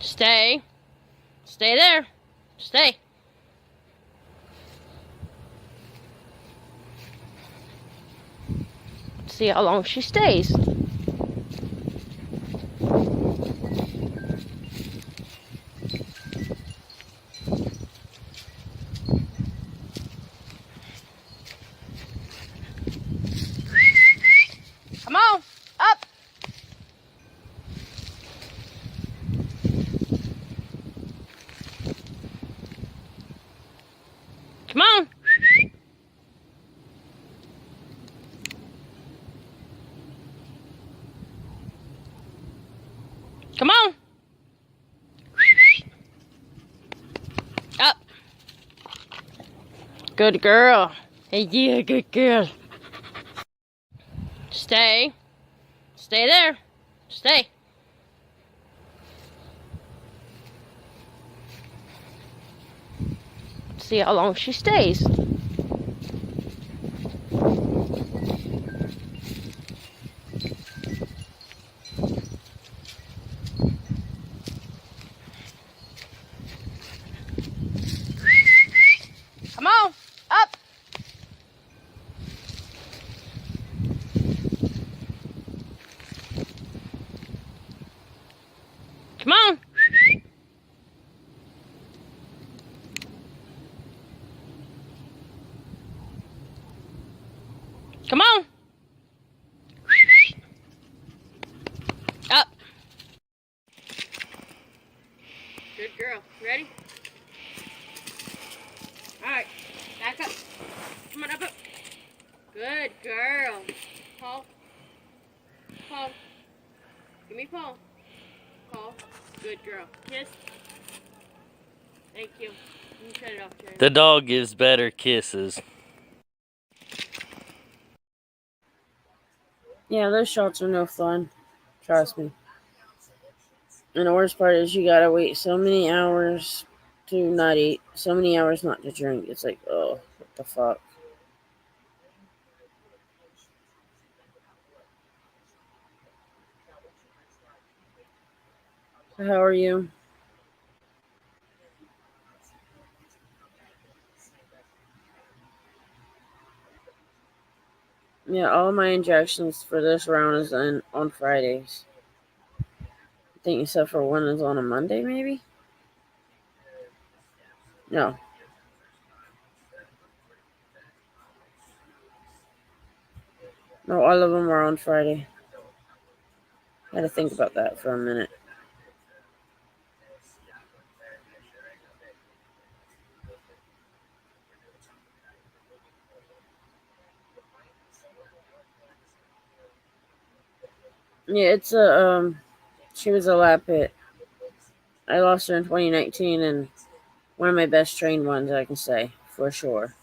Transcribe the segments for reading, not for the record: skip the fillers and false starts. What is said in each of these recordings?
Stay. Stay there. Stay. Let's see how long she stays. Come on, up. Come on. Come on. Up. Good girl. Hey, yeah, good girl. Stay. Stay there. Stay. Let's see how long she stays. Come on, up. Come on. Come on. Up. Good girl. Ready? Alright. Back up. Come on, up. Good girl. Paul. Paul. Give me Paul. Paul. Good girl. Kiss. Thank you. You can shut it off, Jerry. The dog gives better kisses. Yeah, those shots are no fun. Trust me. And the worst part is you gotta wait so many hours to not eat, so many hours not to drink. It's like, oh, what the fuck? So how are you? Yeah, all my injections for this round is on Fridays. I think except for one is on a Monday, maybe? No. No, all of them are on Friday. I had to think about that for a minute. Yeah, it's she was a lap hit. I lost her in 2019 and one of my best trained ones, I can say, for sure.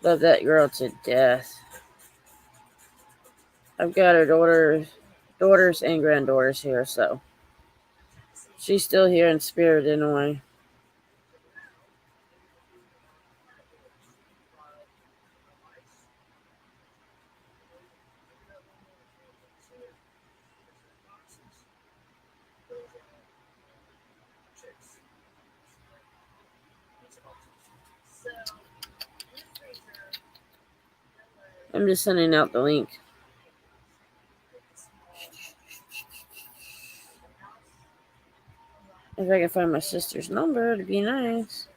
Love that girl to death. I've got her daughters and granddaughters here, so she's still here in spirit in a way. I'm just sending out the link. If I can find my sister's number, it'd be nice.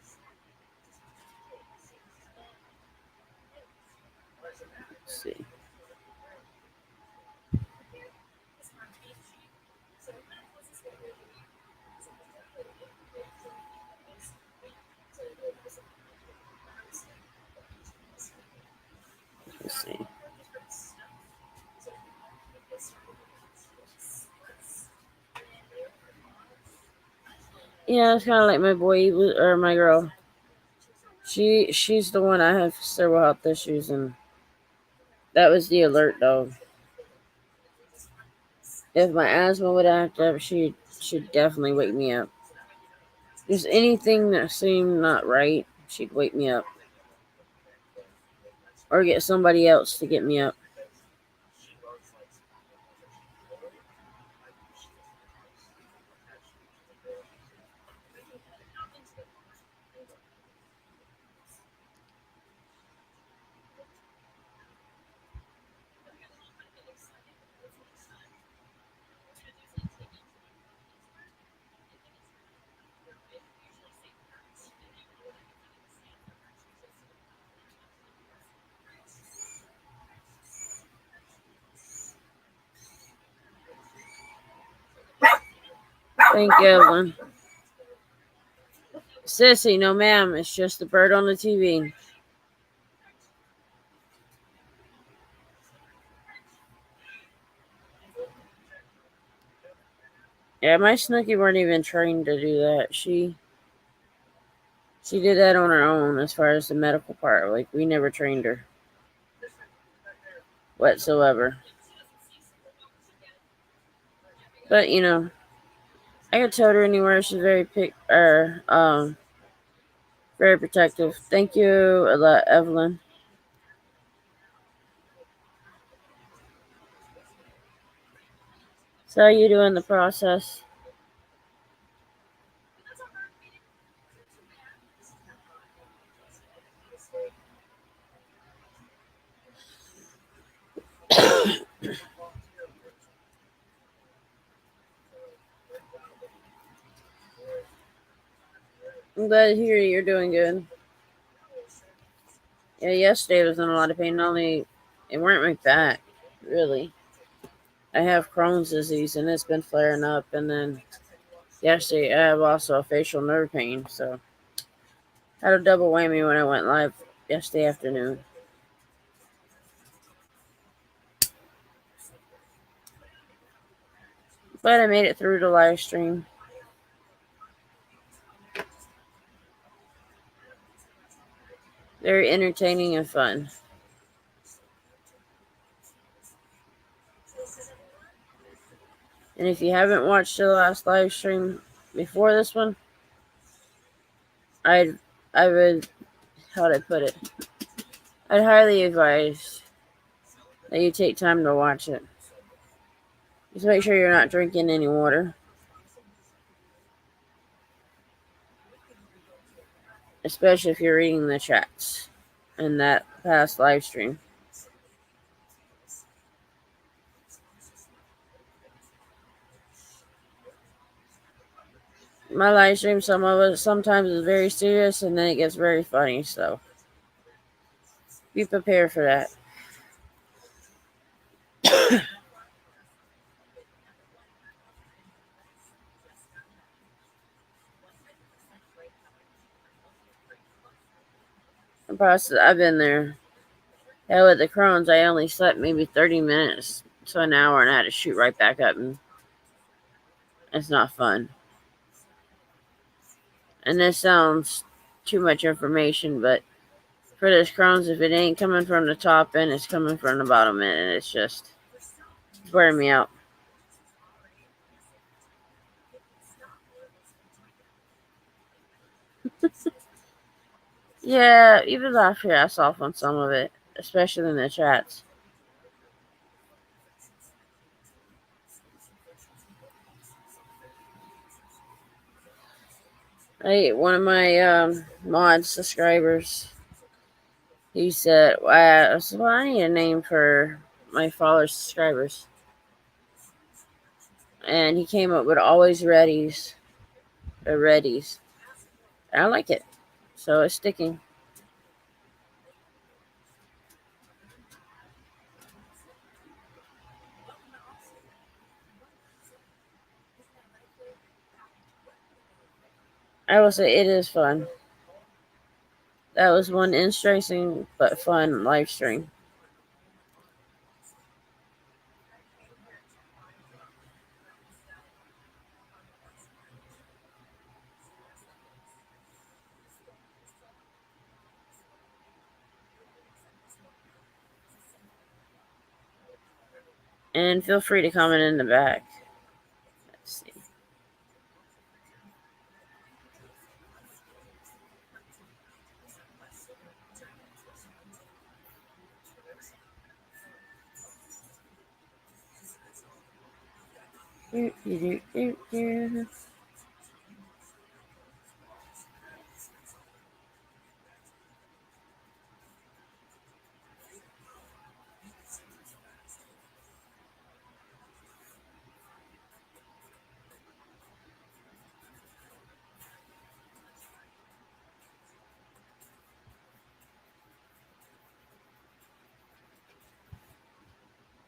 Let's see. Let's see. Yeah, it's kind of like my boy or my girl. She's the one I have cerebral health issues, and that was the alert dog. If my asthma would act up, she'd definitely wake me up. Just anything that seemed not right, she'd wake me up. Or get somebody else to get me up. Thank you, Evelyn. Sissy, no ma'am. It's just the bird on the TV. Yeah, my Snooki weren't even trained to do that. She did that on her own as far as the medical part. Like, we never trained her whatsoever. But, you know, I could tote her anywhere. She's very very protective. Thank you, Evelyn. So how you doing the process? I'm glad to hear you're doing good. Yeah, yesterday I was in a lot of pain. It weren't my back, really. I have Crohn's disease and it's been flaring up. And then yesterday I have also a facial nerve pain. So I had a double whammy when I went live yesterday afternoon. But I made it through the live stream. Very entertaining and fun. And if you haven't watched the last live stream before this one, I would, how'd I put it? I'd highly advise that you take time to watch it. Just make sure you're not drinking any water. Especially if you're reading the chats in that past live stream. My live stream, sometimes is very serious and then it gets very funny, so be prepared for that. I've been there. Hell, with the Crohn's, I only slept maybe 30 minutes to an hour and I had to shoot right back up, and it's not fun. And this sounds too much information, but for this Crohn's, if it ain't coming from the top end, it's coming from the bottom end, and it's just wearing me out. Yeah, even laugh your ass off on some of it, especially in the chats. One of my mod subscribers, he said, I said, well, I need a name for my follower subscribers. And he came up with always readies. Or readies. I like it. So it's sticking. I will say it is fun. That was one interesting but fun live stream. And feel free to comment in the back. Let's see.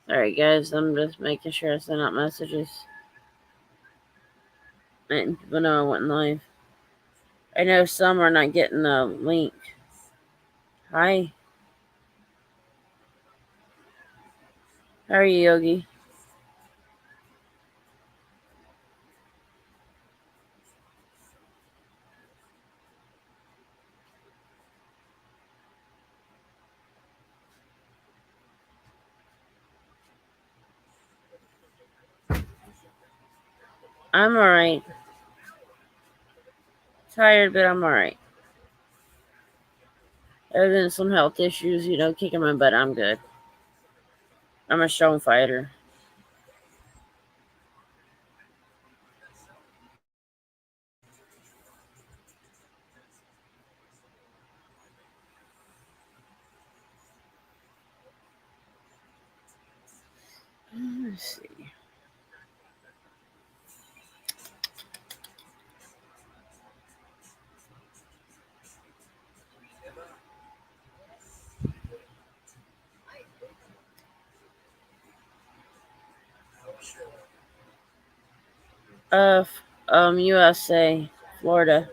Alright, guys, I'm just making sure I send out messages. letting people know I went live. I know some are not getting the link. Hi. How are you, Yogi? I'm alright. Tired, but I'm alright. Other than some health issues, kicking my butt, I'm good. I'm a strong fighter. Let's see. USA, Florida.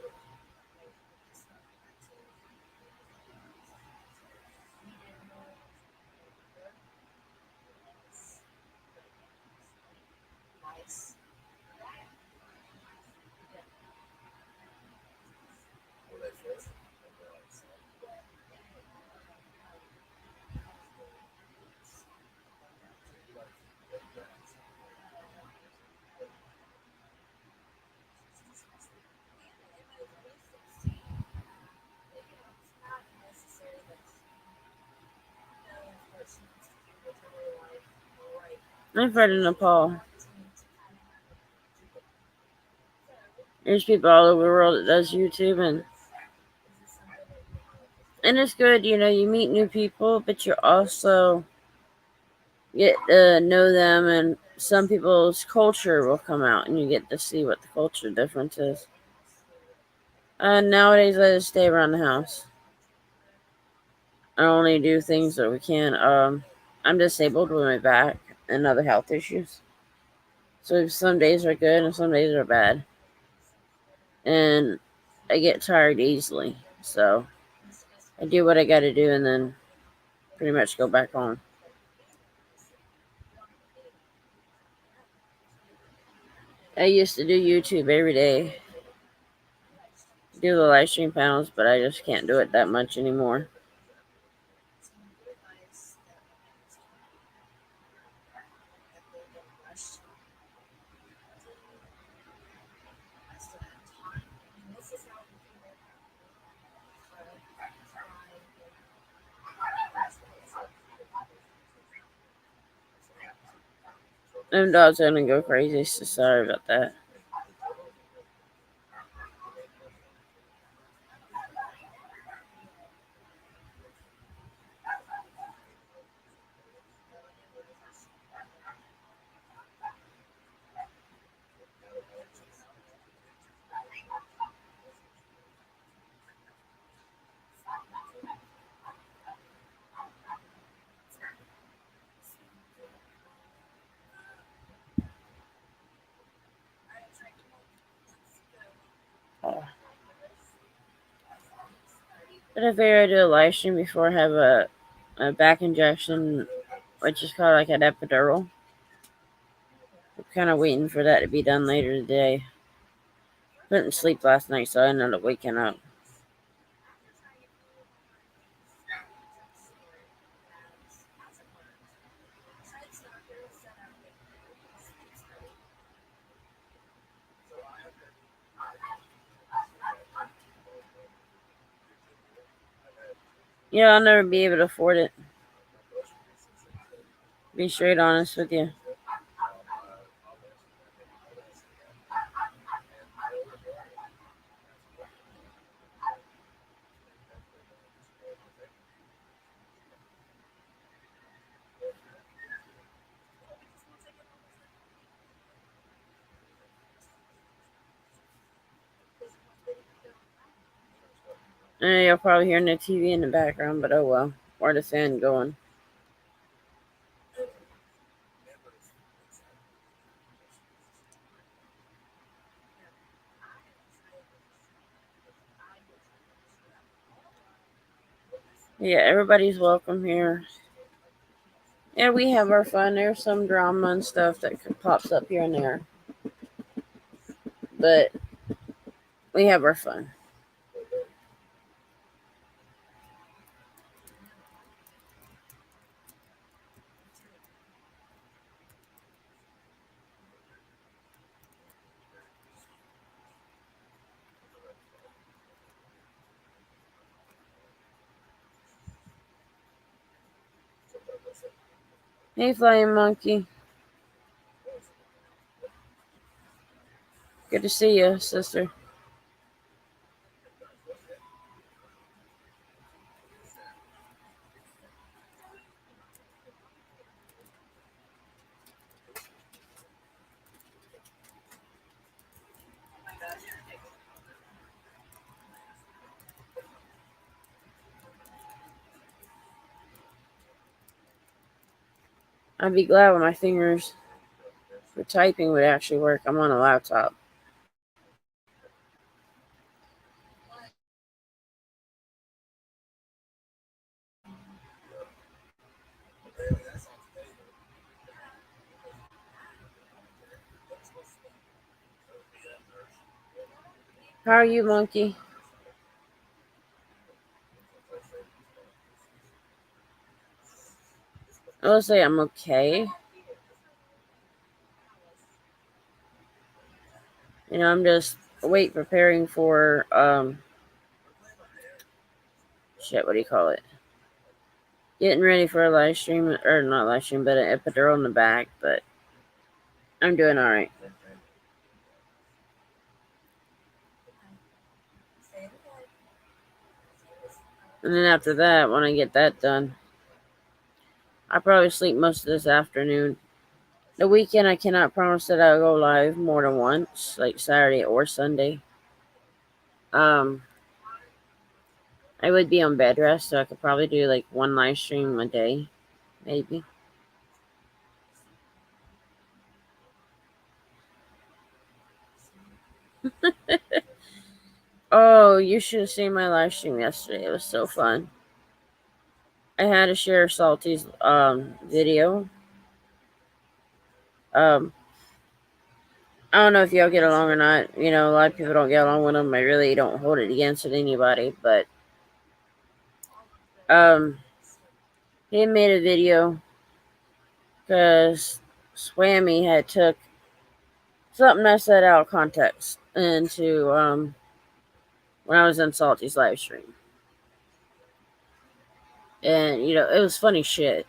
I'm from Nepal. There's people all over the world that does YouTube, and it's good. You meet new people, but you also get to know them, and some people's culture will come out, and you get to see what the culture difference is. Nowadays, I just stay around the house. I only do things that we can. I'm disabled with my back and other health issues. So some days are good and some days are bad. And I get tired easily. So I do what I got to do and then pretty much go back home. I used to do YouTube every day. Do the live stream panels, but I just can't do it that much anymore. Them dogs are gonna go crazy, so sorry about that. But I figure I do a live stream before I have a back injection, which is called like an epidural. I'm kind of waiting for that to be done later today. Couldn't sleep last night, so I ended up waking up. I'll never be able to afford it. Be straight honest with you. You'll probably hear the TV in the background, but oh well. Or the fan going. Yeah, everybody's welcome here. Yeah, we have our fun. There's some drama and stuff that pops up here and there, but we have our fun. Hey, Flying Monkey. Good to see you, sister. I'd be glad when my fingers for typing would actually work. I'm on a laptop. How are you, Monkey? I'll say I'm okay. I'm just preparing for shit, what do you call it? Getting ready for a live stream, or not live stream, but an epidural in the back, but I'm doing alright. And then after that, when I get that done, I'll probably sleep most of this afternoon. The weekend, I cannot promise that I'll go live more than once, like Saturday or Sunday. I would be on bed rest, so I could probably do like one live stream a day, maybe. Oh, you should have seen my live stream yesterday. It was so fun. I had to share Salty's video. I don't know if y'all get along or not. A lot of people don't get along with him. I really don't hold it against anybody, but he made a video because Swammy had took something I said out of context into when I was in Salty's live stream. And it was funny shit.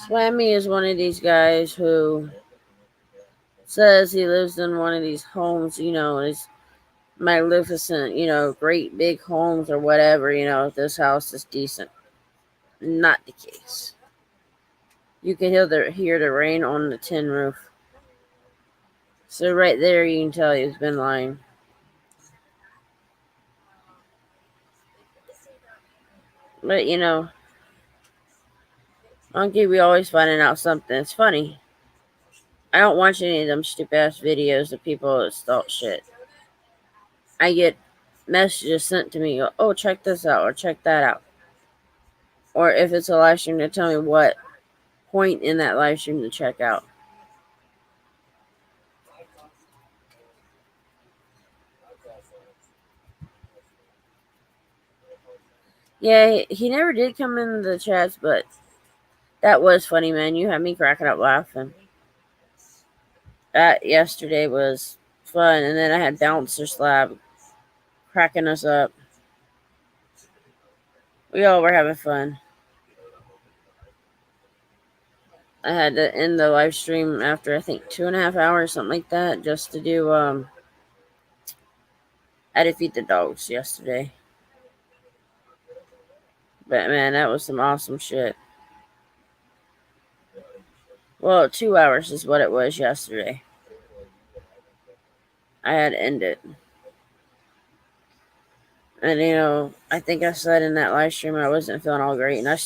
Swammy is one of these guys who says he lives in one of these homes, is magnificent, great big homes or whatever, this house is decent. Not the case. You can hear the rain on the tin roof. So right there you can tell he's been lying. But Monkey, we always finding out something. It's funny. I don't watch any of them stupid ass videos of people that stalk shit. I get messages sent to me, oh, check this out or check that out. Or if it's a live stream, they tell me what point in that live stream to check out. Yeah, he never did come in the chats, but that was funny, man. You had me cracking up laughing. That yesterday was fun, and then I had Bouncer Slab cracking us up. We all were having fun. I had to end the live stream after I think 2.5 hours, something like that, just to do I had to feed the dogs yesterday. But man, that was some awesome shit. Well, 2 hours is what it was yesterday. I had to end it. And I think I said in that live stream I wasn't feeling all great, and I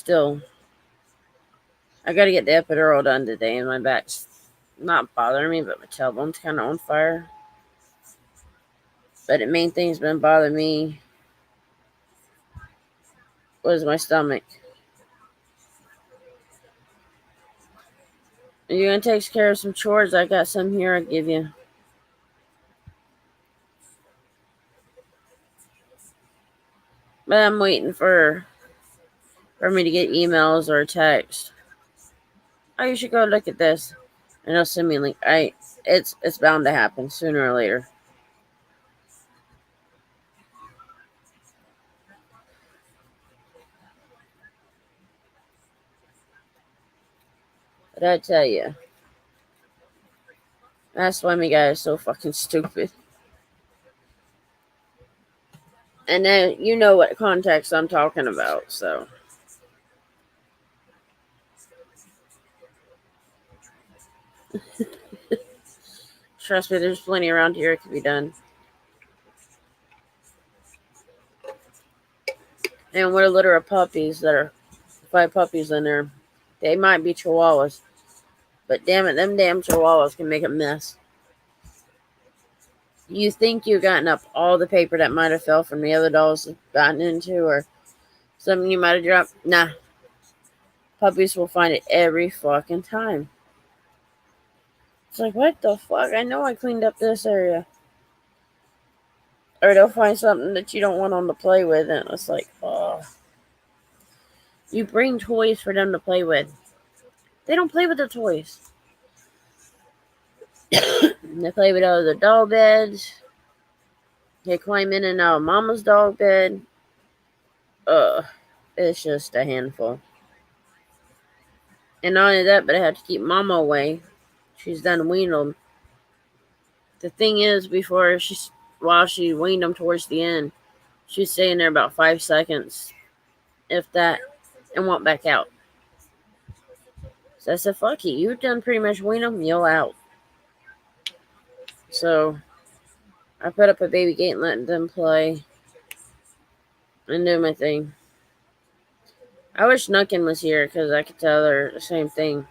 got to get the epidural done today, and my back's not bothering me, but my tailbone's kind of on fire. But the main thing's been bothering me was my stomach. Are you gonna take care of some chores? I got some here I'll give you. But I'm waiting for me to get emails or a text. Oh, you should go look at this. And they'll send me a link. It's bound to happen sooner or later. But I tell you, that's why my guy is so fucking stupid. And then you know what context I'm talking about, so. Trust me, there's plenty around here that can be done. And what a litter of puppies that are 5 puppies in there. They might be chihuahuas. But damn it, them damn chihuahuas can make a mess. You think you've gotten up all the paper that might have fell from the other dolls gotten into or something you might have dropped? Nah. Puppies will find it every fucking time. It's like, what the fuck? I know I cleaned up this area. Or they'll find something that you don't want them to play with, and it's like, oh. You bring toys for them to play with. They don't play with the toys. They play with other doll beds. They climb in and out of mama's dog bed. It's just a handful. And not only that, but I have to keep mama away. She's done weaned them. The thing is, while she weaned them towards the end, she's staying there about 5 seconds, if that, and went back out. So I said, fuck it, you've done pretty much wean them, you'll out. So I put up a baby gate and let them play and do my thing. I wish Nuckin was here because I could tell her the same thing.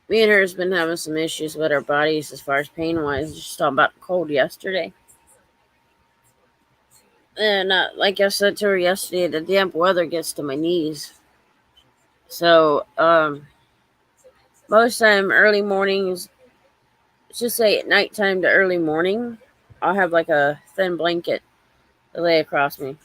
Me and her has been having some issues with our bodies as far as pain-wise. Just talking about the cold yesterday. And like I said to her yesterday, the damp weather gets to my knees. So, most time early mornings, let's just say at nighttime to early morning, I'll have like a thin blanket to lay across me.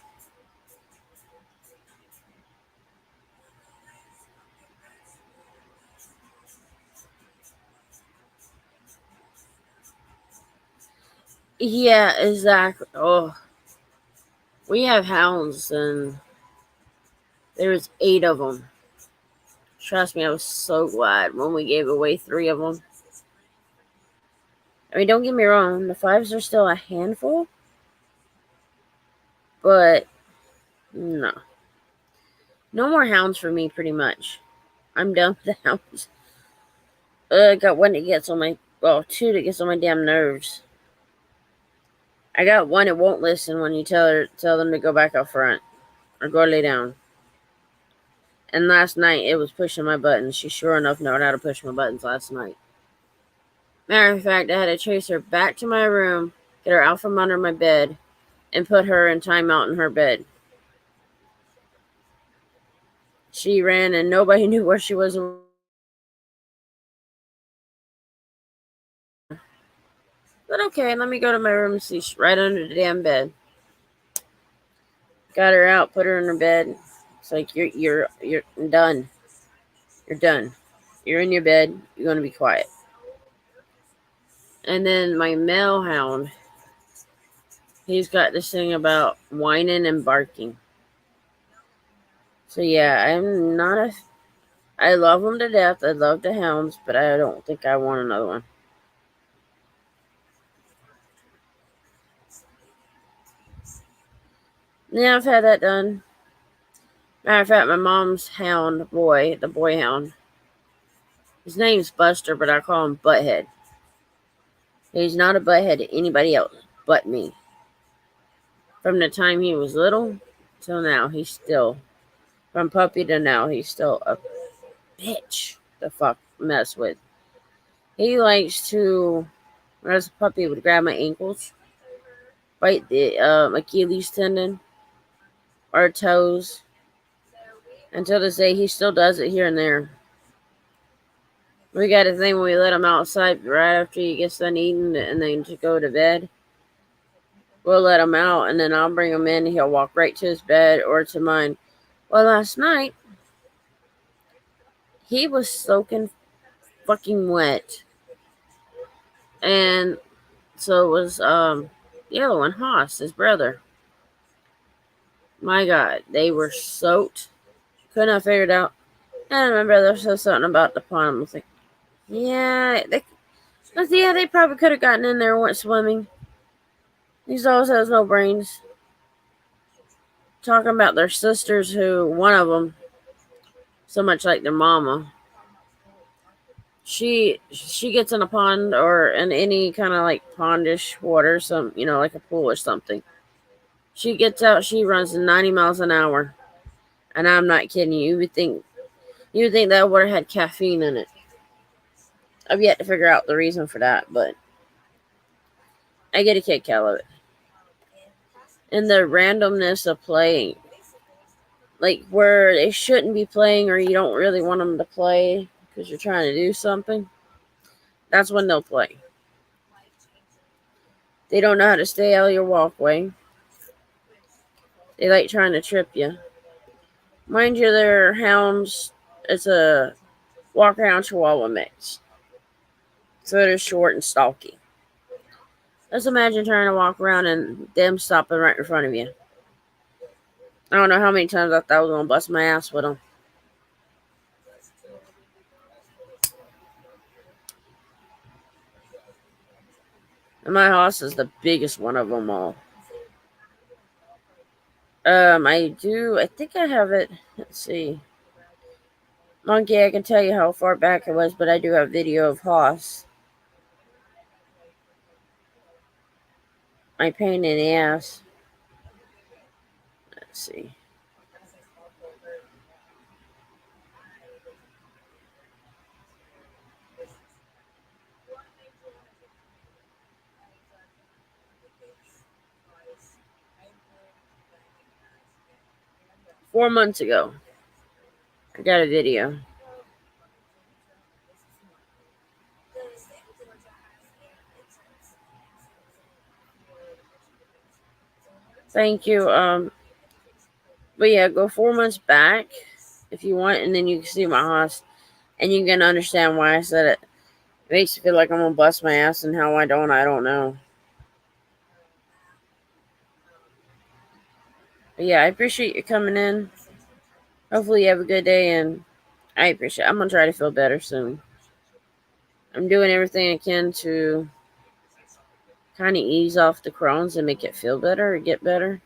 Yeah, exactly. Oh, we have hounds, and there was 8 of them. Trust me, I was so glad when we gave away 3 of them. I mean, don't get me wrong, the 5s are still a handful, but no. No more hounds for me, pretty much. I'm done with the hounds. I got 2 that gets on my damn nerves. I got 1 that won't listen when you tell them to go back up front or go lay down. And last night it was pushing my buttons. She sure enough knowed how to push my buttons last night. Matter of fact, I had to chase her back to my room, get her out from under my bed, and put her in timeout in her bed. She ran and nobody knew where she was. But okay, let me go to my room and see. She's right under the damn bed. Got her out, put her in her bed. It's like, you're done. You're done. You're in your bed. You're going to be quiet. And then my male hound, he's got this thing about whining and barking. So yeah, I love them to death. I love the hounds, but I don't think I want another one. Yeah, I've had that done. Matter of fact, my mom's hound, the boy hound, his name's Buster, but I call him Butthead. He's not a butthead to anybody else but me. From the time he was little till now, from puppy to now, he's still a bitch to fuck mess with. He likes to, when I was a puppy, would grab my ankles, bite the Achilles tendon, our toes. Until this day, he still does it here and there. We got a thing when we let him outside right after he gets done eating and then to go to bed. We'll let him out and then I'll bring him in. He'll walk right to his bed or to mine. Well, last night, he was soaking fucking wet. And so was the other one, Haas, his brother. My God, they were soaked. Could not figure it out. And my brother said something about the pond. I was like, yeah, they probably could have gotten in there and went swimming. These always has no brains. Talking about their sisters, who one of them, so much like their mama, she gets in a pond or in any kind of like pondish water, some like a pool or something. She gets out, she runs 90 miles an hour, and I'm not kidding you. You would think that water had caffeine in it. I've yet to figure out the reason for that, but I get a kick out of it. And the randomness of playing, like where they shouldn't be playing or you don't really want them to play because you're trying to do something, that's when they'll play. They don't know how to stay out of your walkway. They like trying to trip you. Mind you, their hounds, it's a walk around Chihuahua mix. So they're short and stalky. Let's imagine trying to walk around and them stopping right in front of you. I don't know how many times I thought I was going to bust my ass with them. And my house is the biggest one of them all. I think I have it. Let's see. Monkey, I can tell you how far back it was, but I do have video of Hoss. My pain in the ass. Let's see. Four months ago, I got a video. Thank you. But yeah, go 4 months back if you want, and then you can see my house, and you can understand why I said it. It makes me feel like I'm gonna bust my ass, and how I don't know. But yeah, I appreciate you coming in. Hopefully you have a good day, and I appreciate it. I'm gonna try to feel better soon. I'm doing everything I can to kind of ease off the Crohn's and make it feel better or get better.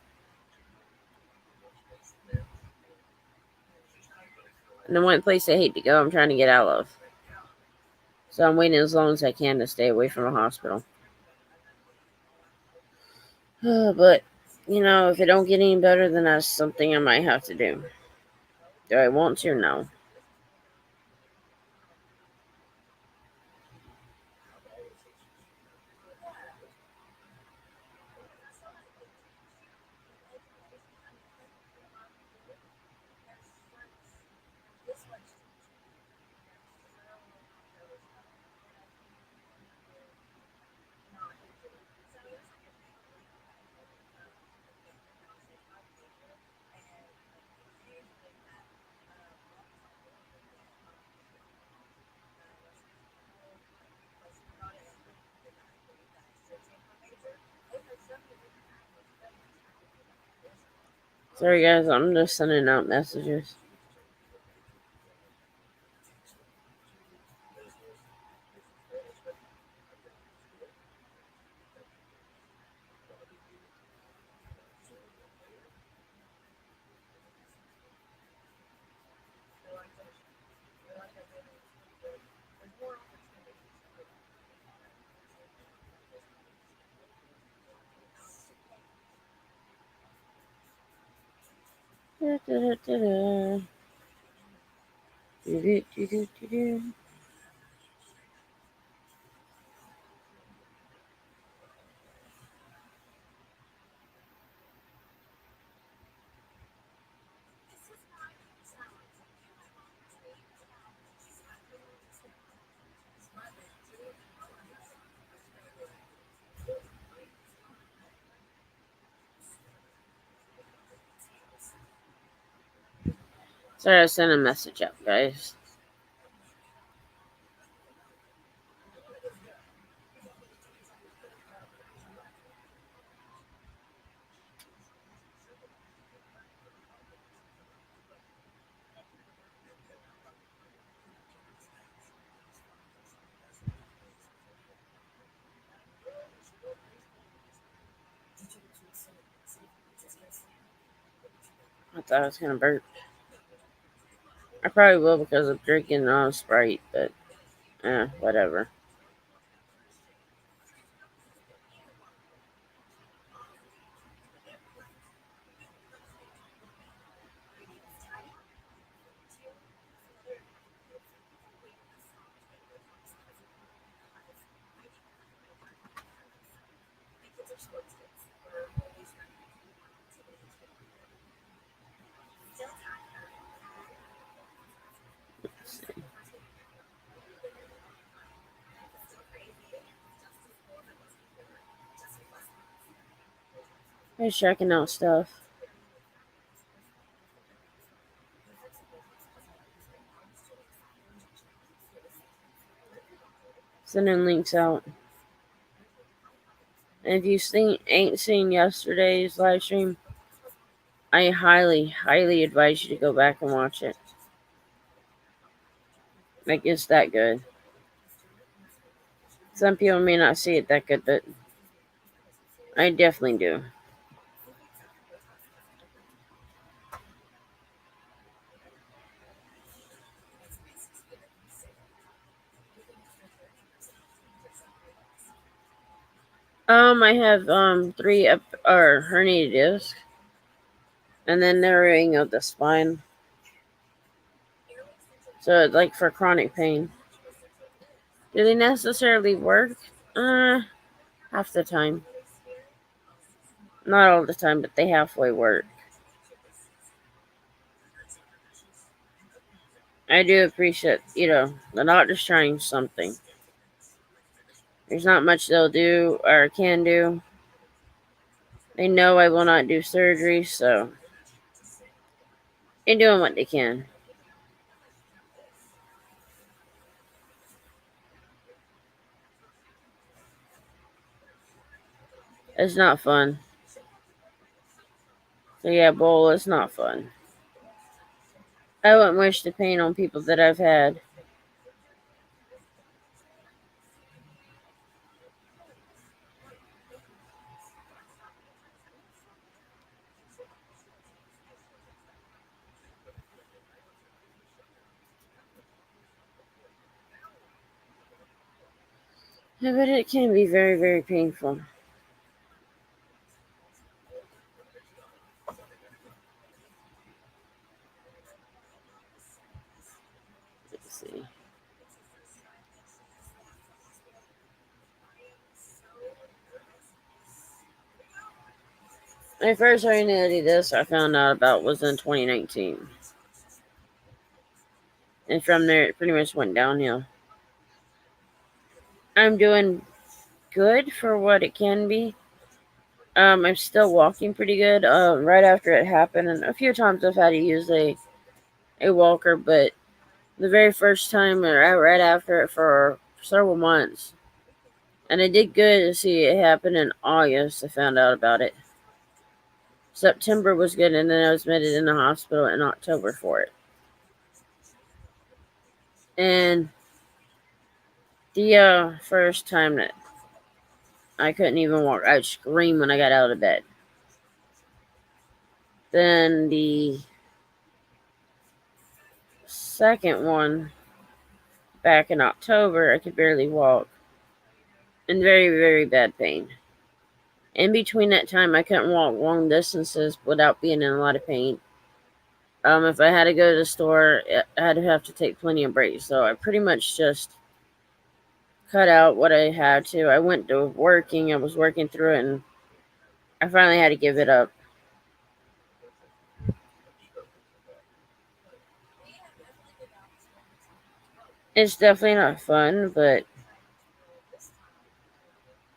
And the one place I hate to go, I'm trying to get out of. So I'm waiting as long as I can to stay away from a hospital. But, if it don't get any better, then that's something I might have to do. Do I want to? No. Sorry, guys, I'm just sending out messages. Da, da, da, da, da. Do, do, do, do, do, do. Sorry, I sent a message out, guys. I thought I was gonna burp. I probably will because of drinking Sprite, but whatever. Just checking out stuff. Sending links out. And if you ain't seen yesterday's live stream, I highly, highly advise you to go back and watch it. Like, it's that good. Some people may not see it that good, but I definitely do. I have 3 herniated discs, and then narrowing of the spine. So it's like for chronic pain. Do they necessarily work? Half the time. Not all the time, but they halfway work. I do appreciate, the doctor's trying something. There's not much they'll do or can do. They know I will not do surgery, so they're doing what they can. It's not fun. So yeah, Bull, it's not fun. I wouldn't wish the pain on people that I've had. Yeah, but it can be very, very painful. Let's see. My first herniated disc I found out about was in 2019. And from there, it pretty much went downhill. I'm doing good for what it can be. I'm still walking pretty good. Right after it happened, and a few times I've had to use a walker, but the very first time, or right after it, for several months, and I did good to see it happen in August. I found out about it. September was good, and then I was admitted in the hospital in October for it. And the first time that I couldn't even walk, I'd scream when I got out of bed. Then the second one, back in October, I could barely walk. In very, very bad pain. In between that time, I couldn't walk long distances without being in a lot of pain. If I had to go to the store, I'd have to take plenty of breaks. So I pretty much just cut out what I had to. I went to working. I was working through it, and I finally had to give it up. It's definitely not fun, but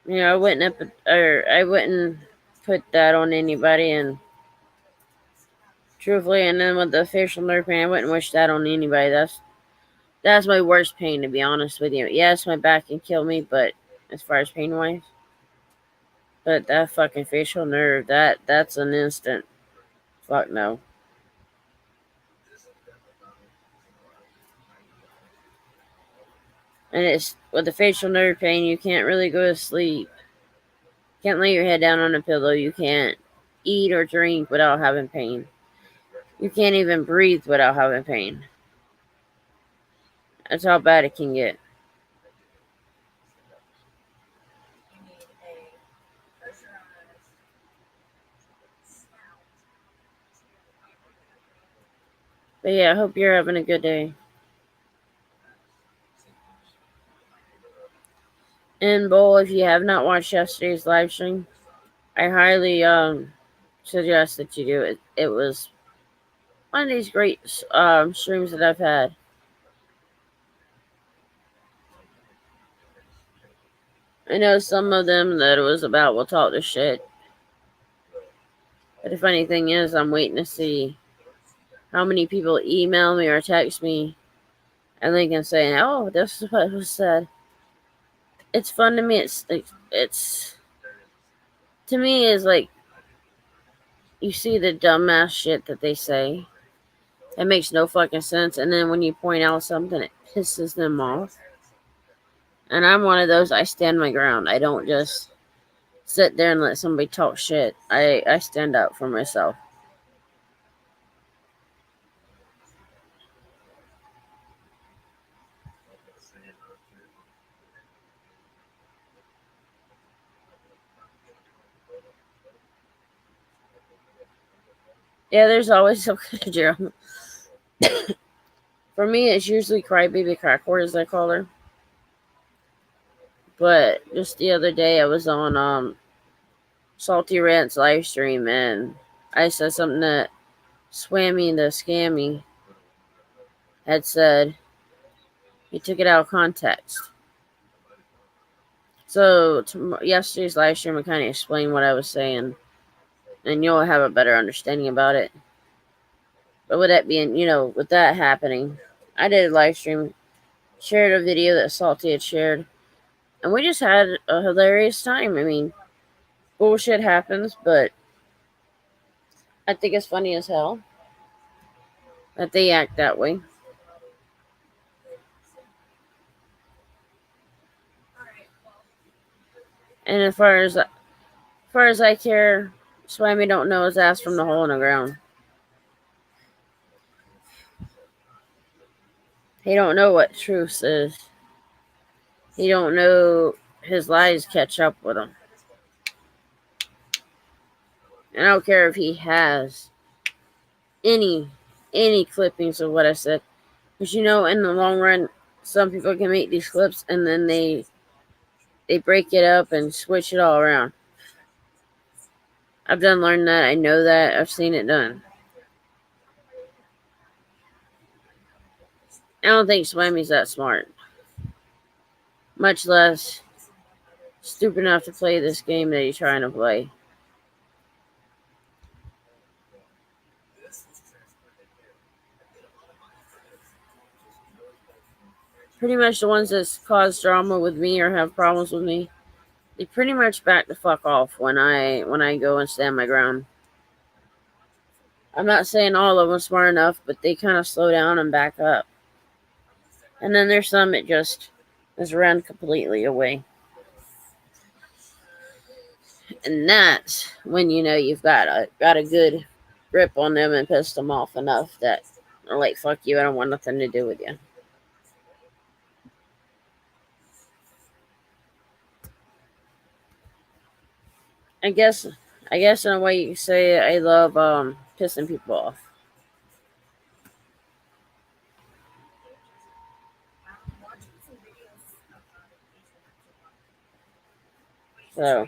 I wouldn't put that on anybody and Truthfully, and then with the facial nerve pain, I wouldn't wish that on anybody. That's my worst pain, to be honest with you. Yes, my back can kill me, but as far as pain wise, but that fucking facial nerve, that's an instant. Fuck no. And it's with the facial nerve pain, you can't really go to sleep. Can't lay your head down on a pillow. You can't eat or drink without having pain. You can't even breathe without having pain. That's how bad it can get. But yeah, I hope you're having a good day. And Bull, if you have not watched yesterday's live stream, I highly suggest that you do it. It was one of these great streams that I've had. I know some of them that it was about will talk the shit. But the funny thing is, I'm waiting to see how many people email me or text me and they can say, "Oh, this is what was said." It's fun to me. It's to me is like you see the dumbass shit that they say. It makes no fucking sense, and then when you point out something, it pisses them off. And I'm one of those. I stand my ground. I don't just sit there and let somebody talk shit. I stand up for myself. Yeah, there's always some kind of drama. For me, it's usually Crybaby Crackwood, as I call her. But just the other day, I was on Salty Rant's live stream, and I said something that Swammy the Scammy had said. He took it out of context. So yesterday's live stream, I kind of explained what I was saying, and you'll have a better understanding about it. But with that being, with that happening, I did a live stream, shared a video that Salty had shared, and we just had a hilarious time. I mean, bullshit happens, but I think it's funny as hell that they act that way. And as far as I care, Swammy don't know his ass from the hole in the ground. He don't know what truth is. He don't know his lies catch up with him. And I don't care if he has any clippings of what I said. Because in the long run, some people can make these clips and then they break it up and switch it all around. I've done learned that. I know that. I've seen it done. I don't think Swammy's that smart. Much less stupid enough to play this game that he's trying to play. Pretty much the ones that cause drama with me or have problems with me, they pretty much back the fuck off when I go and stand my ground. I'm not saying all of them smart enough, but they kind of slow down and back up. And then there's some that just run completely away. And that's when you've got a good grip on them and pissed them off enough that they're like, fuck you, I don't want nothing to do with you. I guess in a way you could say I love pissing people off. So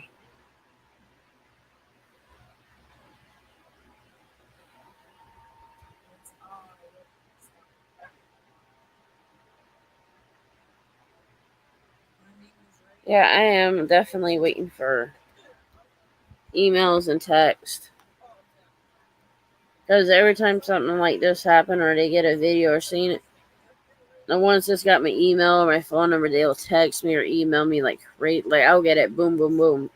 yeah, I am definitely waiting for emails and text. Because every time something like this happens or they get a video or seen it, the ones that's got my email or my phone number, they'll text me or email me like I'll get it, boom, boom, boom.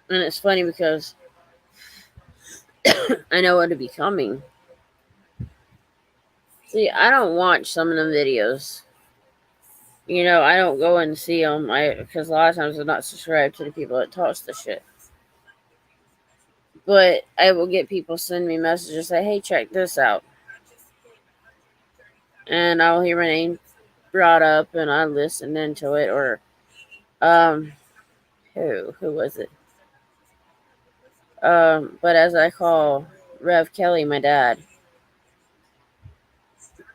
And it's funny because I know it'll be coming. See, I don't watch some of them videos. You know, I don't go and see them because a lot of times I'm not subscribed to the people that talks the shit. But I will get people send me messages say, "Hey, check this out," and I'll hear my name brought up and I listen into it. Or um, who was it? But as I call Rev Kelly, my dad,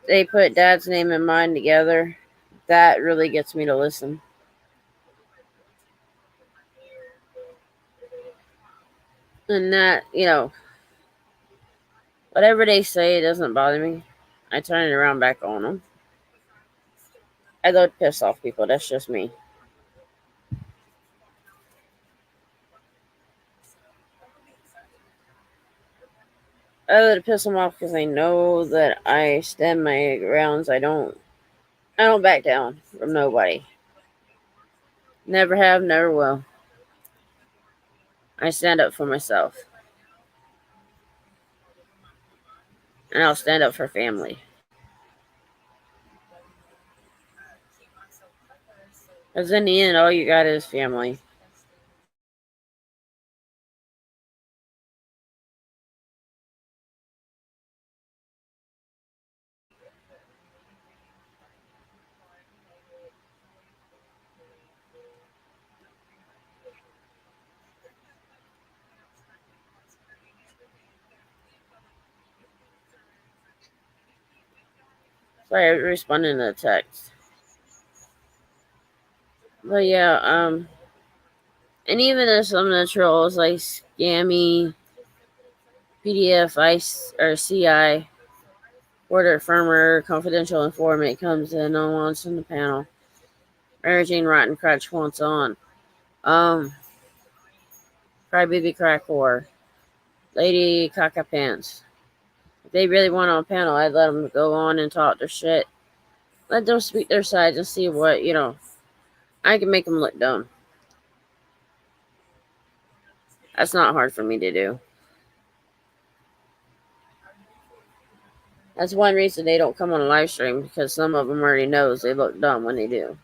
they put Dad's name and mine together. That really gets me to listen. And that, whatever they say, it doesn't bother me. I turn it around back on them. I love to piss off people. That's just me. I love to piss them off because I know that I stand my grounds. I don't back down from nobody. Never have, never will. I stand up for myself. And I'll stand up for family. Because in the end, all you got is family. Sorry, I was responding to the text. But yeah, and even if some of the trolls like Scammy, PDF, ICE, or CI, Order Firmer, Confidential Informant comes in, no one wants in the panel. Mary Jane Rotten Crutch wants on. Crybaby Crack Whore, Lady Caca Pants. If they really want on a panel, I'd let them go on and talk their shit. Let them speak their sides and see what, I can make them look dumb. That's not hard for me to do. That's one reason they don't come on a live stream, because some of them already knows they look dumb when they do.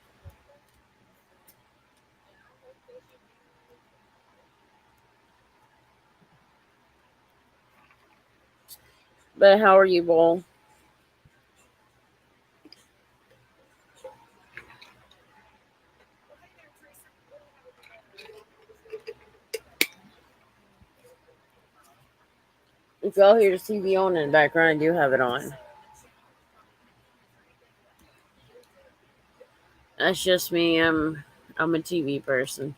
But how are you, Bull? If y'all hear the TV on in the background, I do have it on. That's just me. I'm a TV person.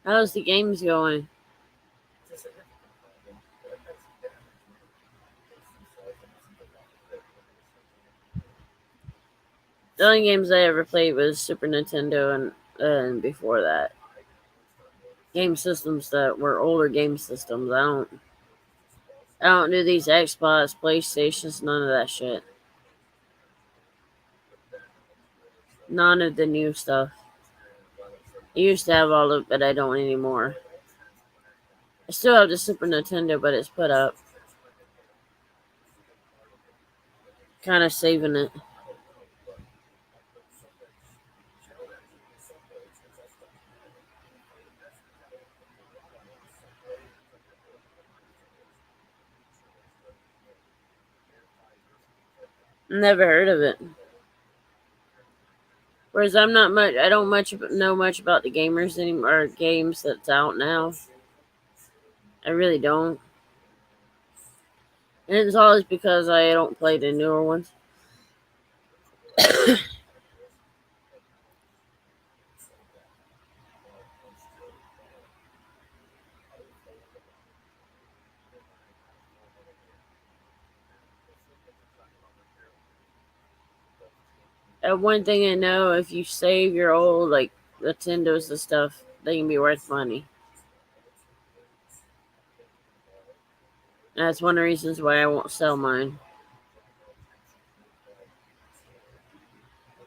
How's the games going? The only games I ever played was Super Nintendo and before that. Game systems that were older game systems. I don't do these Xbox, PlayStations, none of that shit. None of the new stuff. I used to have all of it, but I don't anymore. I still have the Super Nintendo, but it's put up. Kind of saving it. Never heard of it. Whereas I don't know much about the gamers anymore, or games that's out now. I really don't. And it's always because I don't play the newer ones. one thing I know, if you save your old like Nintendos and stuff, they can be worth money. That's one of the reasons why I won't sell mine.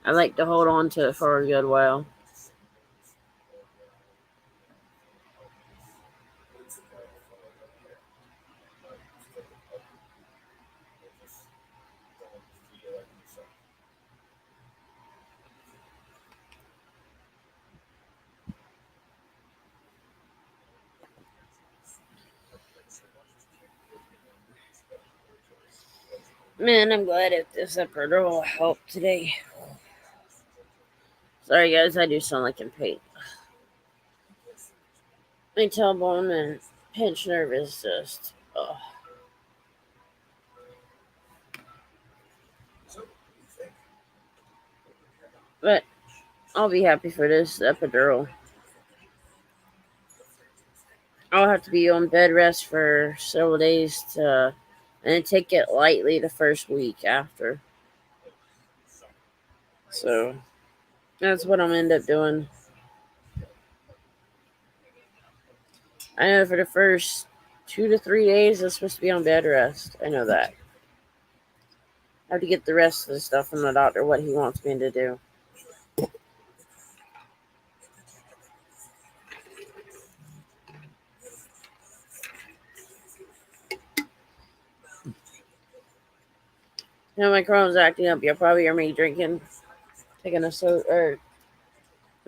I like to hold on to it for a good while. Man, I'm glad if this Epidural helped today. Sorry guys, I do sound like in pain. My tailbone and pinched nerve is just, oh. But I'll be happy for this Epidural. I'll have to be on bed rest for several days to, and then take it lightly the first week after. So that's what I'm gonna end up doing. I know for the first 2 to 3 days I'm supposed to be on bed rest. I know that. I have to get the rest of the stuff from the doctor, what he wants me to do. You know, my Crohn's acting up. You'll probably hear me taking a soda or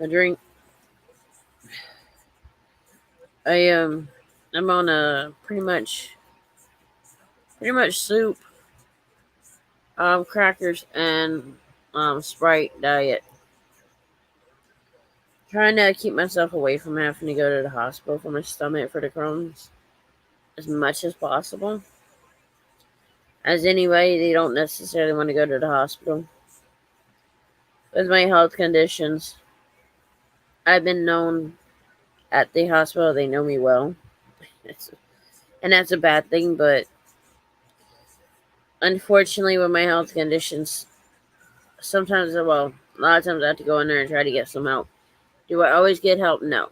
a drink. I'm on a pretty much soup, crackers, and Sprite diet. Trying to keep myself away from having to go to the hospital for my stomach for the Crohn's as much as possible. As anyway, they don't necessarily want to go to the hospital. With my health conditions, I've been known at the hospital. They know me well. And that's a bad thing, but unfortunately, with my health conditions, sometimes, well, a lot of times I have to go in there and try to get some help. Do I always get help? No.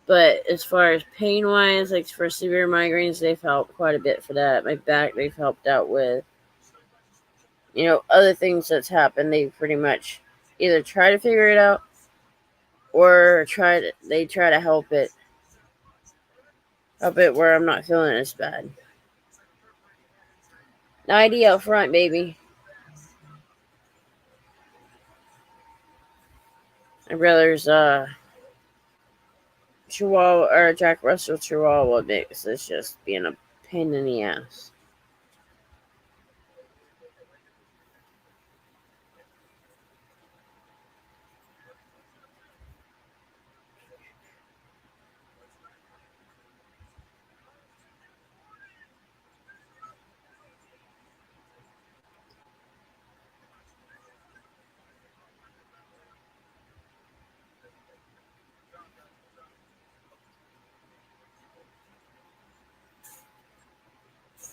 But as far as pain-wise, like for severe migraines, they've helped quite a bit for that. My back, they've helped out with, other things that's happened. They pretty much either try to figure it out or they try to help it where I'm not feeling as bad. No idea up front, baby. My brother's Chihuahua or Jack Russell Chihuahua mix is just being a pain in the ass.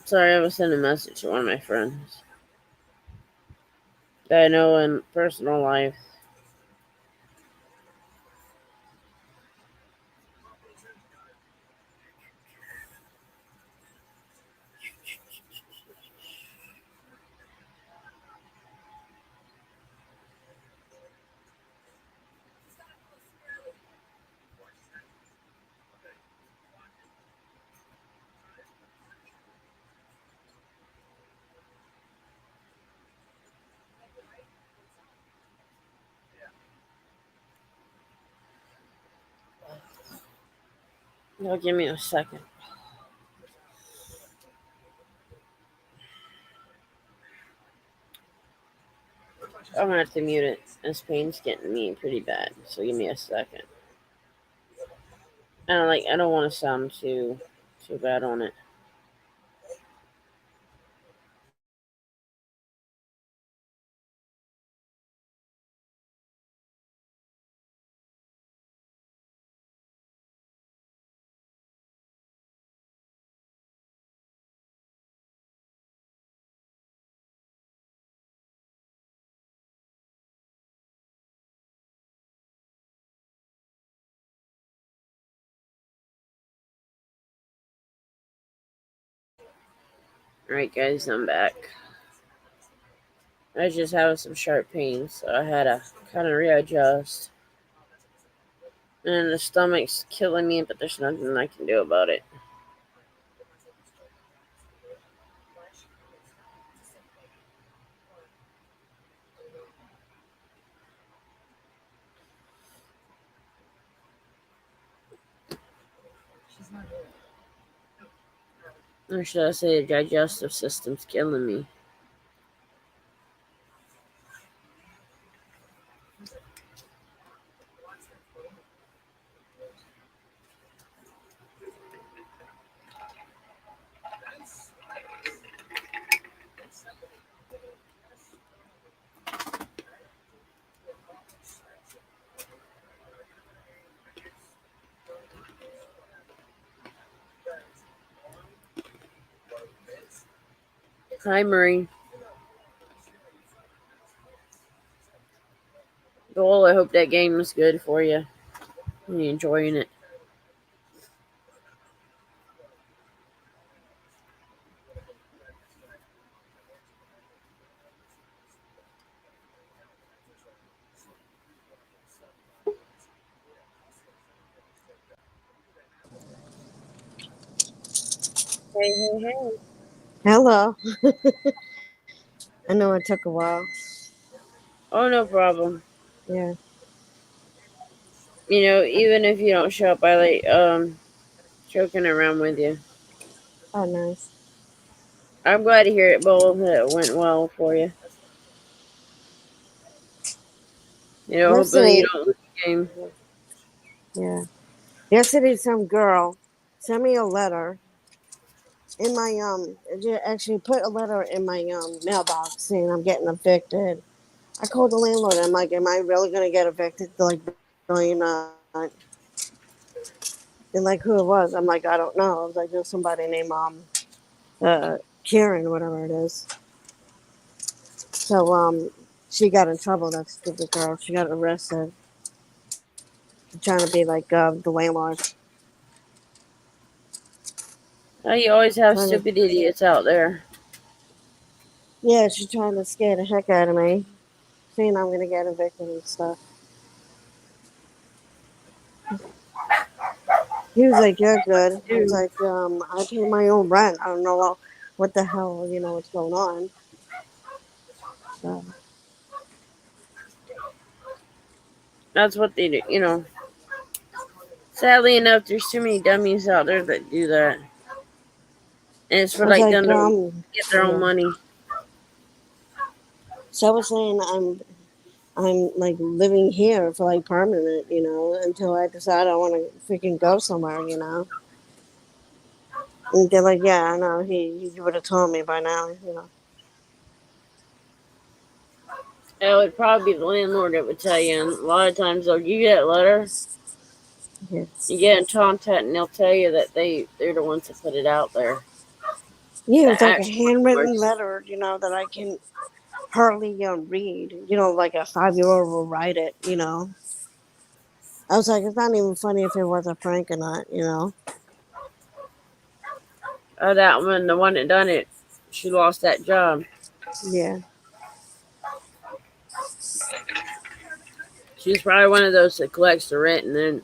Sorry, I was sending a message to one of my friends that I know in personal life. Now give me a second. I'm gonna have to mute it. This pain's getting me pretty bad, so give me a second. I don't want to sound too bad on it. Alright, guys, I'm back. I was just having some sharp pains, so I had to kind of readjust. And the stomach's killing me, but there's nothing I can do about it. Or should I say the digestive system's killing me? Hi, Marie. Joel, I hope that game was good for you. Are you enjoying it? Hey, hey, hey. Hello. I know it took a while. Oh, no problem. Yeah. You know, even if you don't show up, I like joking around with you. Oh, nice. I'm glad to hear it, both that it went well for you. You know, hopefully you Yesterday, don't lose the game. yeah. Yesterday, some girl sent me a letter in my actually put a letter in my mailbox saying I'm getting evicted. I called the landlord. I'm like, am I really gonna get evicted? They're like, no, you're not. And like, who it was? I'm like, I don't know. I was like, there's somebody named Karen, whatever it is. So she got in trouble. That stupid girl. She got arrested for trying to be like the landlord. You always have Trying to, stupid idiots out there. yeah, she's trying to scare the heck out of me, saying I'm gonna get evicted and stuff. He was like, "You're good." I was Dude, like, I pay my own rent. I don't know what the hell, what's going on. So, that's what they do. You know, sadly enough, there's too many dummies out there that do that. And it's for I was like like, them to get their own yeah. money. So I was saying I'm like living here for like permanent, until I decide I want to freaking go somewhere. And they're like, yeah, I know. He would have told me by now. It would probably be the landlord that would tell you. And a lot of times, though, you get a letter, Yeah. you get in contact, and they'll tell you that they're the ones that put it out there. Yeah, it The was like a actual handwritten landlords. letter, that I can hardly read. Like a 5-year-old will write it. I was like, it's not even funny if it was a prank or not. Oh, that one, the one that done it, she lost that job. Yeah, She's probably one of those that collects the rent and then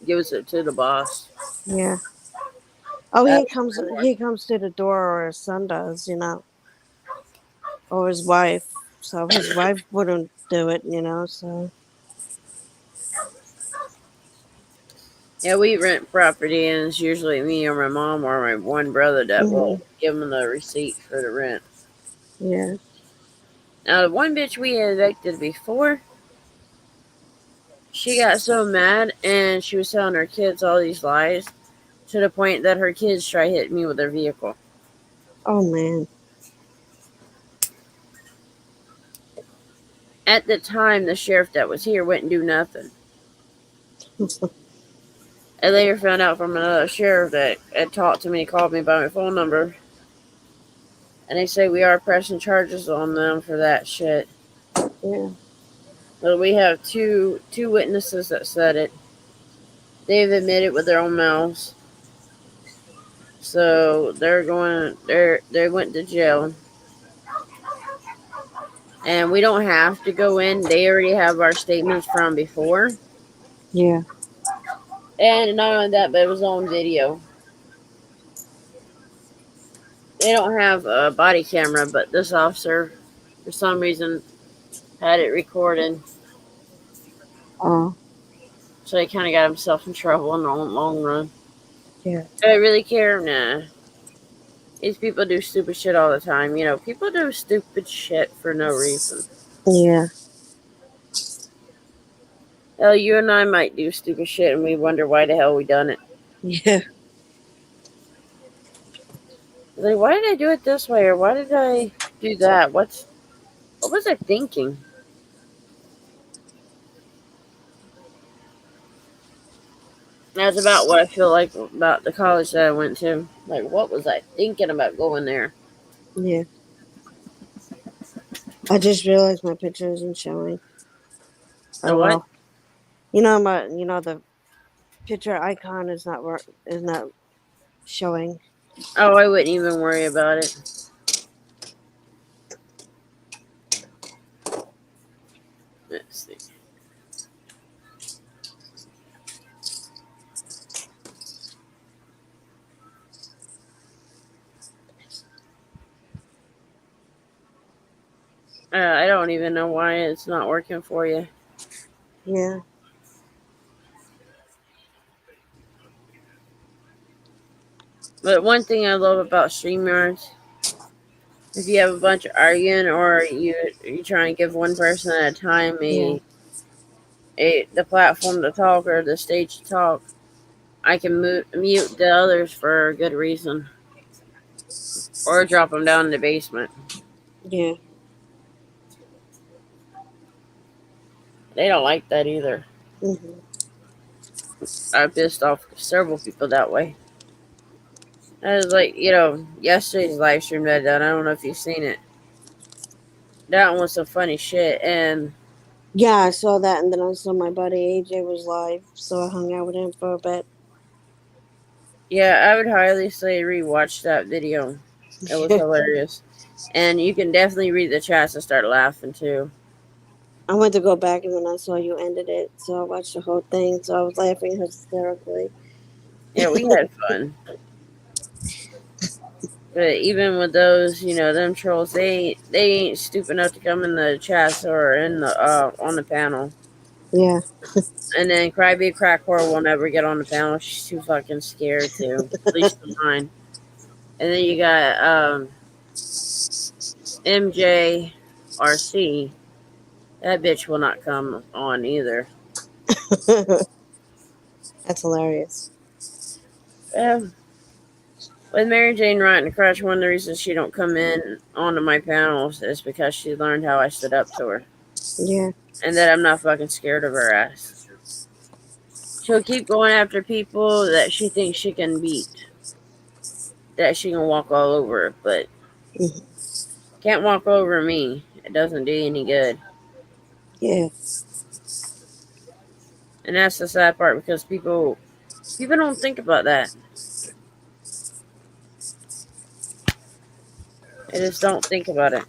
gives it to the boss. yeah. Oh, That he comes to the door, or his son does, or his wife. So his wife wouldn't do it. So Yeah, we rent property, and it's usually me or my mom or my one brother that will hmm give them the receipt for the rent. yeah. Now, the one bitch we had evicted before, she got so mad and she was telling her kids all these lies to the point that her kids tried hitting me with their vehicle. Oh man. At the time, the sheriff that was here wouldn't do nothing. I later found out from another sheriff that had talked to me, called me by my phone number, and they say we are pressing charges on them for that shit. Yeah. But we have two witnesses that said it. They've admitted with their own mouths. So they went to jail. And we don't have to go in. They already have our statements from before. Yeah. And not only that, but it was on video. They don't have a body camera, but this officer, for some reason, had it recorded. Oh. So he kind of got himself in trouble in the long run. Yeah. Do I really care? Nah. These people do stupid shit all the time. You know, people do stupid shit for no reason. Yeah. Hell, you and I might do stupid shit and we wonder why the hell we done it. Yeah. Like, why did I do it this way? Or why did I do that? What was I thinking? That's about what I feel like about the college that I went to. Like, what was I thinking about going there? Yeah. I just realized my picture isn't showing. The Oh what? well. The picture icon is not showing. Oh, I wouldn't even worry about it. Let's see. I don't even know why it's not working for you. Yeah. But one thing I love about StreamYards, if you have a bunch of arguing or you try and give one person at a time Yeah. the platform to talk or the stage to talk, I can mute the others for a good reason or drop them down in the basement. Yeah. They don't like that either. Hmm. I pissed off several people that way. I was like, yesterday's live stream that I done. I don't know if you've seen it. That one was some funny shit, and Yeah, I saw that, and then I saw my buddy AJ was live, so I hung out with him for a bit. yeah, I would highly say rewatch that video. It was hilarious, and you can definitely read the chats and start laughing too. I went to go back, and then I saw you ended it, so I watched the whole thing. So I was laughing hysterically. Yeah, we had fun. But even with those, them trolls, they ain't stupid enough to come in the chats or in the on the panel. Yeah. And then Crybaby Crackcore will never get on the panel. She's too fucking scared to. At least for mine. And then you got MJRC. That bitch will not come on either. That's hilarious. With Mary Jane Rotten Crutch, one of the reasons she don't come in onto my panels is because she learned how I stood up to her. Yeah. And that I'm not fucking scared of her ass. She'll keep going after people that she thinks she can beat. That she can walk all over, but can't walk over me. It doesn't do you any good. Yeah. And that's the sad part because people don't think about that. They just don't think about it.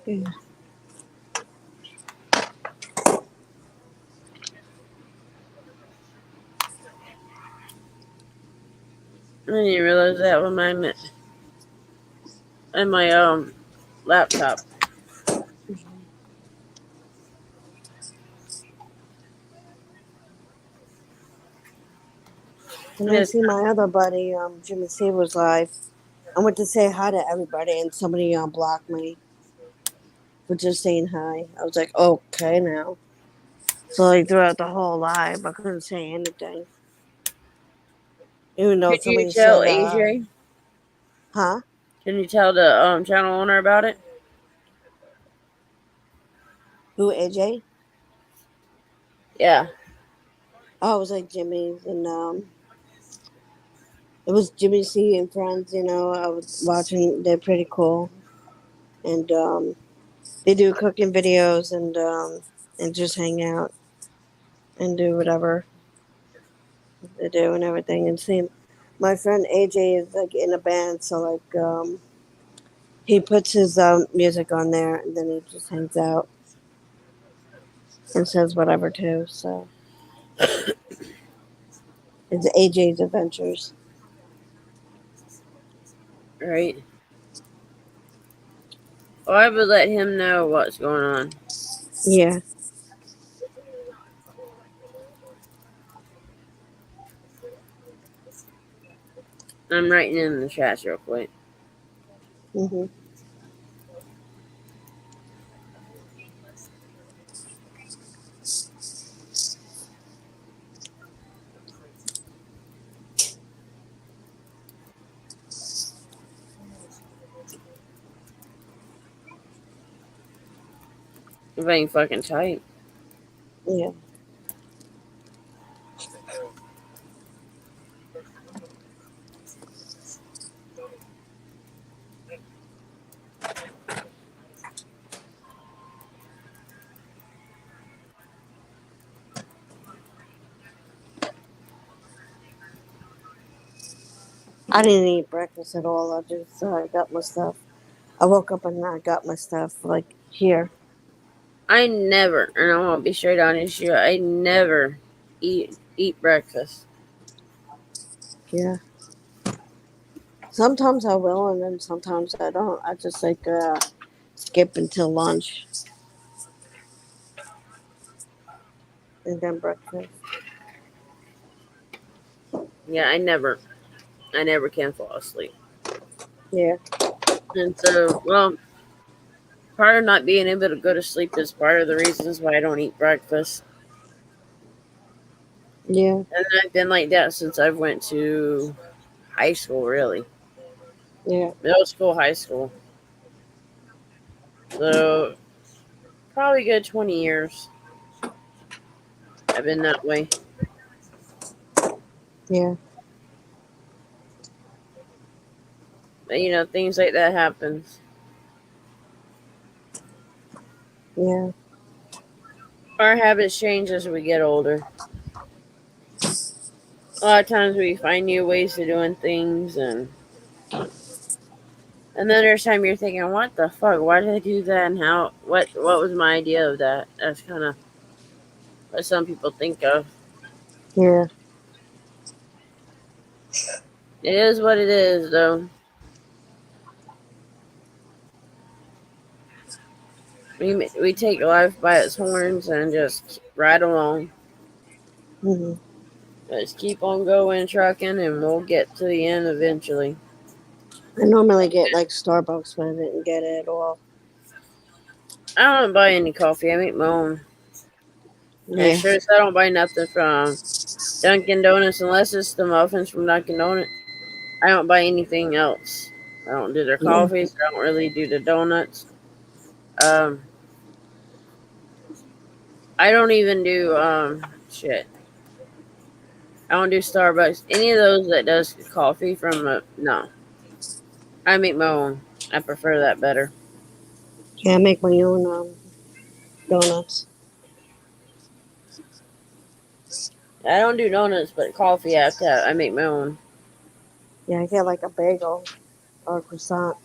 Yeah. I didn't realize that with my laptop. And I Yes. see my other buddy, Jimmy C was live. I went to say hi to everybody, and somebody blocked me for just saying hi. I was like, okay, now. So like throughout the whole live, I couldn't say anything, even though Could you somebody tell said, AJ? "Huh? Can you tell the channel owner about it? Who, AJ?" Yeah. Oh, it was like Jimmy's, and it was Jimmy C and friends. I was watching. They're pretty cool, and they do cooking videos and just hang out and do whatever they do and everything. And see, My friend AJ is like in a band, so like he puts his music on there, and then he just hangs out and says whatever too. So it's AJ's Adventures. Right. Well, I would let him know what's going on. Yeah. I'm writing in the chats real quick. Mhm. If I can fucking type. Yeah. I didn't eat breakfast at all. I just got my stuff. I woke up and I got my stuff like here. I never, and I won't be straight honest with you, I never eat breakfast. Yeah. Sometimes I will, and then sometimes I don't. I just like skip until lunch and then breakfast. Yeah, I never can fall asleep. Yeah. And so, well, part of not being able to go to sleep is part of the reasons why I don't eat breakfast. Yeah. And I've been like that since I went to high school, really. Yeah. Middle school, high school. So, probably good 20 years I've been that way. Yeah. But, you know, things like that happens. Yeah. Our habits change as we get older. A lot of times we find new ways of doing things, and then there's time you're thinking, what the fuck? Why did I do that? And how? What was my idea of that? That's kind of what some people think of. Yeah. It is what it is, though. We take life by its horns and just ride along. Hmm. Just keep on going, trucking, and we'll get to the end eventually. I normally get like Starbucks, but I didn't get it at all. I don't buy any coffee. I make my own. And Yeah. sure as I don't buy nothing from Dunkin' Donuts unless it's the muffins from Dunkin' Donuts. I don't buy anything else. I don't do their Yeah. coffees. I don't really do the donuts. Um, I don't even do shit. I don't do Starbucks. Any of those that does coffee from no. I make my own. I prefer that better. Yeah. I make my own donuts. I don't do donuts, but coffee I make my own. Yeah. I get like a bagel or a croissant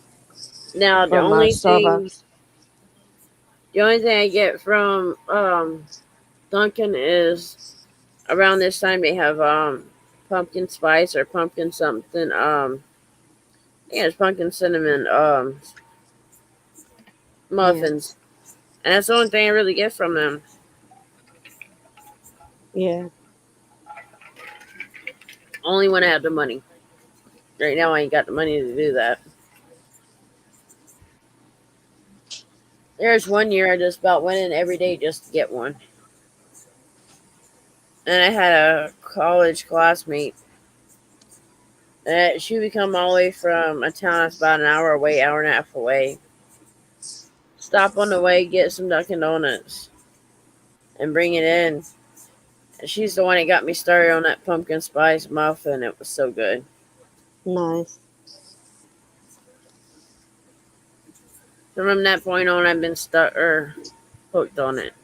Now from Starbucks. the only thing I get from Dunkin' is around this time they have pumpkin spice or pumpkin something yeah, it's pumpkin cinnamon Yeah. muffins. And that's the only thing I really get from them. Yeah. Only when I have the money. Right now I ain't got the money to do that. There's one year I just about went in every day just to get one. And I had a college classmate. She would come all the way from a town that's about an hour away, hour and a half away. Stop on the way, get some Dunkin' Donuts, and bring it in. And she's the one that got me started on that pumpkin spice muffin. It was so good. Nice. So from that point on, I've been stuck or hooked on it.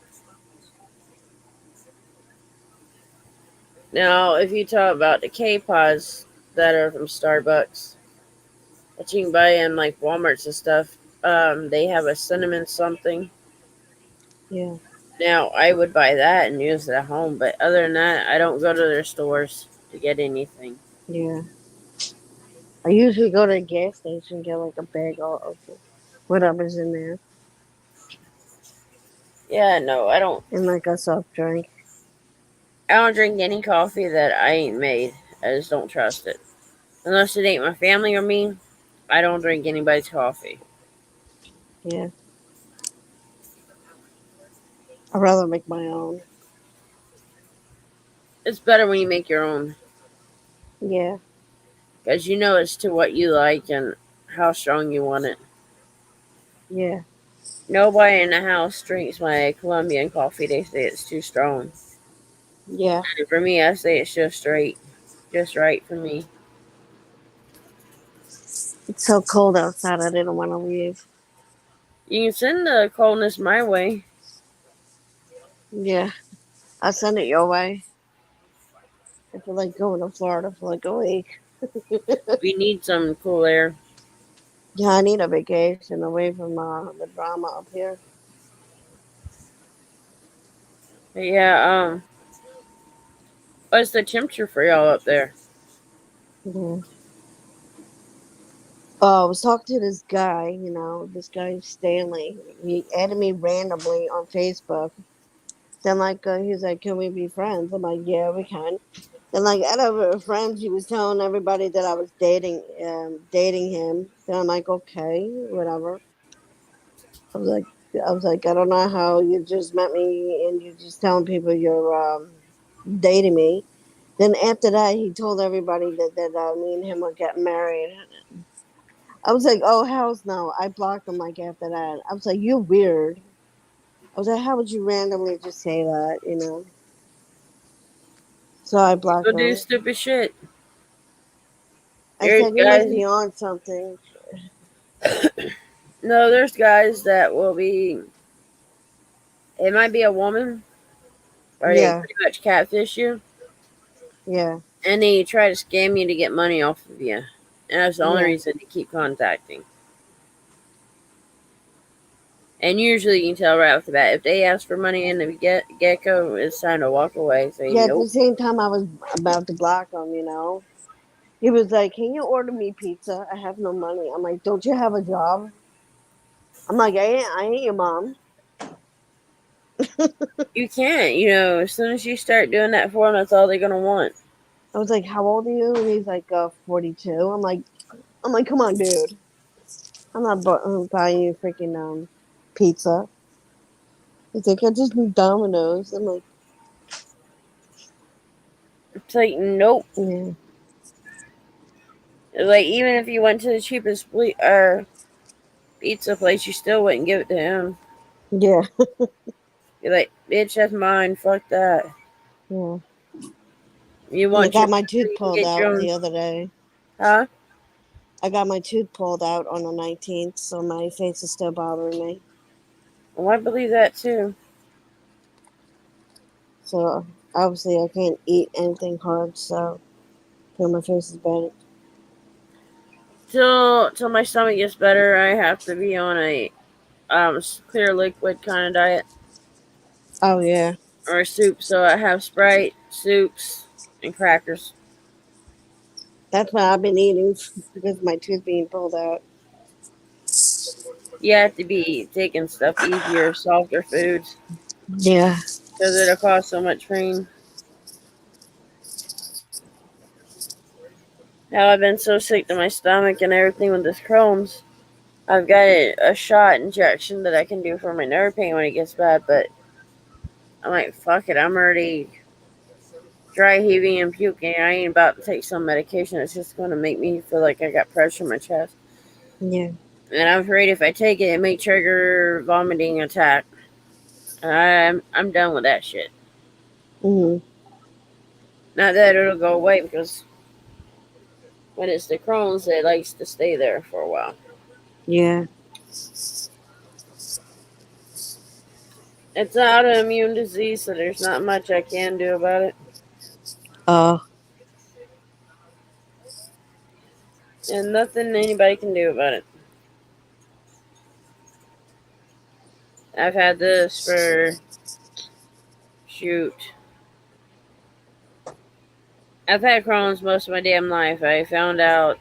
Now, if you talk about the K-Pods, that are from Starbucks that you can buy in like Walmarts and stuff. They have a cinnamon something. Yeah. Now I would buy that and use it at home, but other than that, I don't go to their stores to get anything. Yeah. I usually go to a gas station and get like a bag of whatever's in there Yeah, no, I don't. and like a soft drink. I don't drink any coffee that I ain't made. I just don't trust it. Unless it ain't my family or me, I don't drink anybody's coffee. Yeah. I'd rather make my own. It's better when you make your own Yeah. because you know it's to what you like and how strong you want it. Yeah. Nobody in the house drinks my Colombian coffee. They say it's too strong. Yeah. And for me, I say it's just right for me. It's so cold outside. I didn't want to leave. You can send the coldness my way. Yeah. I'll send it your way. I feel like going to Florida for like a week. We need some cool air. Yeah, I need a vacation away from the drama up here. But yeah, what's the temperature for y'all up there? Yeah. Oh, I was talking to this guy, this guy Stanley. He added me randomly on Facebook. Then, like, he's like, "Can we be friends?" I'm like, "Yeah, we can." Then, like, out of our friends, he was telling everybody that I was dating him. Then I'm like, "Okay, whatever." I was like, I don't know how you just met me and you're just telling people you're dating me. Then after that, he told everybody that me and him would get married. I was like, oh, hells no. I blocked him like after that. I was like, you're weird. I was like, how would you randomly just say that? So I blocked Go do him. stupid shit. I There's said, you must guys. be on something. No, there's guys that will be. It might be a woman, or they Yeah, pretty much catfish you, yeah, and they try to scam you to get money off of you. And that's the only yeah, reason to keep contacting. And usually you can tell right off the bat if they ask for money in the get go, it's time to walk away. Say yeah. At the nope. same time, I was about to block him. He was like, can you order me pizza? I have no money. I'm like, don't you have a job? I'm like, I ain't your mom. You can't. As soon as you start doing that for them, that's all they're gonna want. I was like, how old are you? And he's like, 42. I'm like, come on, dude. I'm not buying you freaking pizza. He's like, I just need Domino's. I'm like, It's like nope. yeah, Like even if you went to the cheapest pizza place, you still wouldn't give it to him. yeah, You're like, bitch, that's mine. Fuck that. yeah. You And I want your got my pizza, tooth you can pulled get your out own. the other day. Huh? I got my tooth pulled out on the 19th, so my face is still bothering me. Well, I believe that too. So obviously I can't eat anything hard, so my face is bad. Till my stomach gets better, I have to be on a clear liquid kind of diet Oh yeah, or soup. So I have Sprite, soups, and crackers. that's what I've been eating because my tooth being pulled out. You have to be taking stuff easier, softer foods, Yeah. because it'll cause so much pain. How I've been so sick to my stomach and everything with this Crohn's. I've got a shot injection that I can do for my nerve pain when it gets bad, but I'm like, fuck it, I'm already dry heaving and puking. I ain't about to take some medication that's just going to make me feel like I got pressure in my chest. Yeah. And I'm afraid if I take it, it may trigger vomiting attack. I'm done with that shit. Mhm. Not that it'll go away because when it's the Crohn's, it likes to stay there for a while. Yeah. It's an autoimmune disease, so there's not much I can do about it. Uh. and nothing anybody can do about it. I've had this for, shoot, I've had Crohn's most of my damn life. I found out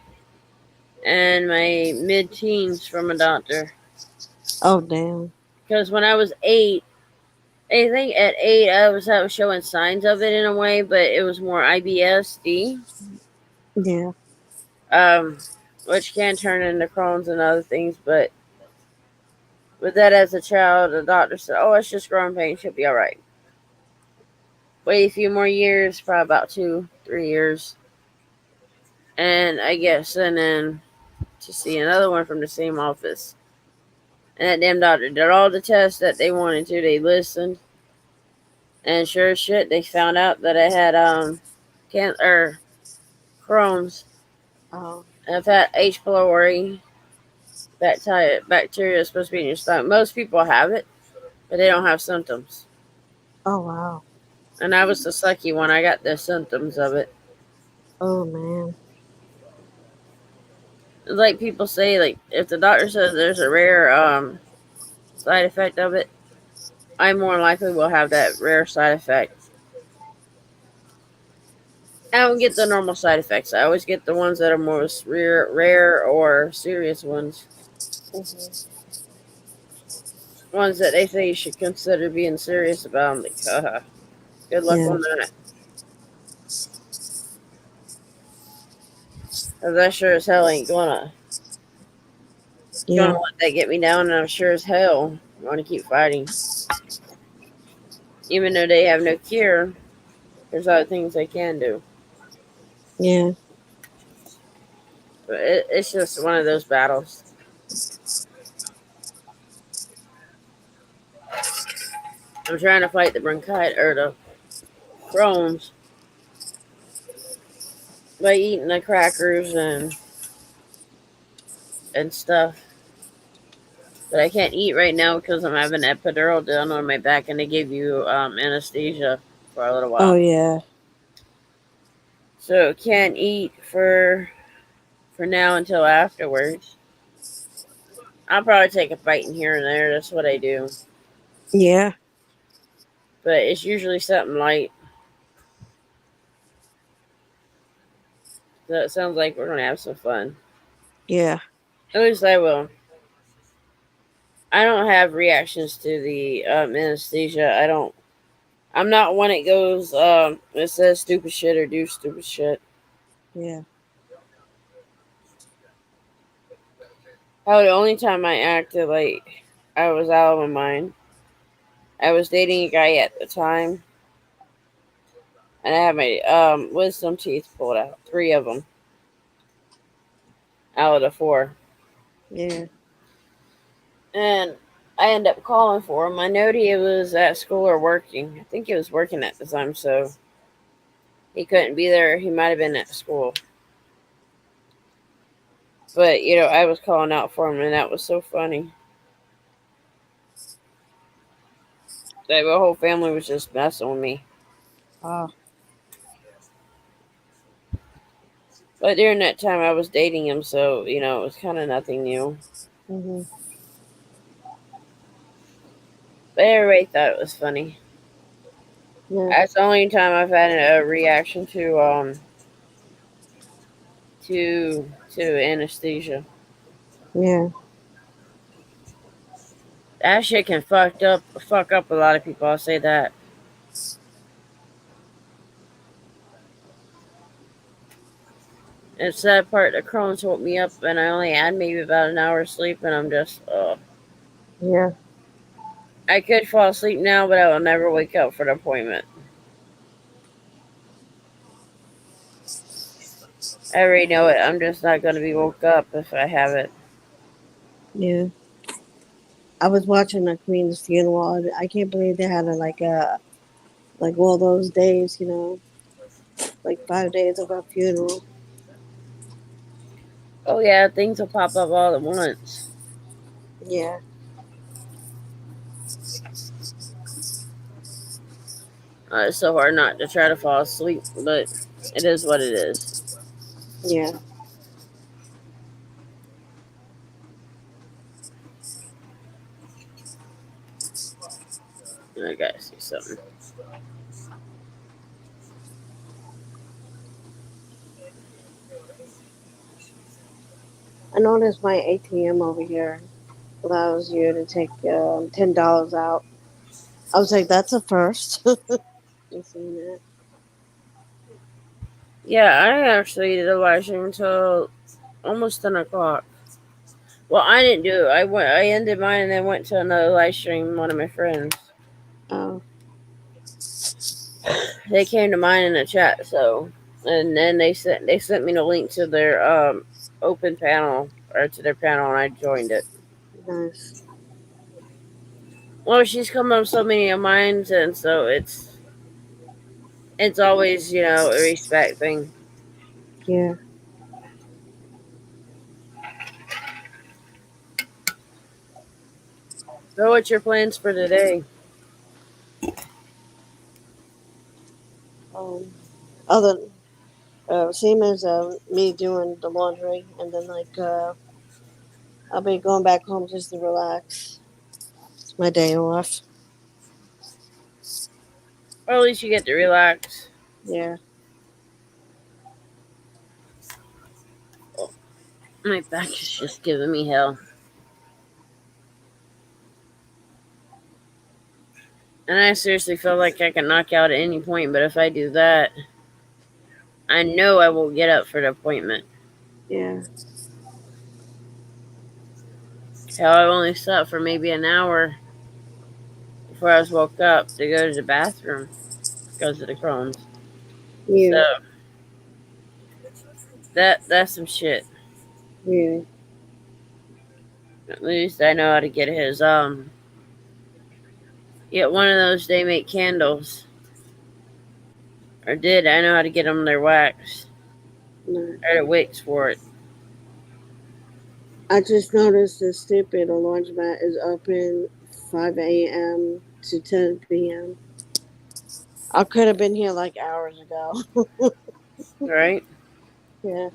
in my mid-teens from a doctor. Oh, damn. Because when I was 8, I think at 8 I was showing signs of it in a way, but it was more IBS-D, Yeah. which can turn into Crohn's and other things. But with that, as a child, the doctor said, "Oh, it's just growing pain. She'll be all right." Wait a few more years, probably about 2, 3 years, and I get sent in to see another one from the same office. And that damn doctor did all the tests that they wanted to. They listened, and sure as shit, they found out that I had Crohn's. Oh. I've had H. pylori bacteria is supposed to be in your stomach. Most people have it, but they don't have symptoms. Oh, wow. And I was the sucky one. I got the symptoms of it. Oh, man. It's like people say, like, if the doctor says there's a rare side effect of it, I more likely will have that rare side effect. I don't get the normal side effects. I always get the ones that are most rare or serious ones. Mm-hmm. Ones that they say you should consider being serious about. I'm like, good luck Yeah. on that. Because I sure as hell ain't gonna Yeah. let that get me down, and I'm sure as hell want to keep fighting. Even though they have no cure, there's other things they can do. Yeah. But it's just one of those battles. I'm trying to fight the bronchitis or the Crohn's by eating the crackers and stuff. But I can't eat right now because I'm having epidural done on my back, and they give you anesthesia for a little while. Oh, yeah. So can't eat for now until afterwards. I'll probably take a bite in here and there. That's what I do. Yeah. But it's usually something light. So it sounds like we're gonna have some fun. Yeah. At least I will. I don't have reactions to the anesthesia. I don't. I'm not one that goes. It says stupid shit or do stupid shit. Yeah. Oh, the only time I acted like I was out of my mind, I was dating a guy at the time, and I had my wisdom teeth pulled out, 3 of them out of the 4, Yeah. and I ended up calling for him. I know he was at school or working. I think he was working at the time, so he couldn't be there. He might have been at school. But, I was calling out for him, and that was so funny. Like, my whole family was just messing with me. Oh. But during that time, I was dating him, so, it was kind of nothing new. Mm-hmm. But everybody thought it was funny. Yeah. That's the only time I've had a reaction to anesthesia. Yeah. That shit can fuck up a lot of people. I'll say that. It's that part that Crohn's woke me up, and I only had maybe about an hour's sleep, and I'm just, Yeah. I could fall asleep now, but I will never wake up for the appointment. I already know it. I'm just not going to be woke up if I have it. Yeah. I was watching the Queen's funeral. I can't believe they had like all those days, like 5 days of her funeral. Oh, yeah, things will pop up all at once. Yeah. It's so hard not to try to fall asleep, but it is what it is. Yeah. I gotta see something. I noticed my ATM over here allows you to take $10 out. I was like, that's a first. You seen that? Yeah, I actually did a live stream until almost 10 o'clock. Well, I didn't do it. I ended mine and then went to another live stream. One of my friends. Oh, They came to mine in the chat, so and then they sent me the link to their open panel or to their panel, and I joined it. nice. Well, she's come on so many of mine, and so it's always a respect thing. Yeah. So, what's your plans for today? Other same as me doing the laundry, and then I'll be going back home just to relax. It's my day off. Or at least you get to relax. Yeah. My back is just giving me hell. And I seriously feel like I can knock out at any point, but if I do that, I know I will get up for the appointment. Yeah. Hell, I've only slept for maybe an hour before I was woke up to go to the bathroom because of the Crohn's. So Yeah. that's some shit. Yeah. At least I know how to get his get one of those they make candles. Or did I know how to get them their wax No. or the wicks for it. I just noticed the stupid laundromat is open 5 a.m. to 10 p.m. I could have been here like hours ago. Right? Yeah.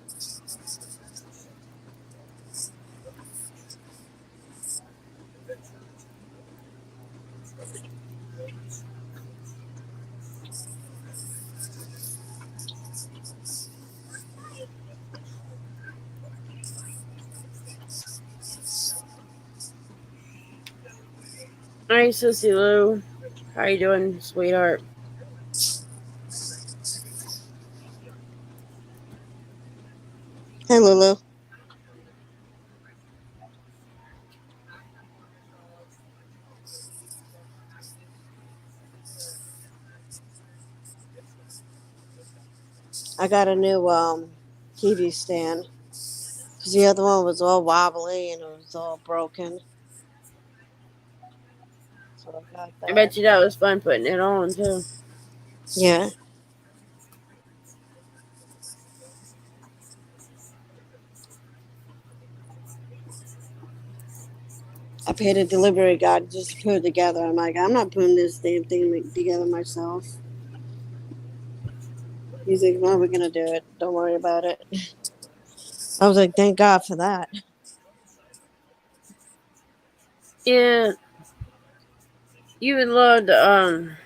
Hi, Sissy Lou. How you doing, sweetheart? Hey, Lulu. I got a new TV stand because the other one was all wobbly and it was all broken. So I got I that. bet you that was fun putting it on too. Yeah. I paid a delivery guy just to put it together. I'm like, I'm not putting this damn thing together myself. He's like, well, we're going to do it. Don't worry about it. I was like, thank God for that. Yeah, you would love to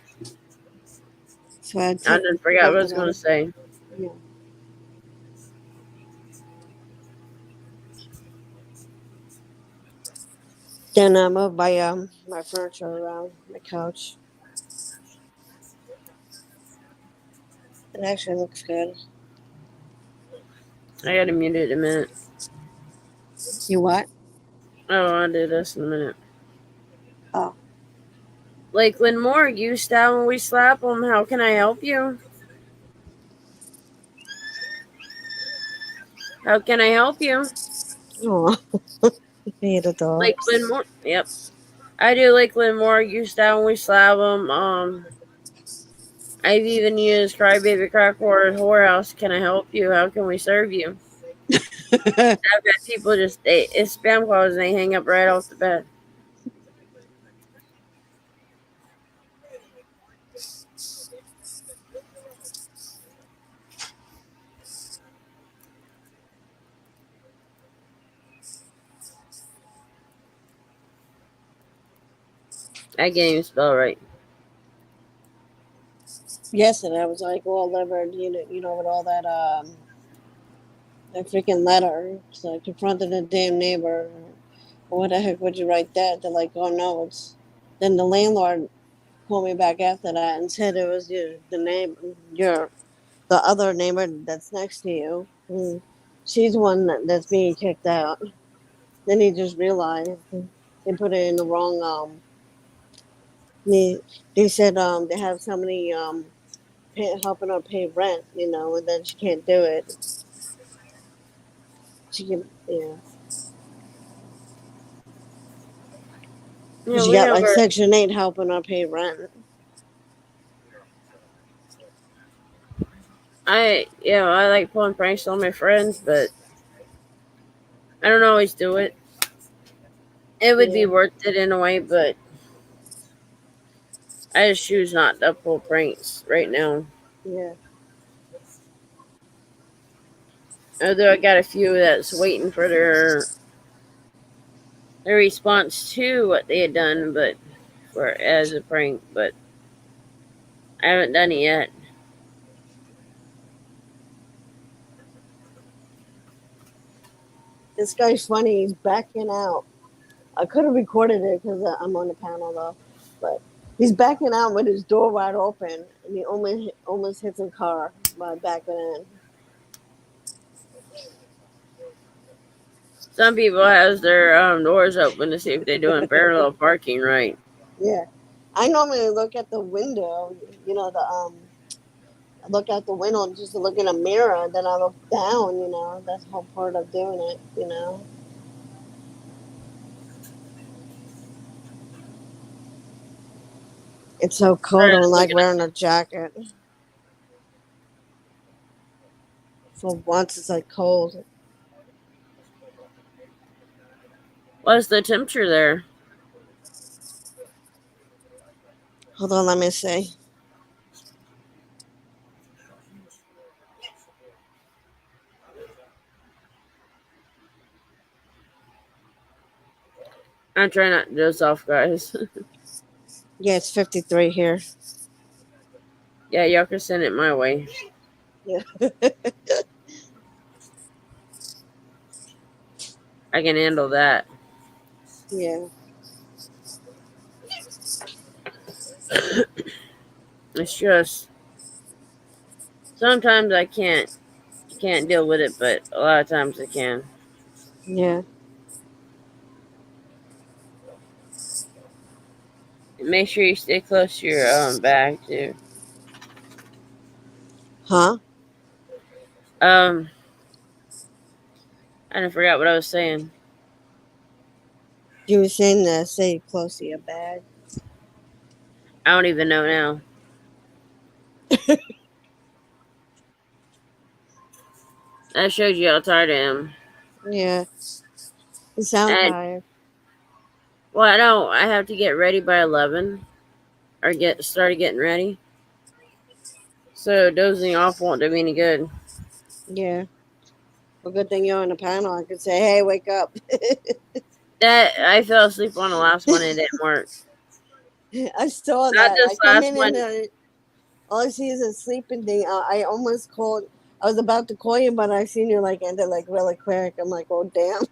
So I I took didn't forget what both I of was gonna them. say. Yeah. Then I moved my furniture around, my couch. It actually looks good. I gotta mute it in a minute. You what? Oh, I'll do this in a minute. Oh. Lakeland Moore, you stab when we slap them. How can I help you? How can I help you? Oh. Hate the Lakeland dogs. Moore. Yep. I do Lakeland Moore. You stab when we slap them. I've even used Crybaby Crack Whore Whorehouse. Can I help you? How can we serve you? I've had people it's spam calls and they hang up right off the bat. I can't even spell right. Yesterday I was like all livered, with all that freaking letter. So I confronted the damn neighbor. What the heck would you write that? They're like, oh no, it's. Then the landlord called me back after that and said it was the other neighbor that's next to you. She's one that's being kicked out. Then he just realized they put it in the wrong. They said they have somebody helping her pay rent, and then she can't do it. She can, yeah. Yeah, She we got have like our. Section 8 helping her pay rent. I like pulling pranks on my friends, but I don't always do it. It would be Yeah, worth it in a way, but I just choose not to pull pranks right now. yeah. Although I got a few that's waiting for their response to what they had done, but for as a prank, but I haven't done it yet. This guy's funny. He's backing out. I could have recorded it because I'm on the panel though, but he's backing out with his door wide open, and he almost hits a car by backing in. Some people has their doors open to see if they're doing parallel parking right. Yeah, I normally look at the window. I look out the window just to look in a mirror, and then I look down. That's the whole part of doing it. It's so cold. I don't like wearing a jacket. For once, it's like cold. What's the temperature there? Hold on, let me see. I'm trying not to doze off, guys. Yeah, it's 53 here. Yeah, y'all can send it my way. Yeah. I can handle that. Yeah. It's just sometimes I can't deal with it, but a lot of times I can. Yeah. And make sure you stay close to your bag too. Huh? Um, I forgot what I was saying. You were saying to stay close to your bag. I don't even know now. That shows you how tired I am. Yeah. You sound And tired. well, I know I have to get ready by 11 or get started getting ready. So dozing off won't do me any good. Yeah. Well, good thing you're on the panel. I could say, hey, wake up. That I fell asleep on the last one and it didn't work. I saw Not that. I this come last in one. and all I see is a sleeping thing. I almost called. I was about to call you, but I seen you ended really quick. I'm like, oh damn.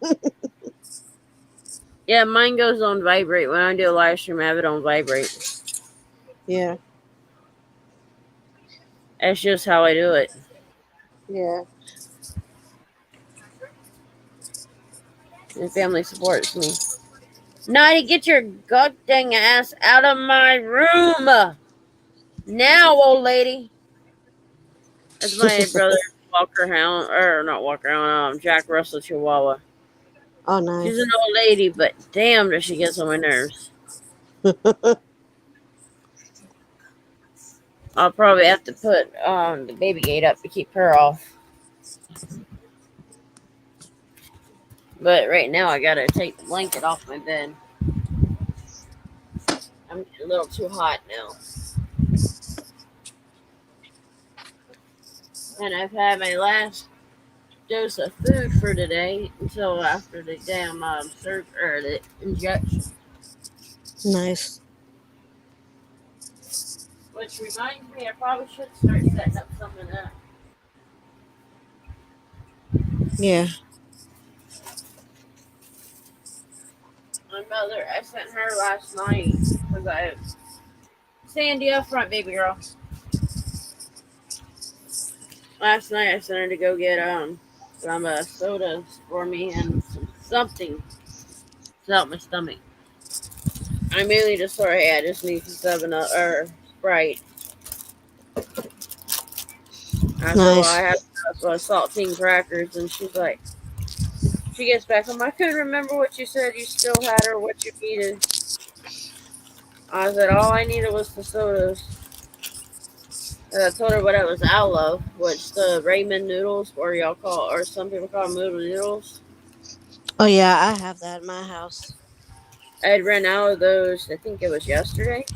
Yeah, mine goes on vibrate. When I do a live stream, I have it on vibrate. Yeah. That's just how I do it. Yeah. And family supports me. Nighty, get your god dang ass out of my room! Now, old lady! That's my brother's Walker Hound, or not Walker Hound, Jack Russell Chihuahua. Oh, She's an nice. old lady, but damn does she gets on my nerves. I'll probably have to put the baby gate up to keep her off. But right now, I gotta take the blanket off my bed. I'm getting a little too hot now. And I've had my last dose of food for today until after the damn the injection. Nice. Which reminds me, I probably should start setting up some of that. Yeah. My mother, I sent her last night because I Sandy up front, baby girl. Last night I sent her to go get some sodas for me and something to help my stomach. I mainly just told her, hey, I just need some 7 Up or Sprite. I said, well, I Nice. have saltine crackers, and she's like, she gets back home. I couldn't remember what you said you still had or what you needed. I said, all I needed was the sodas. And I told her what it was out of, which the ramen noodles, or y'all call, or some people call them noodles. Oh yeah, I have that in my house. I had ran out of those. I think it was yesterday.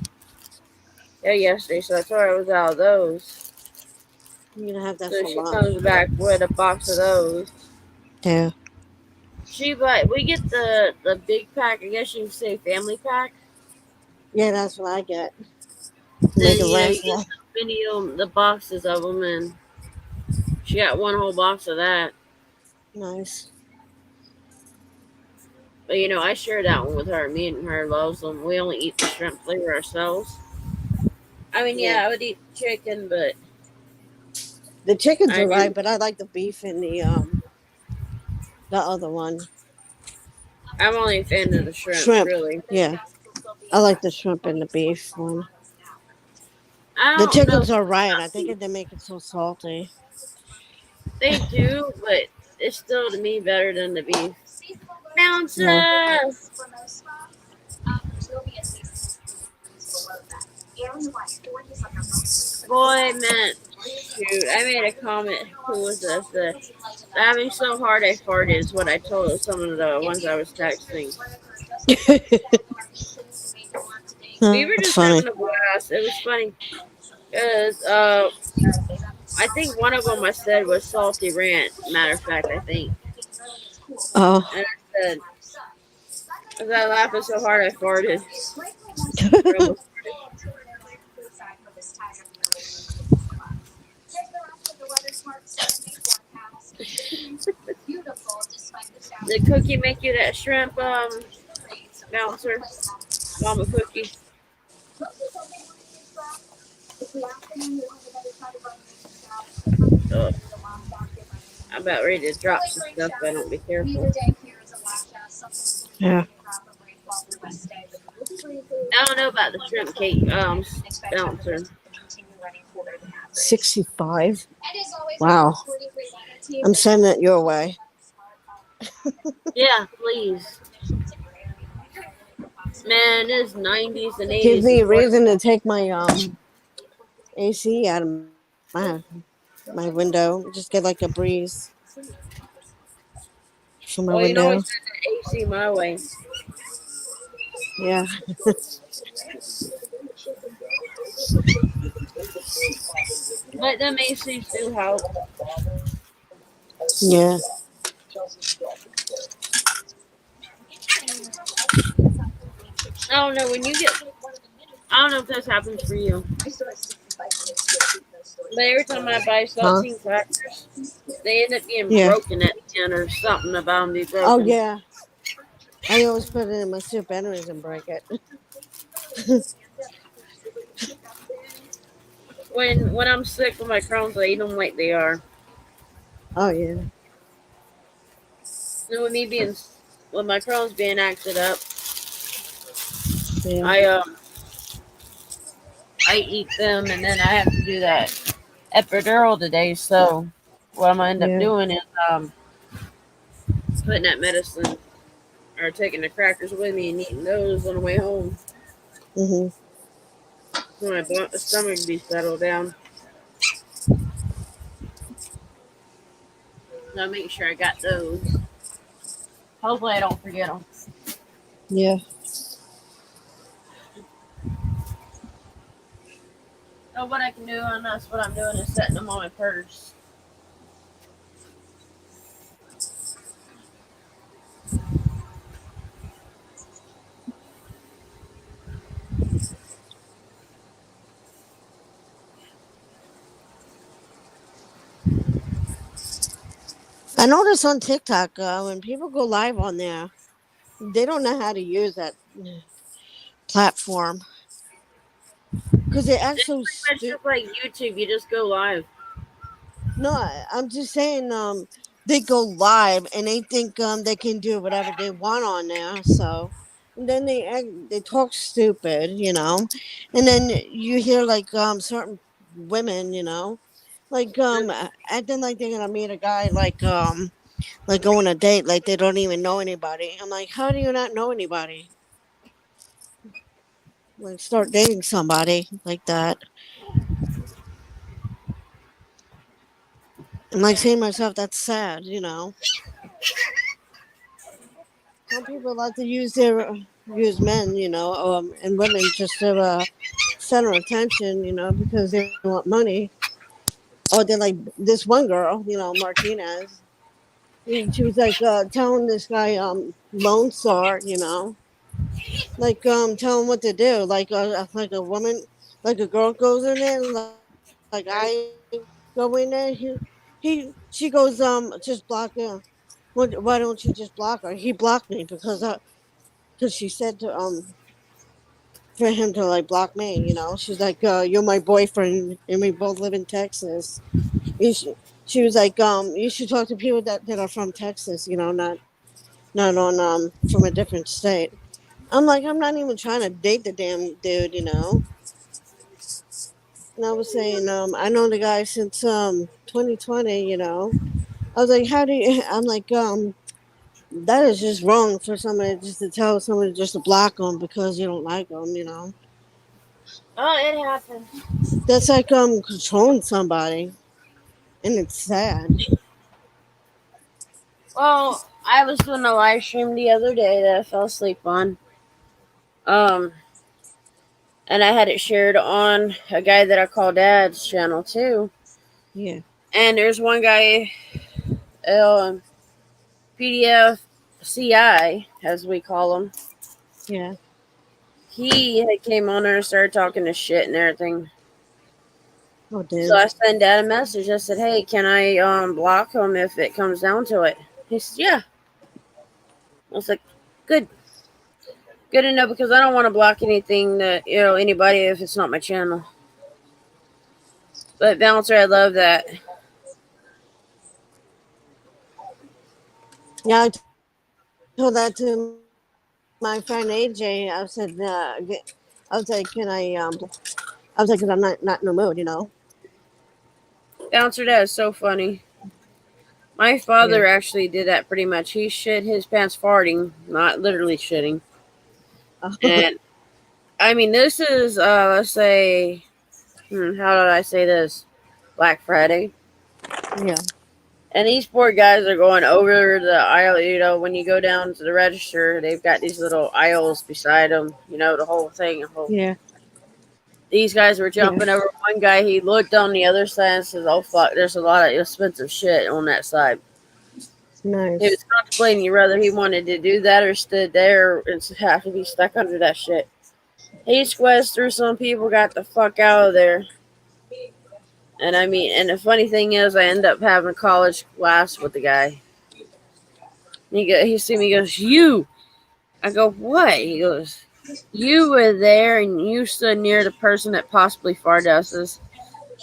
Yeah, yesterday. So I told her I was out of those. I'm gonna have that So for she lunch. comes back with a box of those. Yeah. We get the big pack. I guess you can say family pack. Yeah, that's what I get. Make And it you last get long. the boxes of them, and she got one whole box of that. Nice. But I share that one with her. Me and her loves them. We only eat the shrimp flavor ourselves. I mean, Yeah. yeah, I would eat chicken, but The chicken's I alright, do. but I like the beef and the other one. I'm only a fan of the shrimp, Shrimp. really. Yeah. I like the shrimp and the beef one. I The don't know chicken's if it's alright. not I think beef. they make it so salty. They do, but it's still to me better than the beef. Yeah. Bouncer! Boy, man, shoot, I made a comment. Who was this? Laughing so hard I farted is what I told some of the ones I was texting. We were That's just funny. having a blast. It was funny because I think one of them I said was salty rant. Matter of fact, I think, Oh. and I said, "Cause I laughing so hard I farted." I almost Did Cookie make you that shrimp bouncer, Mama Cookie? Ugh, I'm about ready to drop some stuff if I don't be careful. Yeah. I don't know about the shrimp cake bouncer. 65. Wow. I'm sending it your way. Yeah, please. Man, it's 90s and Gives 80s me a before. reason to take my AC out of my my window. Just get like a breeze from my Well, you can window. always send the AC my way. Yeah. But them ACs do help. Yeah. I don't know when you get. I don't know if this happens for you, but every time I buy Huh? saltine crackers, they end up being Yeah. broken at the end or something about them be Oh broken. yeah. I always put it in my soup anyways and break it. When I'm sick with my Crohn's, I eat them like they are. Oh yeah. And with my Crohn's being acted up, Yeah. I I eat them, and then I have to do that epidural today. So what I'm gonna end up Yeah. doing is putting that medicine or taking the crackers with me and eating those on the way home. Mhm. So my stomach be settled down. So I make sure I got those. Hopefully I don't forget them. Yeah. So what I can do, and that's what I'm doing, is setting them on my purse. I notice on TikTok when people go live on there, they don't know how to use that platform because they act so It's stupid. just like YouTube. You just go live. No, I'm just saying. They go live and they think they can do whatever they want on there. So, and then they talk stupid, and then you hear like certain women, like acting like they're gonna meet a guy like go on a date like they don't even know anybody. I'm like, how do you not know anybody? Like start dating somebody like that. I'm like saying to myself, that's sad, Some people like to use men, and women just to center attention, because they want money. Or they're like this one girl, Martinez. She was like telling this guy Lone Star, like tell him what to do. Like a woman, like a girl goes in there, like I go in there. She goes just block her. Why don't you just block her? He blocked me because she said to for him to like block me. She's like, "You're my boyfriend, and we both live in Texas." You should, she was like, "You should talk to people that are from Texas. Not on from a different state." I'm like, I'm not even trying to date the damn dude. And I was saying, I know the guy since 2020. I was like, how do you? I'm like, that is just wrong for somebody just to tell somebody just to block them because you don't like them. Oh, it happens. That's like controlling somebody, and it's sad. Well, I was doing a live stream the other day that I fell asleep on. Um, and I had it shared on a guy that I call Dad's channel too. Yeah, And there's one guy, PDF CI, as we call him. yeah. He had came on there and started talking to shit and everything. Oh, So damn. I sent Dad a message. I said, "Hey, can I block him if it comes down to it?" He said, "Yeah." I was like, "Good, good to know because I don't want to block anything that anybody if it's not my channel." But Bouncer, I love that. Yeah, I told that to my friend AJ. I was like, can I was like, cause I'm not in the mood. Bouncer, that is so funny. My Yeah. father actually did that pretty much. He shit his pants farting, not literally shitting. And I mean, this is let's say, how did I say this? Black Friday. Yeah. And these poor guys are going over the aisle. When you go down to the register, they've got these little aisles beside them. The whole thing. Yeah. These guys were Yeah. jumping over one guy. He looked on the other side and says, "Oh fuck, there's a lot of expensive shit on that side." He Nice. was contemplating whether he wanted to do that or stood there and have to be stuck under that shit. He squeezed through some people, got the fuck out of there. And I mean, and the funny thing is, I end up having a college class with the guy. He see me, he goes, "You." I go, "What?" He goes, "You were there and you stood near the person that possibly farted us."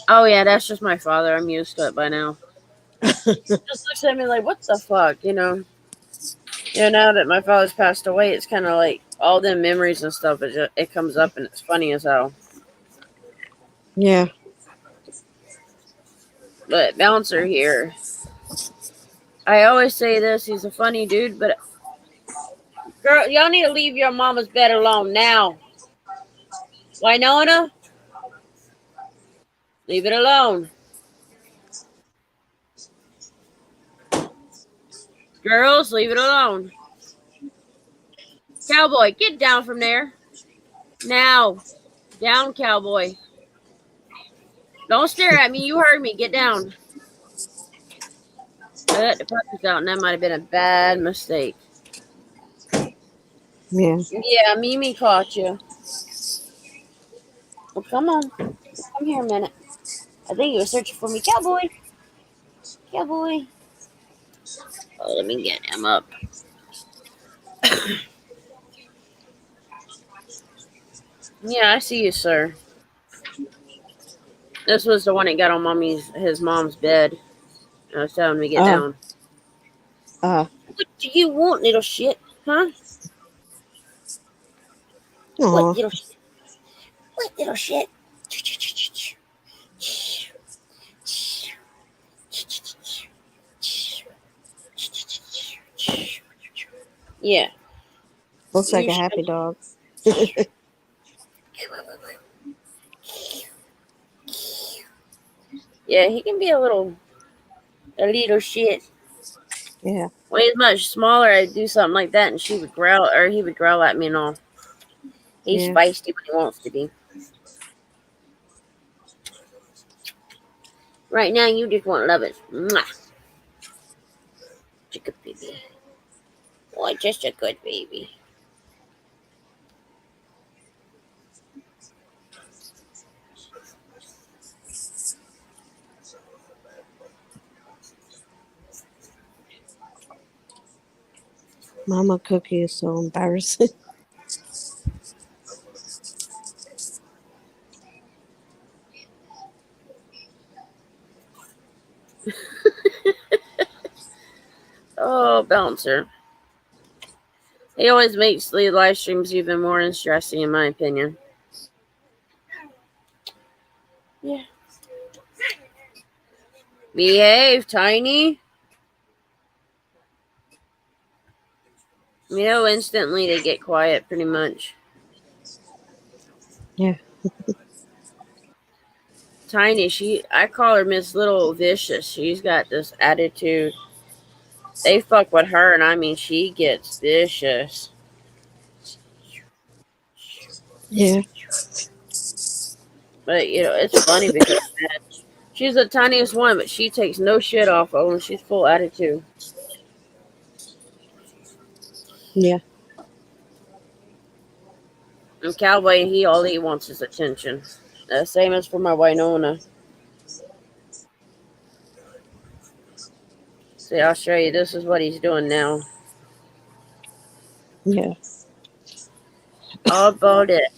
Oh yeah, that's just my father. I'm used to it by now. Just looks at me like, "What the fuck?" Now that my father's passed away, it's kind of like all them memories and stuff. It comes up and it's funny as hell. Yeah. But Bouncer here, I always say this: he's a funny dude, but girl, y'all need to leave your mama's bed alone now. Winona, leave it alone. Girls, leave it alone. Cowboy, get down from there now. Down, cowboy. Don't stare at me. You heard me. Get down. I let the puppies out, and that might have been a bad mistake. Yeah. Yeah, Mimi caught you. Well, come on. Come here a minute. I think you were searching for me. Cowboy. Cowboy. Oh, let me get him up. Yeah, I see you, sir. This was the one that got on his mom's bed. I was telling him to get down. What do you want, little shit? Huh? What Aw. little shit? What little shit? Yeah. Looks like You a happy dog. Yeah, he can be a little shit. Yeah. When he's much smaller, I'd do something like that, and she would growl, or he would growl at me and all. He's Yeah. feisty when he wants to be. Right now, you just want love it. Mwah. Such a good baby. Boy, just a good baby. Mama Cookie is so embarrassing. Oh, Bouncer. He always makes the live streams even more interesting, in my opinion. Yeah. Behave, Tiny. You know, instantly they get quiet, pretty much. Yeah. Tiny, I call her Miss Little Vicious. She's got this attitude. They fuck with her, and I mean, she gets vicious. Yeah. But, you know, it's funny because she's the tiniest one, but she takes no shit off of them. She's full attitude. Yeah. And Cowboy, all he wants is attention. Same as for my Winona. See, I'll show you. This is what he's doing now. Yeah. All about it.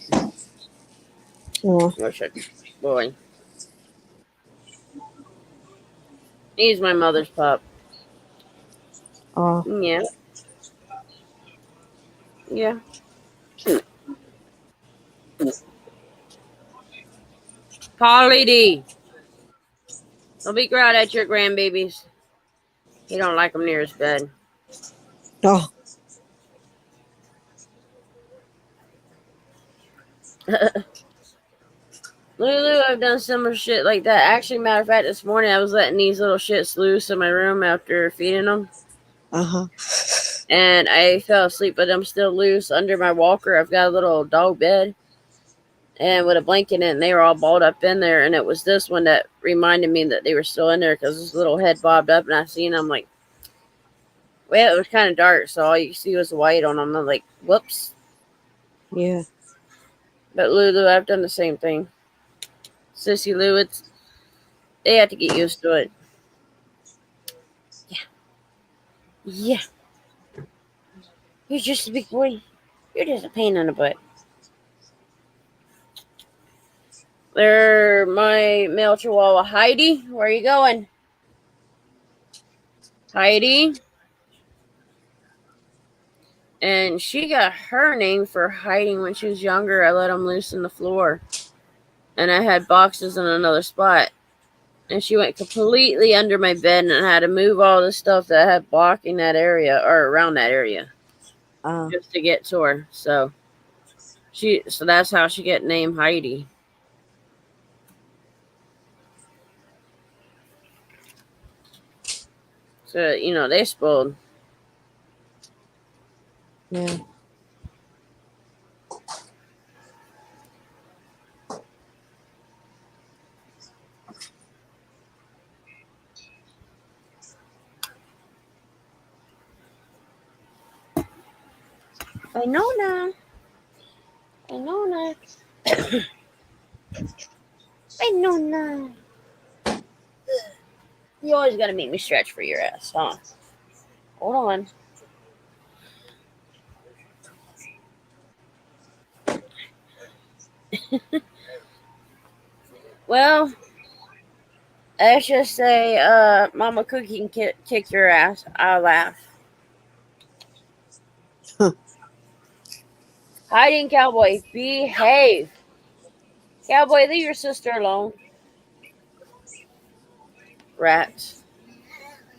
Aw. Boy. He's my mother's pup. Aw. Yeah. Yeah. Polly D. Don't be grout at your grandbabies. He don't like them near his bed. Oh. Lulu, I've done similar shit like that. Actually, matter of fact, this morning I was letting these little shits loose in my room after feeding them. Uh-huh. And I fell asleep, but I'm still loose under my walker. I've got a little dog bed. And with a blanket in it, and they were all balled up in there. And it was this one that reminded me that they were still in there because his little head bobbed up. And I seen them like, well, it was kind of dark, so all you could see was white on them. I'm like, whoops. Yeah. But Lulu, I've done the same thing. Sissy Lou, they have to get used to it. Yeah. Yeah. You're just a big boy. You're just a pain in the butt. There, my male chihuahua, Heidi. Where are you going? Heidi. And she got her name for hiding when she was younger. I let them loose on the floor. And I had boxes in another spot. And she went completely under my bed, and I had to move all the stuff that I had blocking that area or around that area just to get to her. So that's how she got named Heidi. So, you know, they spoiled. Yeah. I know now. I know now. I know now. You always gotta make me stretch for your ass, huh? Hold on. Well, let's just say Mama Cookie can kick your ass. I'll laugh. Hiding Cowboy, behave. Cowboy, leave your sister alone. Rats.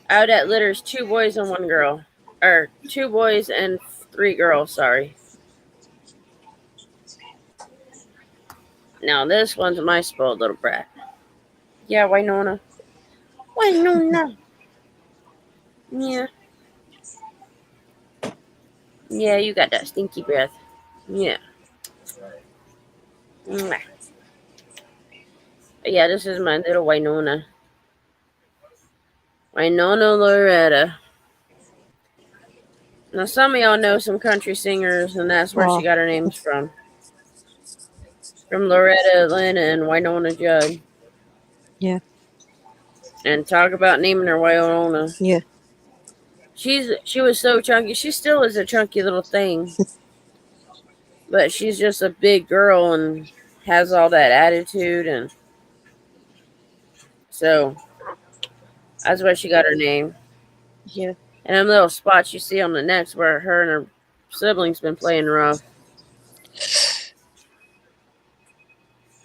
Out at litters 2 boys and 1 girl. Or 2 boys and 3 girls, sorry. Now this one's my spoiled little brat. Yeah, Winona. Winona. Yeah. Yeah, you got that stinky breath. Yeah. Mwah. Yeah, this is my little Winona. Winona Loretta. Now, some of y'all know some country singers, and that's where she got her names from. From Loretta Lynn and Winona Judd. Yeah. And talk about naming her Winona. Yeah. She was so chunky. She still is a chunky little thing. But she's just a big girl and has all that attitude, and so that's why she got her name. Yeah. And them little spots you see on the necks where her and her siblings been playing rough.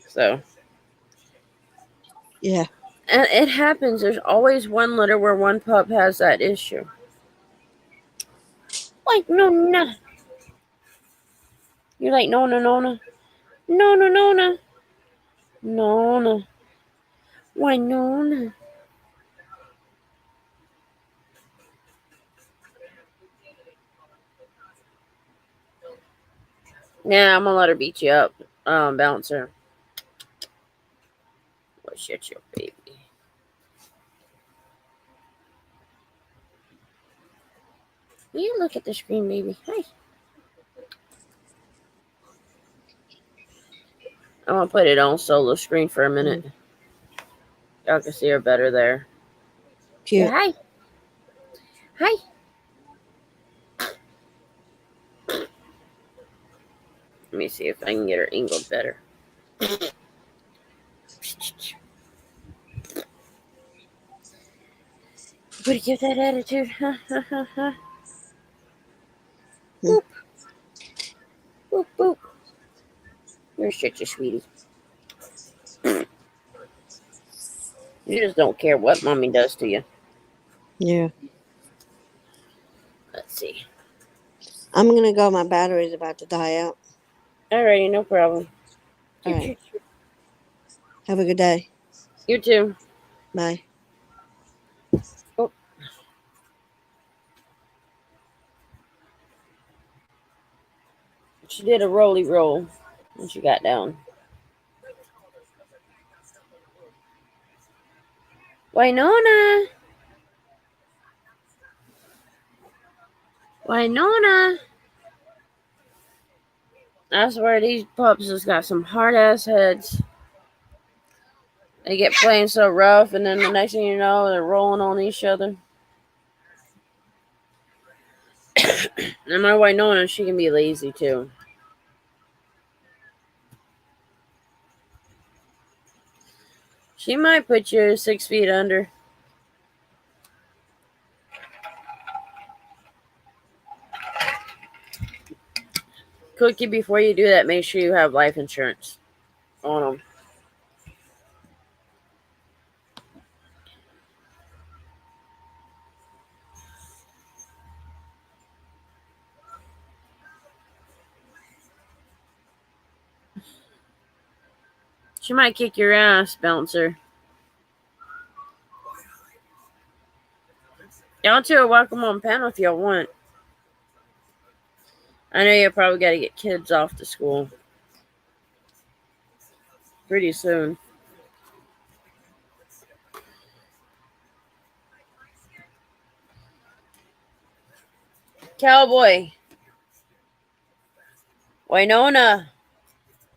So Yeah. and it happens. There's always one litter where one pup has that issue. Like Nona. You're like Nona. Nona. Why Nona? Yeah, I'm gonna let her beat you up, bouncer. Well, shit, your baby. Will you look at the screen, baby? Hi. I'm gonna put it on solo screen for a minute. Y'all can see her better there. Cute. Yeah, hi. Hi. Let me see if I can get her angled better. Would you give that attitude? Boop. Boop, boop. You're such a sweetie. You just don't care what mommy does to you. Yeah. Let's see. I'm gonna go. My battery's about to die out. Alrighty, no problem. All right. Have a good day. You too. Bye. Oh. She did a roly roll when she got down. Winona. I swear these pups has got some hard ass heads. They get playing so rough, and then the next thing you know, they're rolling on each other. And my Winona, she can be lazy too. She might put you 6 feet under. Cookie, before you do that, make sure you have life insurance on them. She might kick your ass, bouncer. Y'all two are welcome on panel if y'all want. I know you probably got to get kids off to school pretty soon. Cowboy. Winona.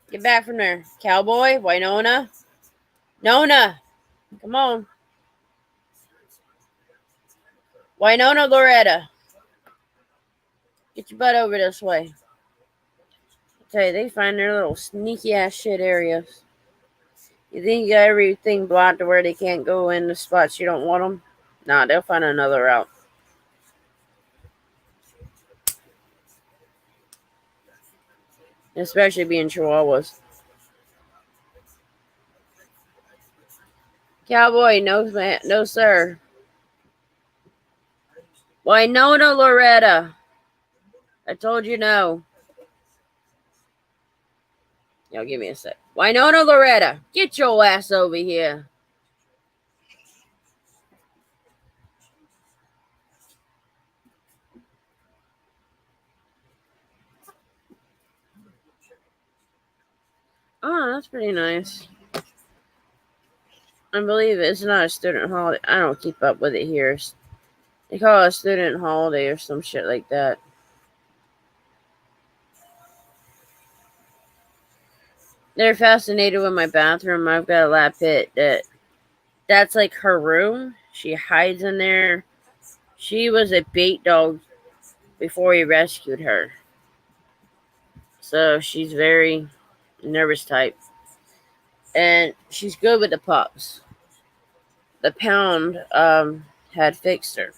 Get back from there. Cowboy. Winona. Nona. Come on. Winona Loretta. Get your butt over this way. I tell you, they find their little sneaky ass shit areas. You think you got everything blocked to where they can't go in the spots you don't want them? Nah, they'll find another route. Especially being Chihuahuas. Cowboy, no, no, sir. Why, no, Loretta. I told you no. Y'all give me a sec. Why, no, Loretta. Get your ass over here. Oh, that's pretty nice. I believe it's not a student holiday. I don't keep up with it here. They call it a student holiday or some shit like that. They're fascinated with my bathroom. I've got a lab pit that's like her room. She hides in there. She was a bait dog before we rescued her. So she's very nervous type. And she's good with the pups. The pound had fixed her.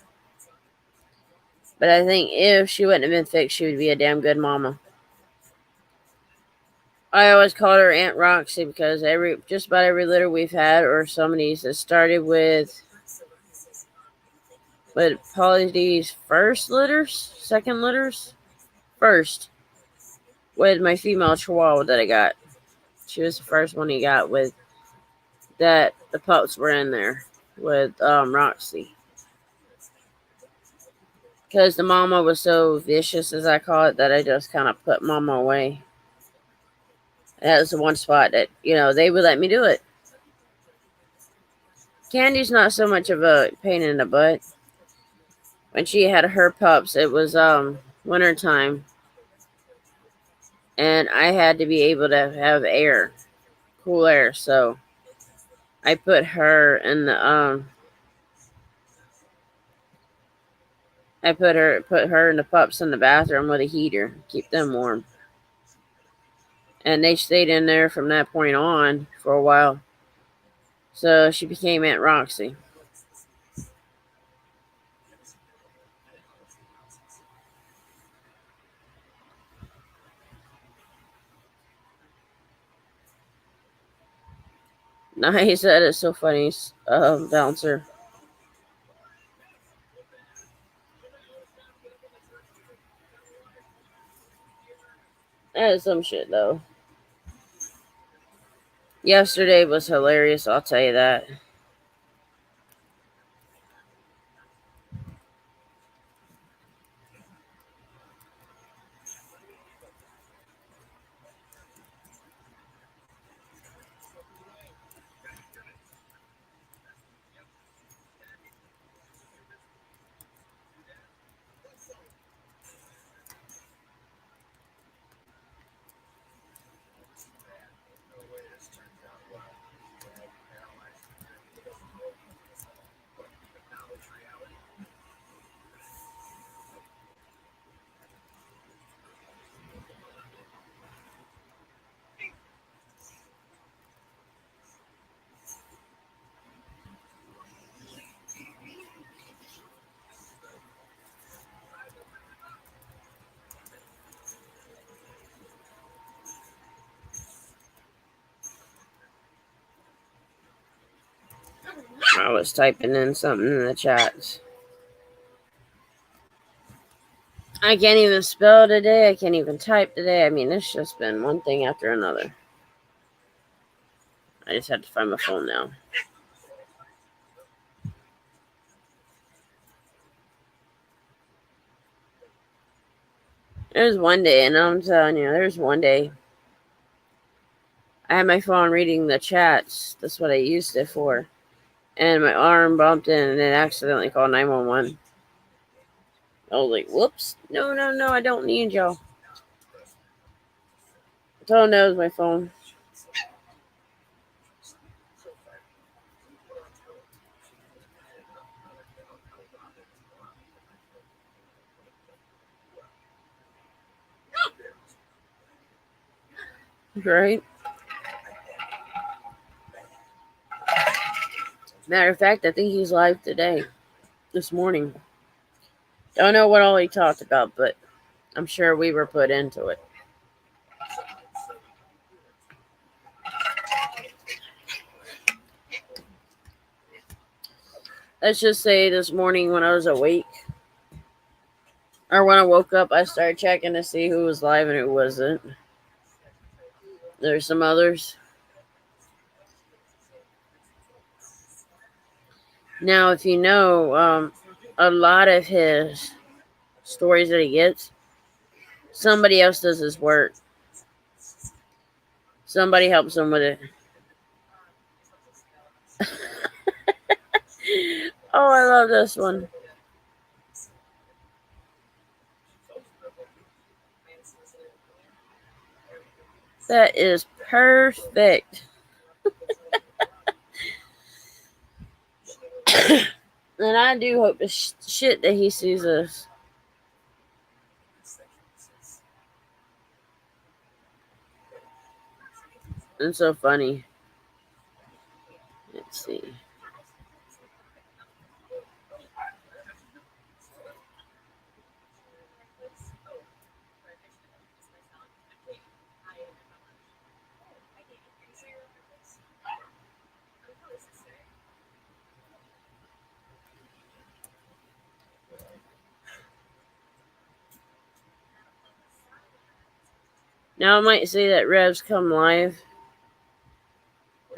But I think if she wouldn't have been fixed, she would be a damn good mama. I always called her Aunt Roxy because just about every litter we've had, or some of these, it started with probably these first litters, second litters, first with my female Chihuahua that I got. She was the first one he got with that. The pups were in there with Roxy because the mama was so vicious, as I call it, that I just kind of put mama away. That was the one spot that they would let me do it. Candy's not so much of a pain in the butt. When she had her pups, it was winter time, and I had to be able to have air, cool air. So I put her in the I put her and the pups in the bathroom with a heater, keep them warm, and they stayed in there from that point on for a while. So she became Aunt Roxy. Nice, that is so funny, Bouncer. That is some shit, though. Yesterday was hilarious, I'll tell you that. I was typing in something in the chats. I can't even spell today. I can't even type today. I mean, it's just been one thing after another. I just had to find my phone now. There's one day, and I'm telling you, there's one day I had my phone reading the chats. That's what I used it for. And my arm bumped in, and it accidentally called 911. I was like, whoops. No, I don't need y'all. That's all I know is my phone. Right? Matter of fact, I think he's live today, this morning. Don't know what all he talked about, but I'm sure we were put into it. Let's just say this morning when I was awake, or when I woke up, I started checking to see who was live and who wasn't. There's some others. Now, if you know, a lot of his stories that he gets, somebody else does his work. Somebody helps him with it. Oh, I love this one. That is perfect. And I do hope the shit that he sees this. It's so funny. Let's see. Now I might say that Rev's come live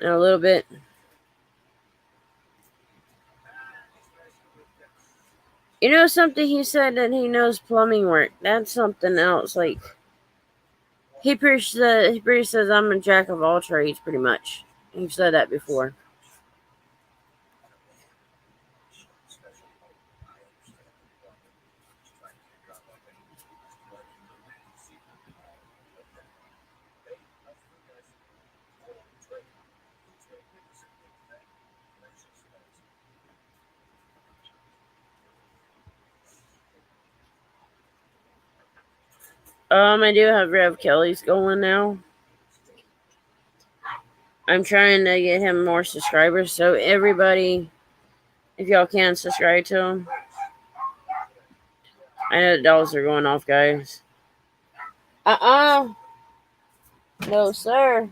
in a little bit. You know something, he said that he knows plumbing work. That's something else. Like, he pretty says I'm a jack of all trades, pretty much. You've said that before. I do have Rev Kelly's going now. I'm trying to get him more subscribers, so everybody, if y'all can, subscribe to him. I know the dolls are going off, guys. No, sir.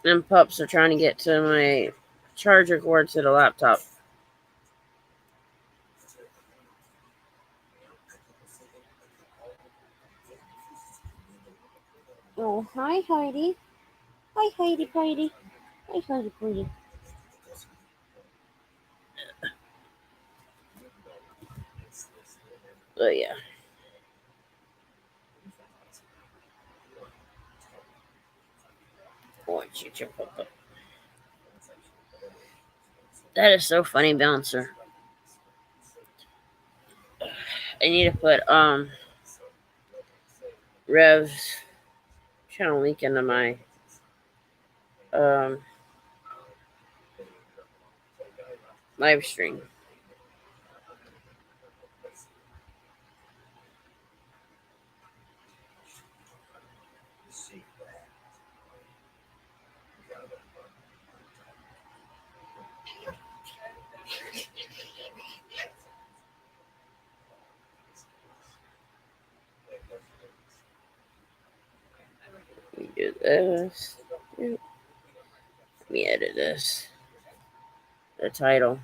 And pups are trying to get to my charger cord to the laptop. Oh, hi, Heidi. Hi, Heidi Heidi. Hi, Heidi Heidi. But yeah. That is so funny, Bouncer. I need to put Rev's channel link into my live stream. Let me do this. Let me edit this. The title.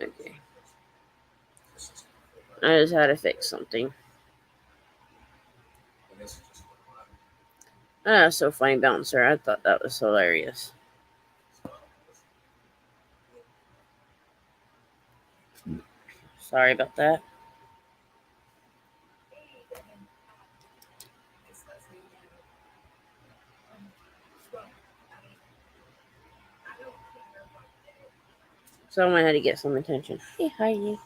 Okay. I just had to fix something. Ah, so funny, Bouncer. I thought that was hilarious. Sorry about that. Someone had to get some attention. Hey, Heidi.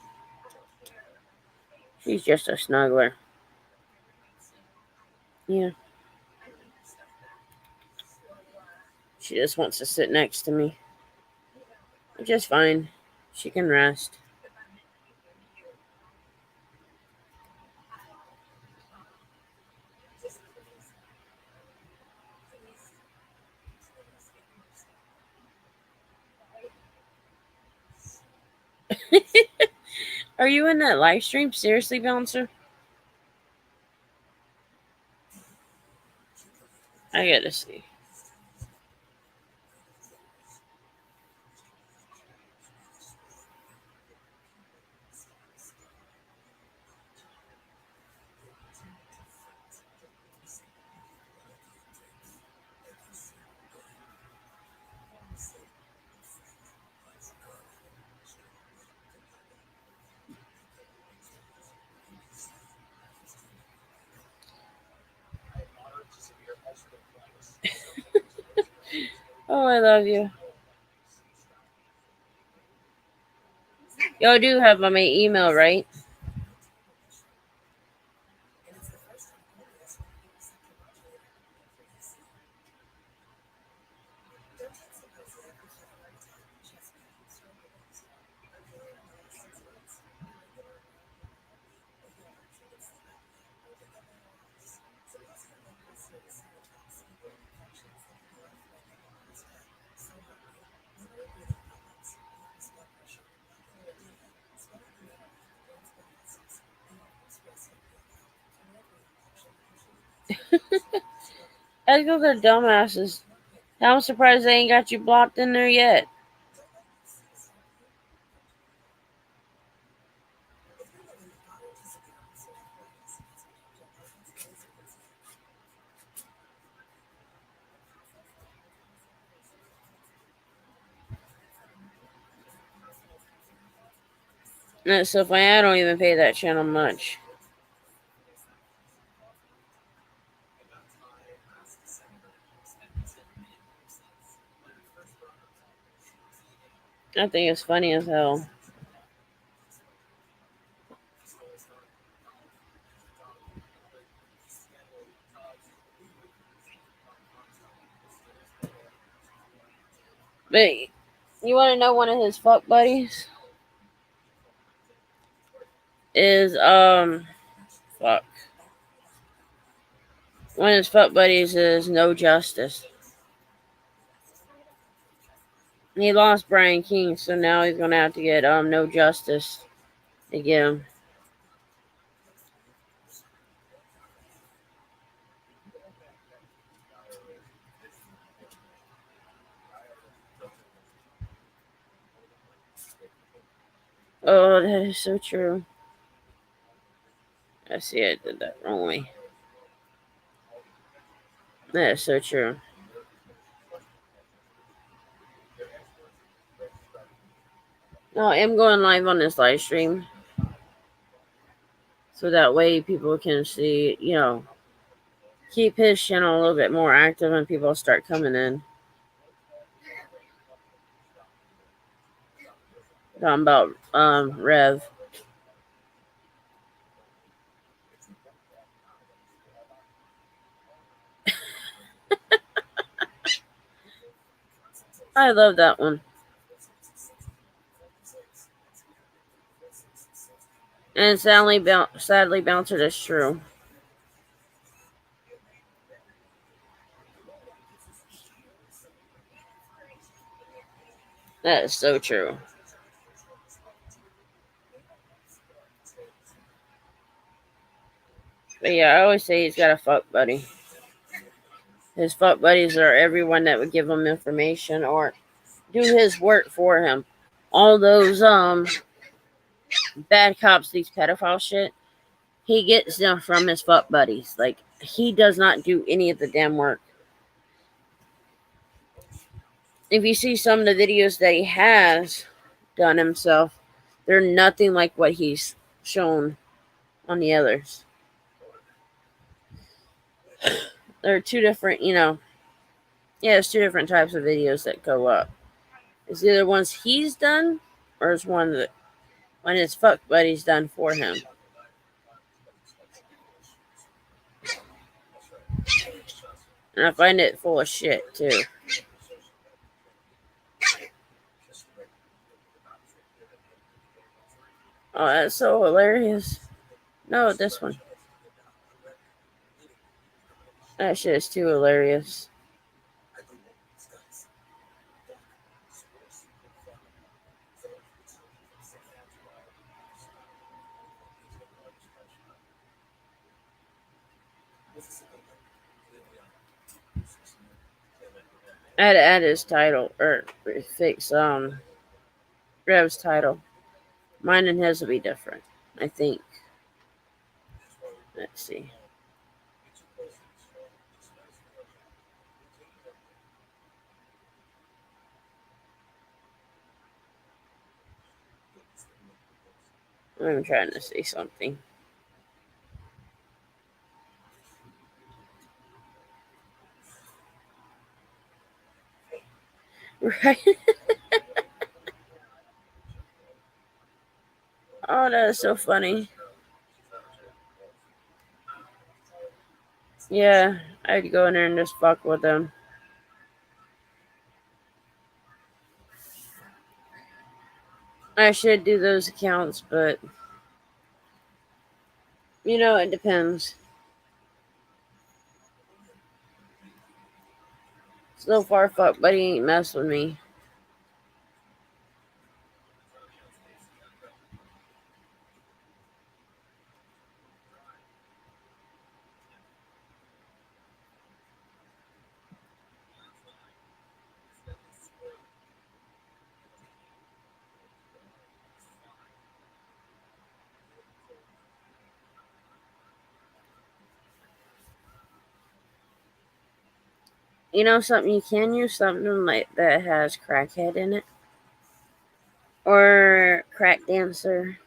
She's just a snuggler. Yeah. She just wants to sit next to me. Which is fine. She can rest. Are you in that live stream? Seriously, Bouncer? I gotta see. Oh, I love you. Y'all do have my email, right? I go, they're dumbasses. I'm surprised they ain't got you blocked in there yet. That's so funny. I don't even pay that channel much. I think it's funny as hell. But you want to know one of his fuck buddies? Is, fuck. One of his fuck buddies is No Justice. He lost Brian King, so now he's gonna have to get No Justice to get him. Oh, that is so true. I see I did that wrong way. That is so true. No, I am going live on this live stream. So that way people can see, keep his channel a little bit more active and people start coming in. Talking about Rev. I love that one. And sadly, Bouncer, that's true. That is so true. But yeah, I always say he's got a fuck buddy. His fuck buddies are everyone that would give him information or do his work for him. All those bad cops, these pedophile shit, he gets them from his fuck buddies. Like, he does not do any of the damn work. If you see some of the videos that he has done himself, They're nothing like what he's shown on the others. There are two different, it's two different types of videos that go up. It's either ones he's done, or it's one his fuck buddy's done for him. And I find it full of shit, too. Oh, that's so hilarious. No, this one. That shit is too hilarious. I had to add his title, or fix Rev's title. Mine and his will be different, I think. Let's see. I'm trying to say something. Right? Oh, that is so funny. Yeah, I'd go in there and just fuck with them. I should do those accounts, but it depends. So far, fuck buddy ain't messed with me. Something you can use? Something like that has crackhead in it. Or crack dancer.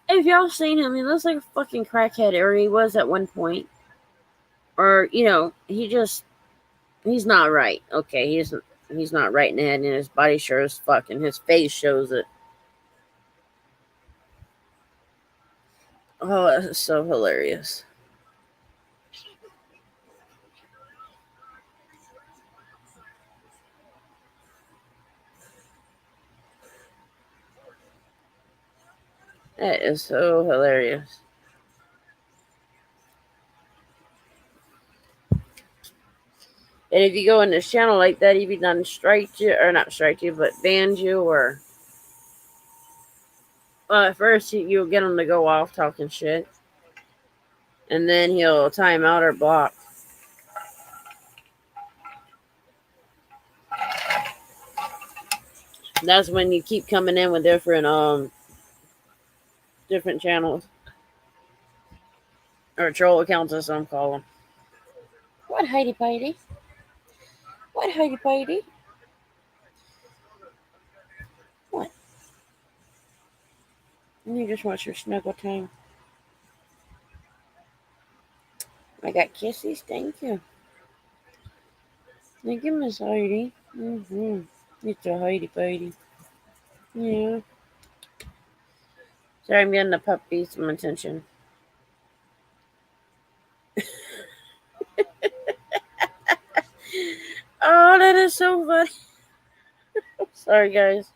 If y'all seen him, he looks like a fucking crackhead, or he was at one point. Or, he's not right. Okay, he's not right in the head, and his body sure as fuck, and his face shows it. Oh, that's so hilarious. That is so hilarious. And if you go in this channel like that, he be done strike you, or not strike you, but banned you, or at first you'll get him to go off talking shit, and then he'll time out or block. That's when you keep coming in with different channels, or troll accounts, as some call them. What, Heidi Piety? What, Heidi Piety? What? You just want your snuggle time. I got kisses. Thank you. Thank you, Miss Heidi. It's a Heidi Piety. Yeah. Sorry, I'm getting the puppy some attention. Oh, that is so funny. Sorry, guys.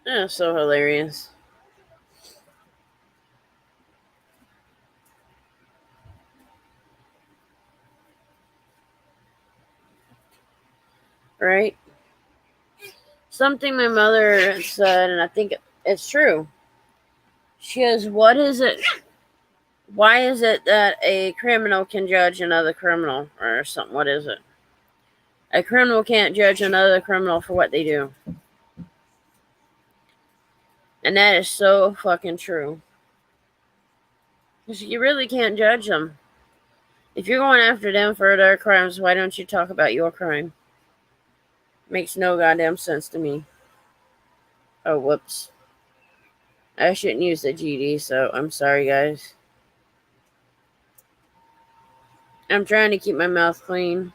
That's so hilarious. Right? Something my mother said, and I think it's true. She goes, what is it? Why is it that a criminal can judge another criminal or something? What is it? A criminal can't judge another criminal for what they do. And that is so fucking true. Because you really can't judge them. If you're going after them for their crimes, why don't you talk about your crime? Makes no goddamn sense to me. Oh, whoops. I shouldn't use the GD, so I'm sorry, guys. I'm trying to keep my mouth clean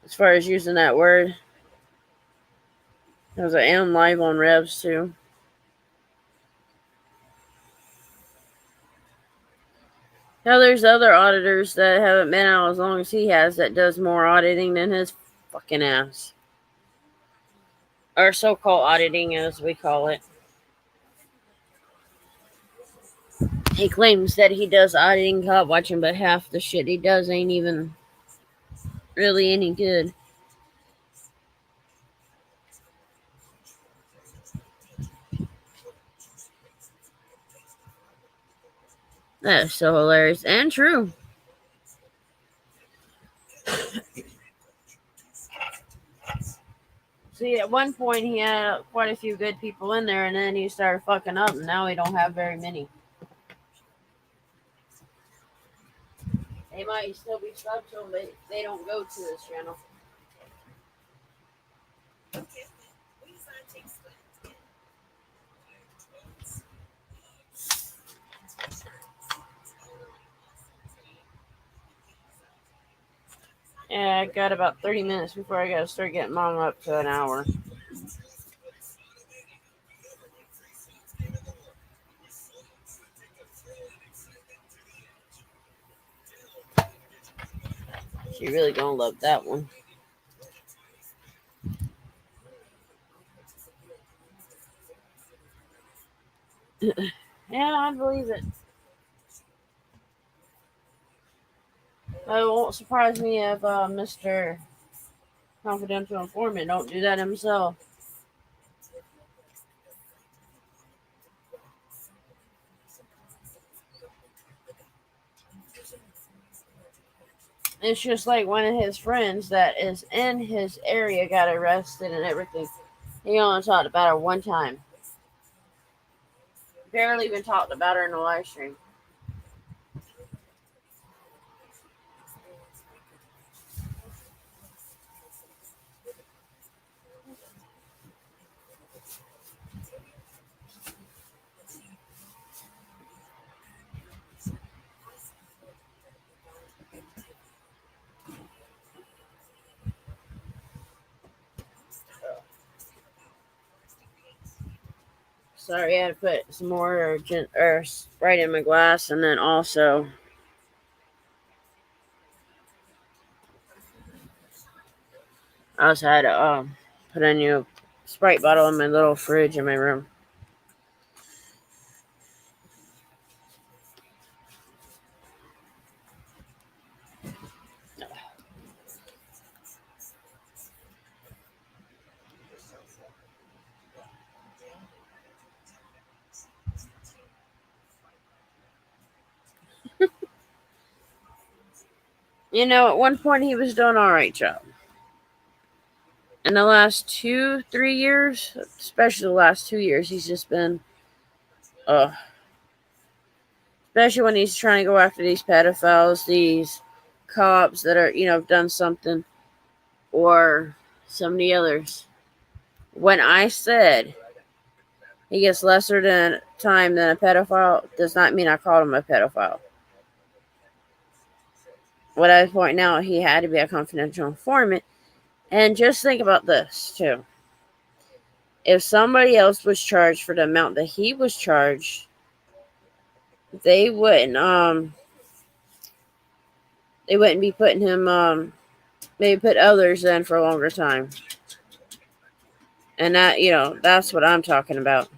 as far as using that word. Because I am live on Revs, too. Now, there's other auditors that haven't been out as long as he has that does more auditing than his fucking ass. Or so-called auditing, as we call it. He claims that he does auditing cop watching, but half the shit he does ain't even really any good. That is so hilarious and true. See, at one point he had quite a few good people in there, and then he started fucking up, and now he don't have very many. They might still be subbed to him, but they don't go to this channel. Yeah, I got about 30 minutes before I gotta start getting Mom up to an hour. She really gonna love that one. Yeah, I believe it. It won't surprise me if Mr. Confidential Informant don't do that himself. It's just like one of his friends that is in his area got arrested and everything. He only talked about her one time. Barely even talked about her in the live stream. Sorry, I had to put some more Sprite in my glass, and then also had to put a new Sprite bottle in my little fridge in my room. You know, at one point he was doing all right job. In the last 2-3 years, especially the last 2 years, he's just been, especially when he's trying to go after these pedophiles, these cops that are, done something, or some of the others. When I said he gets lesser than time than a pedophile, does not mean I called him a pedophile. What I was pointing out, he had to be a confidential informant. And just think about this, too. If somebody else was charged for the amount that he was charged, they wouldn't be putting him, maybe put others in for a longer time. And that, that's what I'm talking about.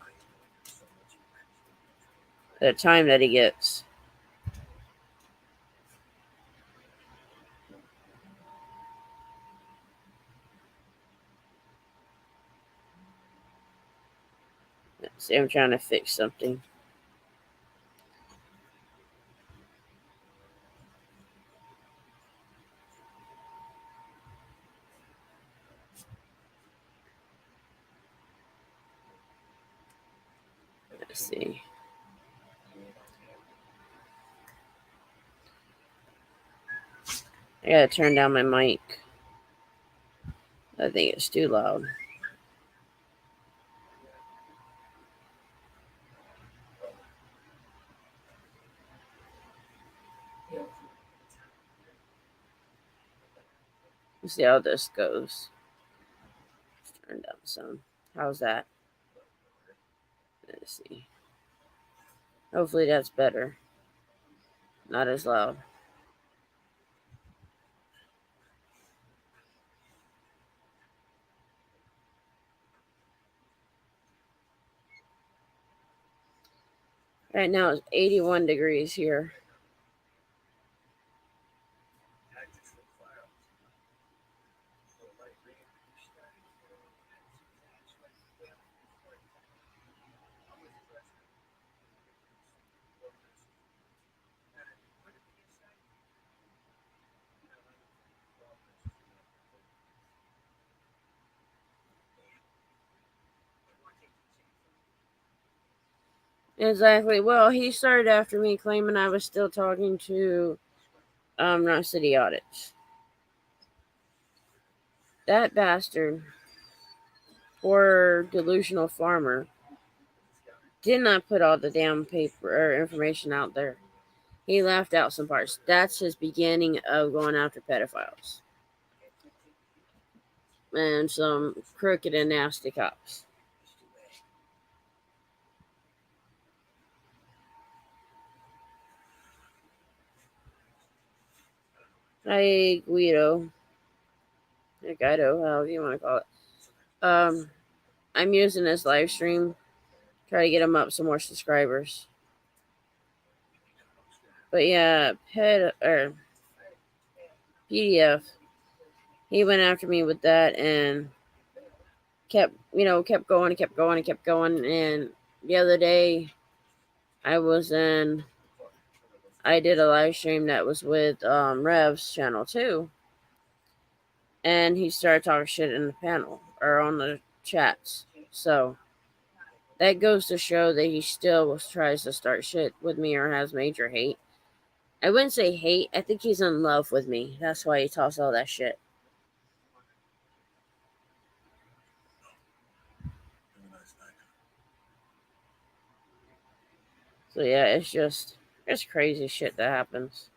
The time that he gets. Let's see, I'm trying to fix something. Let's see. I gotta turn down my mic. I think it's too loud. Let's see how this goes. Let's turn down some. How's that? Let's see. Hopefully that's better. Not as loud. Right now it's 81 degrees here. Exactly. Well, he started after me claiming I was still talking to Rock City Audits. That bastard, poor delusional farmer, did not put all the damn paper or information out there. He left out some parts. That's his beginning of going after pedophiles and some crooked and nasty cops. Hi, Guido. Guido, however you want to call it. I'm using this live stream. Try to get him up some more subscribers. But yeah, PDF. He went after me with that and kept going. And the other day, I did a live stream that was with Rev's channel too, and he started talking shit in the panel or on the chats. So that goes to show that he still tries to start shit with me or has major hate. I wouldn't say hate. I think he's in love with me. That's why he talks all that shit. So yeah, it's crazy shit that happens.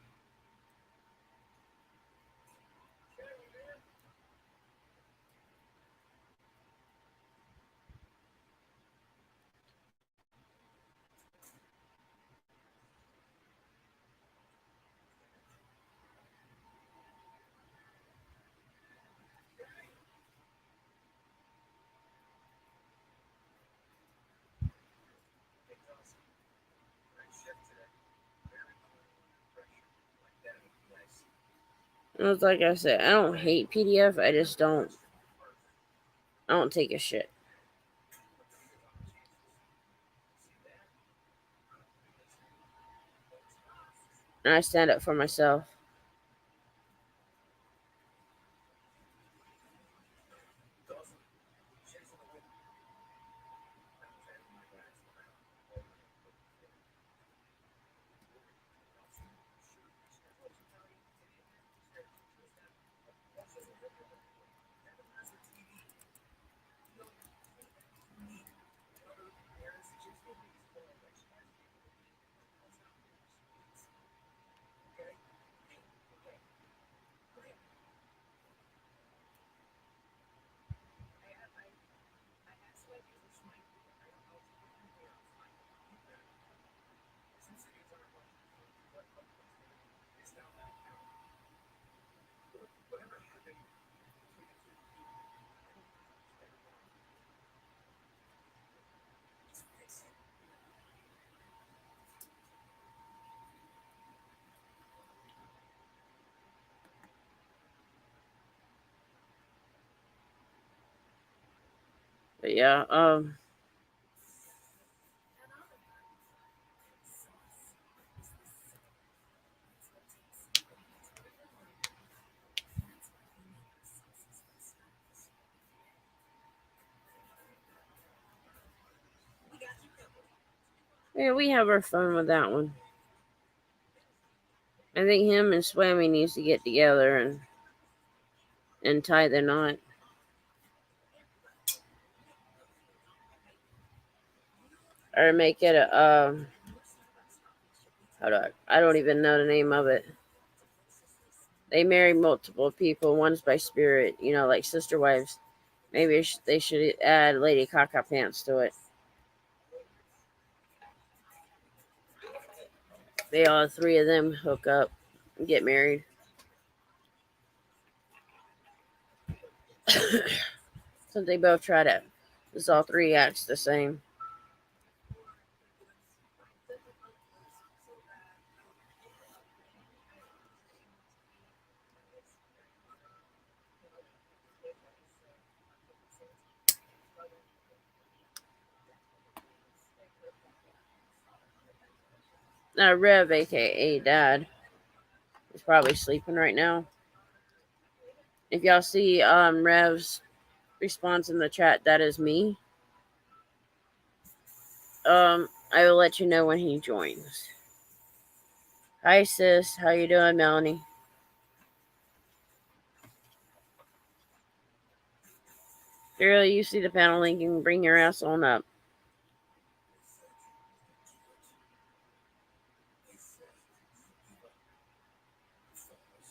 And it's like I said, I don't hate PDF. I just don't take a shit. And I stand up for myself. But yeah, yeah, we have our fun with that one. I think him and Swammy needs to get together and tie the knot. Or make it a I don't even know the name of it. They marry multiple people. One's by spirit, like sister wives. Maybe they should add Lady Caca Pants to it. They all three of them hook up and get married. So they both try to. This all three acts the same. Now Rev, aka Dad, is probably sleeping right now. If y'all see Rev's response in the chat, that is me. I will let you know when he joins. Hi sis, how you doing, Melanie? Girl, you see the panel link, you can bring your ass on up.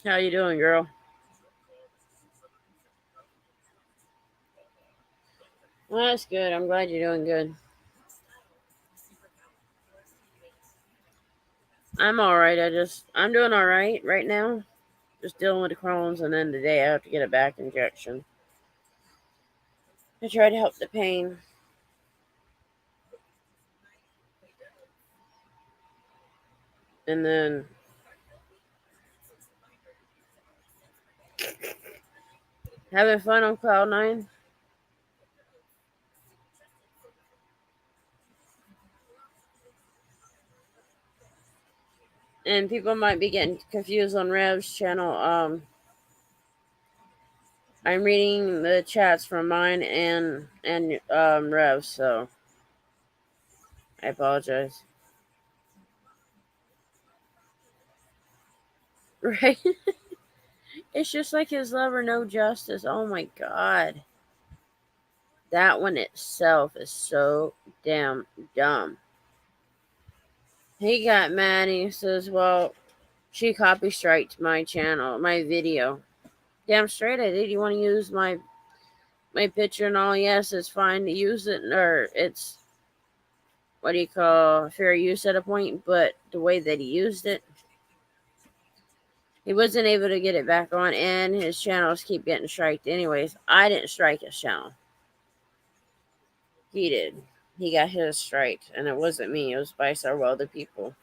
How you doing, girl? Well, that's good. I'm glad you're doing good. I'm alright. I'm doing alright right now. Just dealing with the Crohn's, and then today I have to get a back injection to try to help the pain. And then having fun on Cloud 9. And people might be getting confused on Rev's channel. I'm reading the chats from mine and Rev, so I apologize. Right? It's just like his lover, No Justice. Oh my god. That one itself is so damn dumb. He got mad and he says, well, she copy striked my channel, my video. Damn straight I did. You want to use my picture and all? Yes, it's fine to use it, or it's what do you call fair use at a point, but the way that he used it, he wasn't able to get it back on, and his channels keep getting striked anyways. I didn't strike his channel. He did. He got his striked, and it wasn't me. It was by several other people.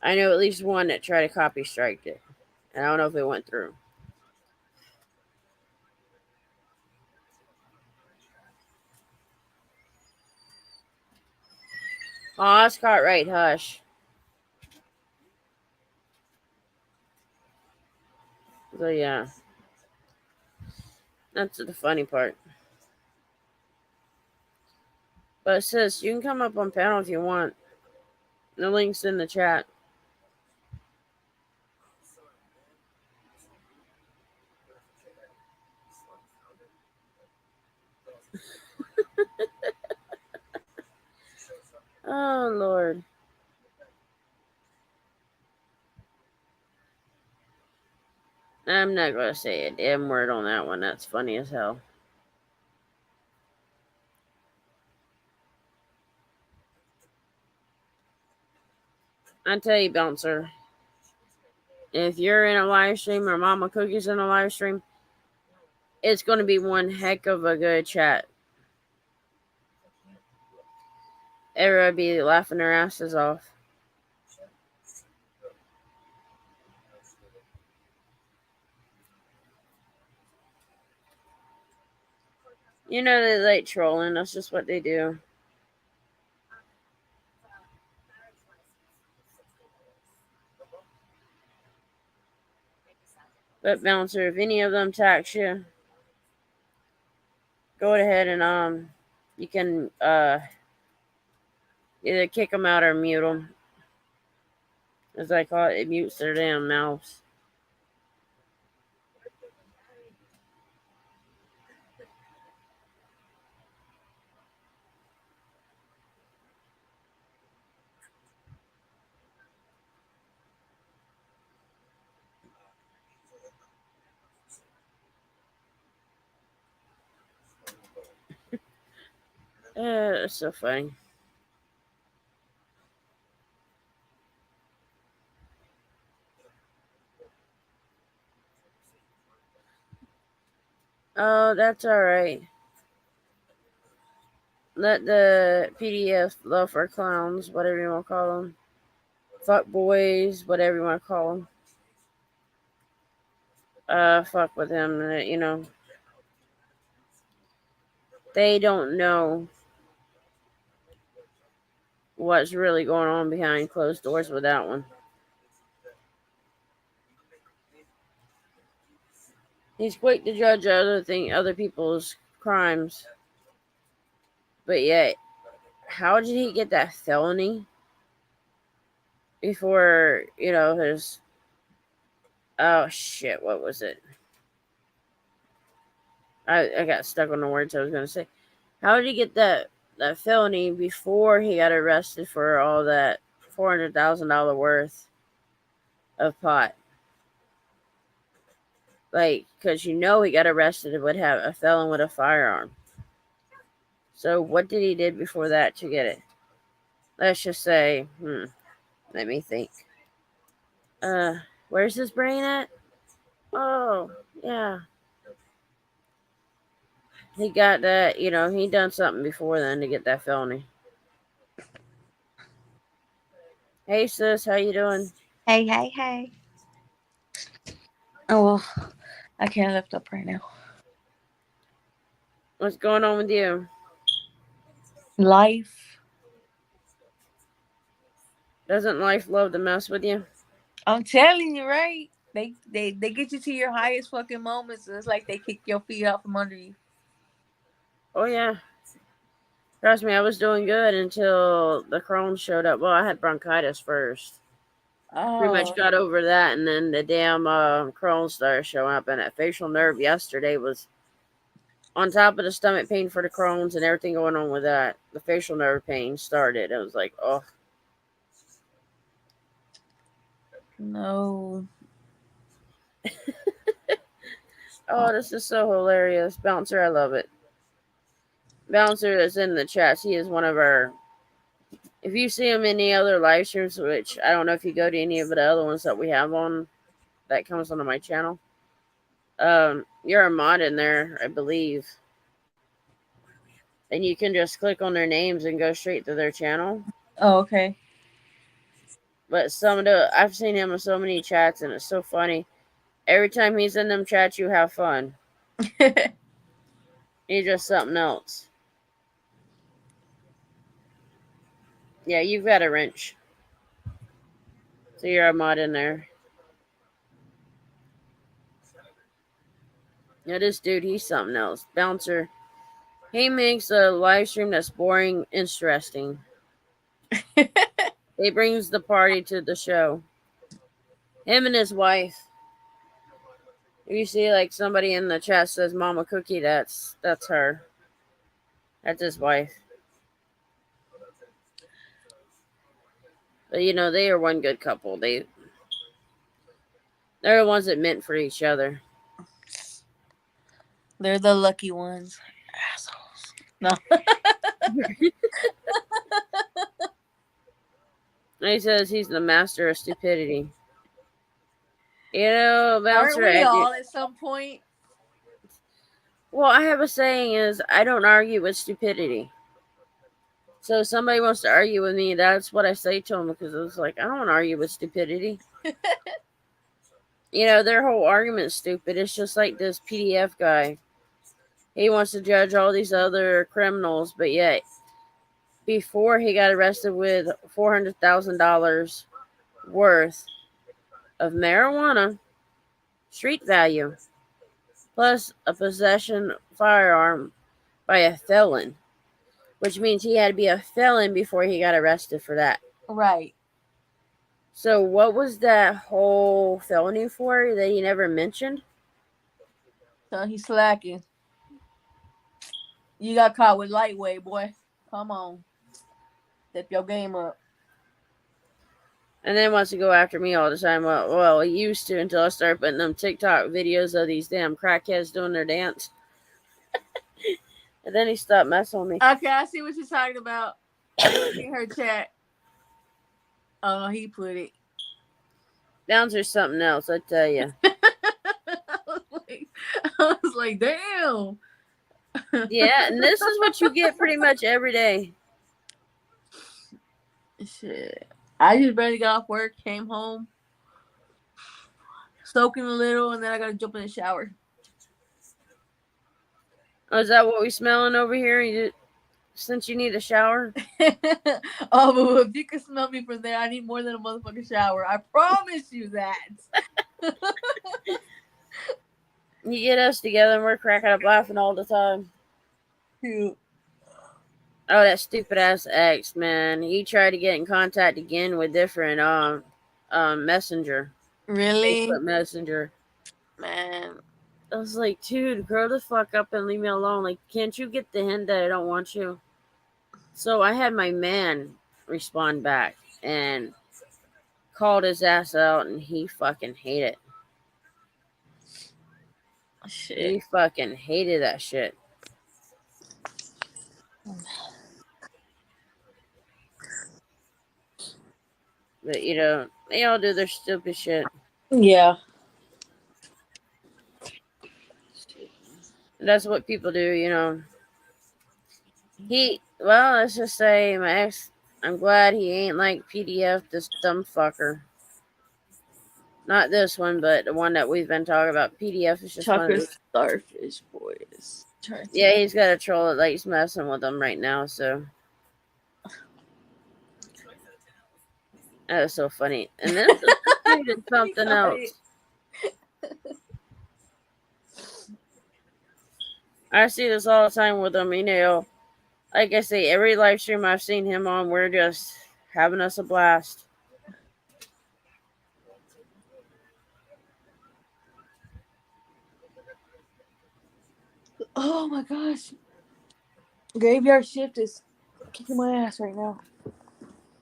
I know at least one that tried to copy strike it, and I don't know if it went through. Oh, Scott, right, hush. So yeah, that's the funny part. But sis, you can come up on panel if you want. The link's in the chat. Oh Lord. I'm not gonna say a damn word on that one. That's funny as hell. I tell you, Bouncer, if you're in a live stream or Mama Cookie's in a live stream, it's gonna be one heck of a good chat. Everybody be laughing their asses off. You know they like trolling. That's just what they do. But Bouncer, if any of them tax you, go ahead and you can either kick them out or mute them. as I call it mutes their damn mouths. It's so funny. Oh, that's alright. Let the PDF love for clowns, whatever you want to call them. Fuck boys, whatever you want to call them. Fuck with him, you know. They don't know what's really going on behind closed doors with that one. He's quick to judge other people's crimes, but yet, how did he get that felony before his? Oh shit! What was it? I got stuck on the words I was gonna say. How did he get that felony before he got arrested for all that $400,000 worth of pot? Like, because he got arrested and would have a felon with a firearm. So what did he did before that to get it? Let's just say, let me think. Where's his brain at? Oh, yeah. He got that, he done something before then to get that felony. Hey sis, how you doing? Hey. Oh, well, I can't lift up right now. What's going on with you? Life. Doesn't life love to mess with you? I'm telling you, right? They get you to your highest fucking moments, and it's like they kick your feet out from under you. Oh yeah. Trust me, I was doing good until the Crohn's showed up. Well, I had bronchitis first. Pretty much got over that, and then the damn Crohn's started showing up, and that facial nerve yesterday was on top of the stomach pain for the Crohn's and everything going on with that. The facial nerve pain started. It was like, oh. No. Oh, this is so hilarious. Bouncer, I love it. Bouncer is in the chat. He is one of our... If you see him in any other live streams, which I don't know if you go to any of the other ones that we have on, that comes onto my channel. You're a mod in there, I believe. And you can just click on their names and go straight to their channel. Oh, okay. But I've seen him in so many chats, and it's so funny. Every time he's in them chats, you have fun. He's just something else. Yeah, you've got a wrench. So you're a mod in there. Yeah, this dude, he's something else. Bouncer. He makes a live stream that's boring, interesting. He brings the party to the show. Him and his wife. If you see like somebody in the chat says Mama Cookie, that's her. That's his wife. But they are one good couple. They're the ones that meant for each other. They're the lucky ones. Assholes. No. He says he's the master of stupidity. Bouncer. Aren't we all at some point? Well, I have a saying is I don't argue with stupidity. So if somebody wants to argue with me, that's what I say to them, because it's like, I don't want to argue with stupidity. Their whole argument's stupid. It's just like this PDF guy. He wants to judge all these other criminals, but yet before he got arrested with $400,000 worth of marijuana, street value, plus a possession firearm by a felon, which means he had to be a felon before he got arrested for that. Right. So what was that whole felony for that he never mentioned? So he's slacking. You got caught with lightweight, boy. Come on. Step your game up. And then wants to go after me all the time. Well, he used to until I started putting them TikTok videos of these damn crackheads doing their dance. And then he stopped messing with me. Okay, I see what you're talking about. I look in her chat. Oh no, he put it. Bouncer's something else, I tell you. I was like, damn. Yeah, and this is what you get pretty much every day. Shit. I just barely got off work, came home, soaking a little, and then I gotta jump in the shower. Oh, is that what we smelling over here? Since you need a shower? Oh, but if you can smell me from there, I need more than a motherfucking shower. I promise you that. You get us together and we're cracking up laughing all the time. Cute. Oh, that stupid ass ex, man. He tried to get in contact again with different messenger. Really? Facebook Messenger. Man. I was like, dude, grow the fuck up and leave me alone. Like, can't you get the hint that I don't want you? So I had my man respond back and called his ass out, and he fucking hated it. Shit. He fucking hated that shit. But, you know, they all do their stupid shit. Yeah. And that's what people do, you know. Well, let's just say my ex, I'm glad he ain't like PDF, this dumb fucker. Not this one, but the one that we've been talking about. PDF is just one of Chocolate these. starfish boys. Yeah, he's got a troll that likes messing with him right now, so. That was so funny. And then he did something else. I see this all the time with him, you know. Like I say, every live stream I've seen him on, we're just having us a blast. Oh my gosh. Graveyard shift is kicking my ass right now.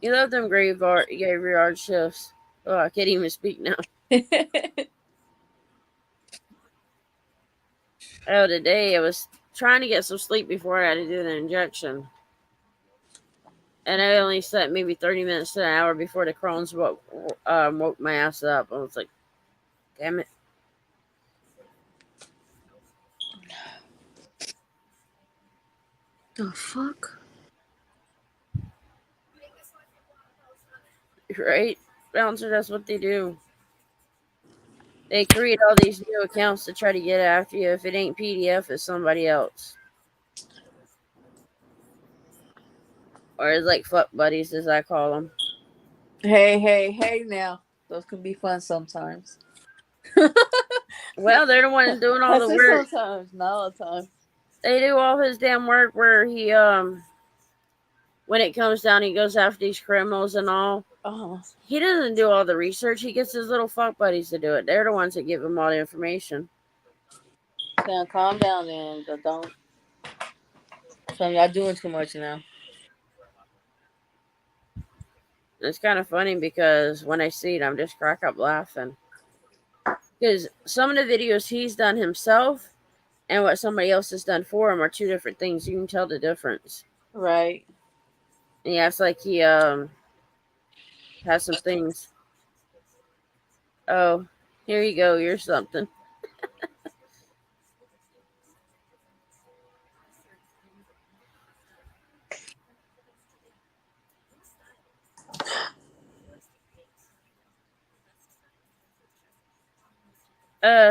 You love them graveyard shifts. Oh, I can't even speak now. Oh, today I was trying to get some sleep before I had to do the injection. And I only slept maybe 30 minutes to an hour before the Crohn's woke my ass up. I was like, damn it. The fuck? Right? Bouncer, that's what they do. They create all these new accounts to try to get after you. If it ain't PDF, it's somebody else. Or it's like fuck buddies, as I call them. Hey now. Those can be fun sometimes. Well, they're the ones doing all the work. Sometimes, not all the time. They do all his damn work where he when it comes down, he goes after these criminals and all. He doesn't do all the research. He gets his little fuck buddies to do it. They're the ones that give him all the information. Now calm down, then. But don't. So y'all doing too much now. It's kind of funny because when I see it, I'm just crack up laughing. Because some of the videos he's done himself and what somebody else has done for him are two different things. You can tell the difference. Right. And yeah, it's like he has some things. Oh, here you go. Here's something.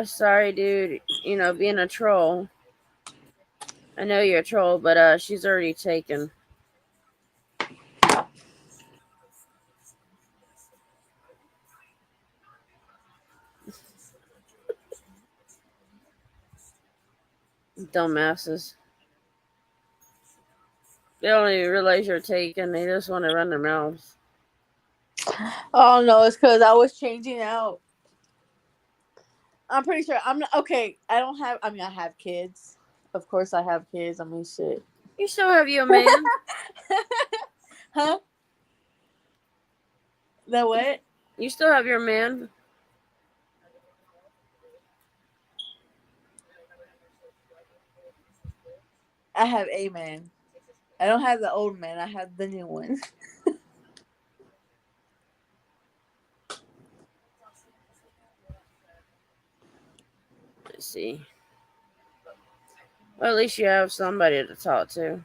Sorry, dude. You know, being a troll. I know you're a troll, but she's already taken. Dumbasses. They don't even realize you're taken. They just want to run their mouths. Oh no, it's because I was changing out. I'm pretty sure I'm not okay. I don't have. I mean, I have kids. Of course, I have kids. I mean, shit. You still have your man. Huh? The what? You still have your man. I have a man. I don't have the old man. I have the new one. Let's see. Well, at least you have somebody to talk to.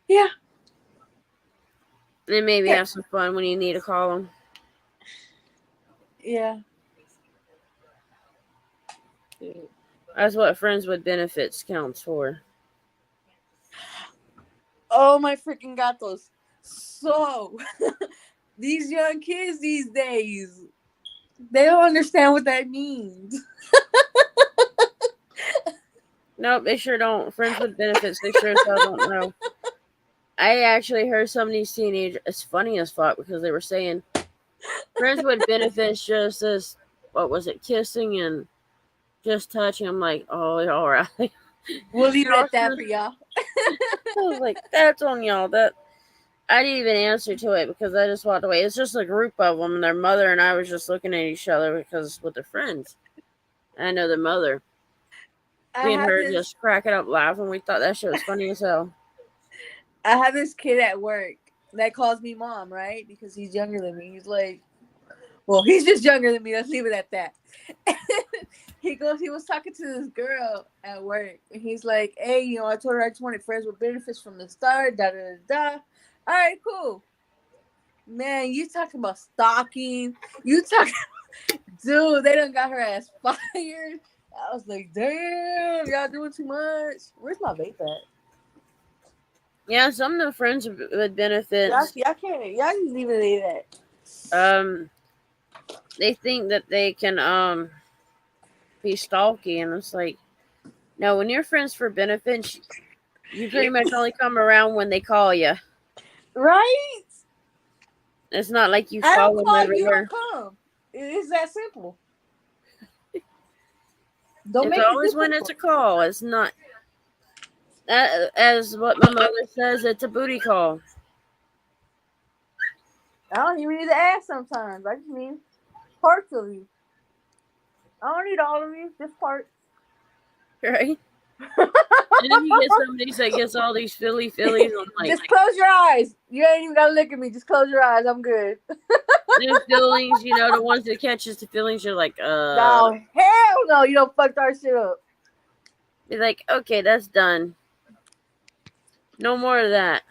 Yeah. And maybe Yeah. have some fun when you need to call them. Yeah. That's what friends with benefits counts for. Oh my freaking gatos. So these young kids these days, they don't understand what that means. Nope, they sure don't. Friends with benefits, they sure as hell don't know. I actually heard some of these teenagers. It's funny as fuck because they were saying friends with benefits just as what was it, kissing and just touching. I'm like, oh, all right. We'll leave it Y'all at that should. for y'all. I was like, that's on y'all. That I didn't even answer to it because I just walked away. It's just a group of them, and their mother and I was just looking at each other because with their friends. I know their mother. I Me and have her this just cracking up laughing. We thought that shit was funny as hell. I have this kid at work that calls me mom, right? Because he's younger than me. He's like, well, he's just younger than me. Let's leave it at that. He was talking to this girl at work, and he's like, hey, I told her I just wanted friends with benefits from the start, da da da da. All right, cool. Man, you talking about stalking. You talking, dude, they done got her ass fired. I was like, damn, y'all doing too much. Where's my vape at? Yeah, some of the friends with benefits, Y'all can't, y'all just leave it at that. um, they think that they can be stalky, and it's like, no, when you're friends for benefits, you pretty much only come around when they call you. Right? It's not like you I don't follow them call you, everywhere. don't come. It's that simple. Don't It's make it always when it's difficult. a call. It's not as what my mother says. It's a booty call. I don't even need to ask sometimes. I just need parts of you. I don't need all of you, just parts. Right? And then you get somebody that gets all these Phillies. I'm like, Just close your eyes. You ain't even gotta look at me. Just close your eyes. I'm good. new feelings, the ones that catches the feelings, you're like, No, hell no. You don't fucked our shit up. Be like, okay, that's done. No more of that.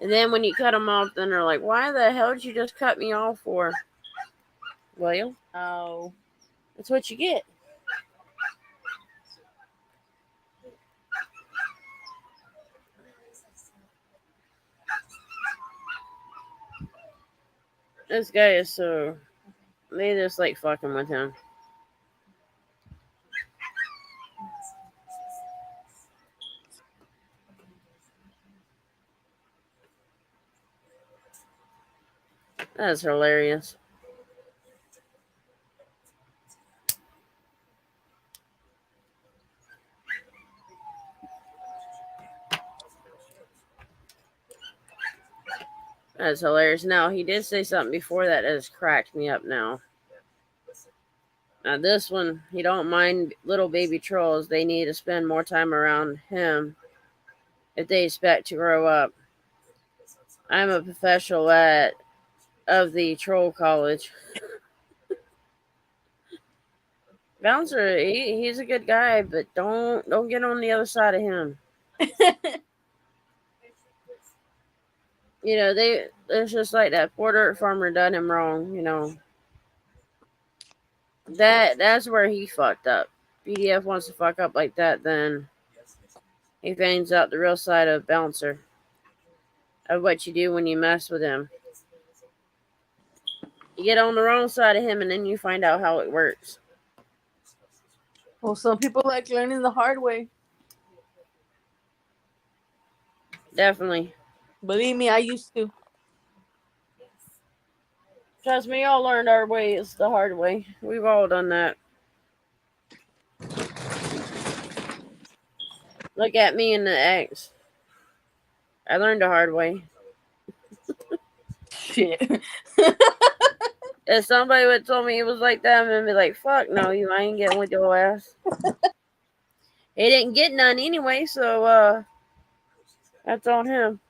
And then when you cut them off, then they're like, why the hell did you just cut me off for? Well, Oh. that's what you get. This guy is so. They just like fucking with him. That's hilarious. That's hilarious. Now, he did say something before that has cracked me up now. Now, this one, he don't mind little baby trolls. They need to spend more time around him if they expect to grow up. I'm a professional of the troll college. Bouncer, he's a good guy, but don't get on the other side of him. It's just like that poor dirt farmer done him wrong. That's where he fucked up. BDF wants to fuck up like that, then he finds out the real side of Bouncer, of what you do when you mess with him. You get on the wrong side of him, and then you find out how it works. Well, some people like learning the hard way. Definitely. Believe me, I used to. Trust me, all learned our ways the hard way. We've all done that. Look at me and the ex. I learned the hard way. Shit. If somebody would told me it was like that, I'm gonna be like, fuck no, I ain't getting with your ass. He didn't get none anyway, so that's on him.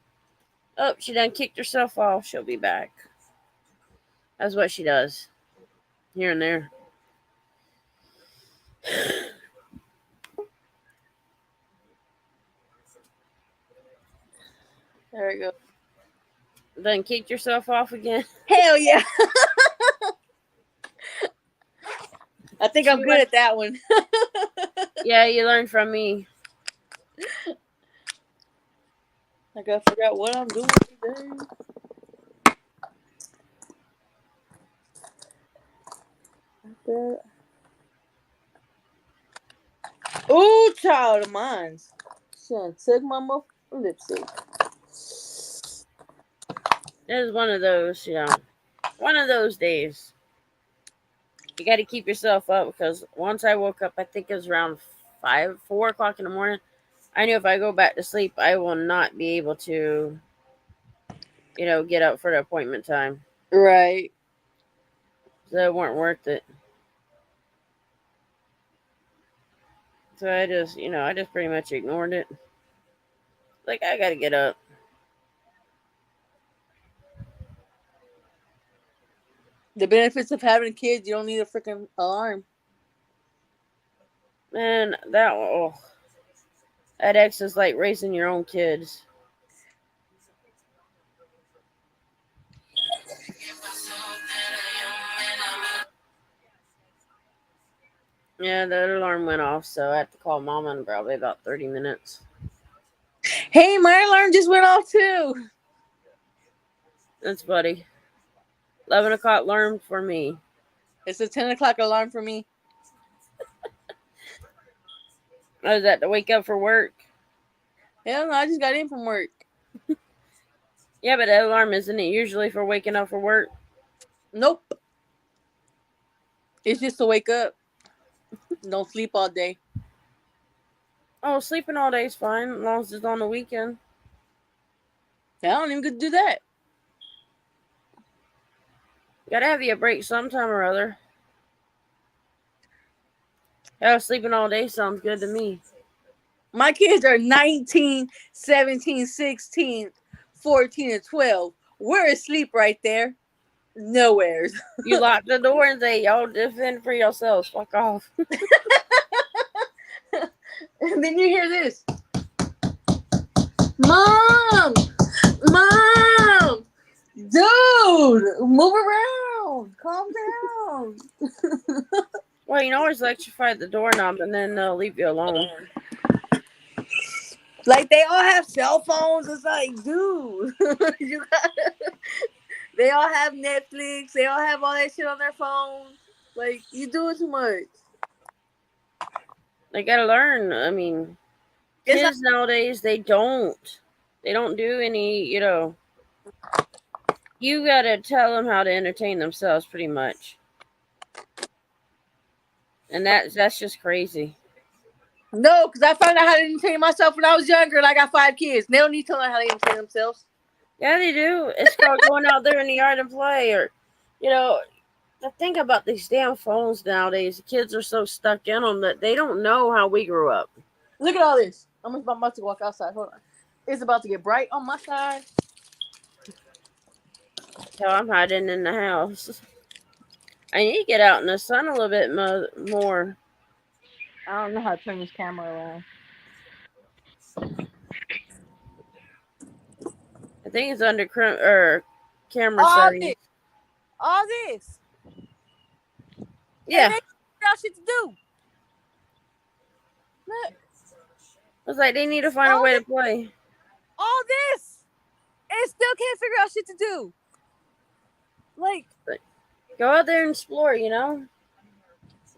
Oh, she done kicked herself off. She'll be back. That's what she does. Here and there. There we go. Done kicked yourself off again. Hell yeah. I think I'm good at that one. Yeah, you learned from me. I gotta figure out what I'm doing today. Ooh, child of mine. Son, took my lipstick. It was one of those, one of those days. You got to keep yourself up because once I woke up, I think it was around 4 o'clock in the morning. I knew if I go back to sleep, I will not be able to, get up for the appointment time. Right. So it weren't worth it. So I just pretty much ignored it. Like, I got to get up. The benefits of having kids, you don't need a freaking alarm. Man, that ex is like raising your own kids. Yeah, the alarm went off, so I have to call Mama in probably about 30 minutes. Hey, my alarm just went off too. That's buddy. 11 o'clock alarm for me. It's a 10 o'clock alarm for me. I was at to wake up for work. Hell no, I just got in from work. Yeah, but that alarm isn't it usually for waking up for work? Nope. It's just to wake up. Don't sleep all day. Oh, sleeping all day is fine as long as it's on the weekend. I don't even get to do that. Gotta have you a break sometime or other. Hell, sleeping all day sounds good to me. My kids are 19, 17, 16, 14, and 12. We're asleep right there. Nowhere. You lock the door and say, y'all defend for yourselves. Fuck off. And then you hear this. Mom! Mom! Dude! Move around! Calm down! Well, you can always electrify the doorknob and then they'll leave you alone. Like, they all have cell phones. It's like, dude. They all have Netflix. They all have all that shit on their phone. Like, you doing too much. They gotta learn. I mean, kids nowadays, they don't do any, you gotta tell them how to entertain themselves pretty much. And that's just crazy. No, because I found out how to entertain myself when I was younger and I got 5 kids. They don't need to learn how to entertain themselves. Yeah, they do. It's called going out there in the yard and play. Or, the thing about these damn phones nowadays, the kids are so stuck in them that they don't know how we grew up. Look at all this. I'm about to walk outside. Hold on. It's about to get bright on my side. So I'm hiding in the house. I need to get out in the sun a little bit more. I don't know how to turn this camera around. I think it's under camera settings. All this. Yeah. They figure out shit to do. Look. It's like they need to find a way to play. All this. And still can't figure out shit to do. Like, go out there and explore,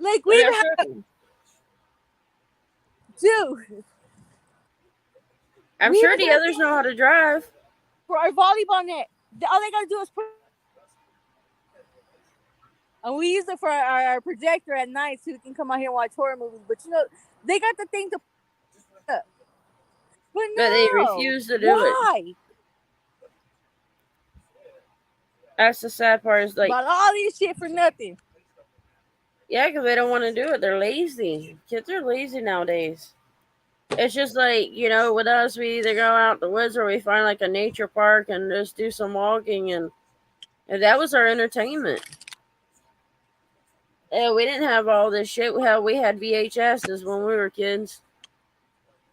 Like, we even have... Dude. I'm sure the others know how to drive. for our volleyball net. All they gotta do is put, and we use it for our projector at night so we can come out here and watch horror movies. But they got the thing to put up. But But they no, refuse to do it. why? That's the sad part. Is like, About all this shit for nothing. yeah, because they don't want to do it. They're lazy. Kids are lazy nowadays. It's just like, with us, we either go out the woods or we find like a nature park and just do some walking, and that was our entertainment. And we didn't have all this shit. How we had VHSs when we were kids.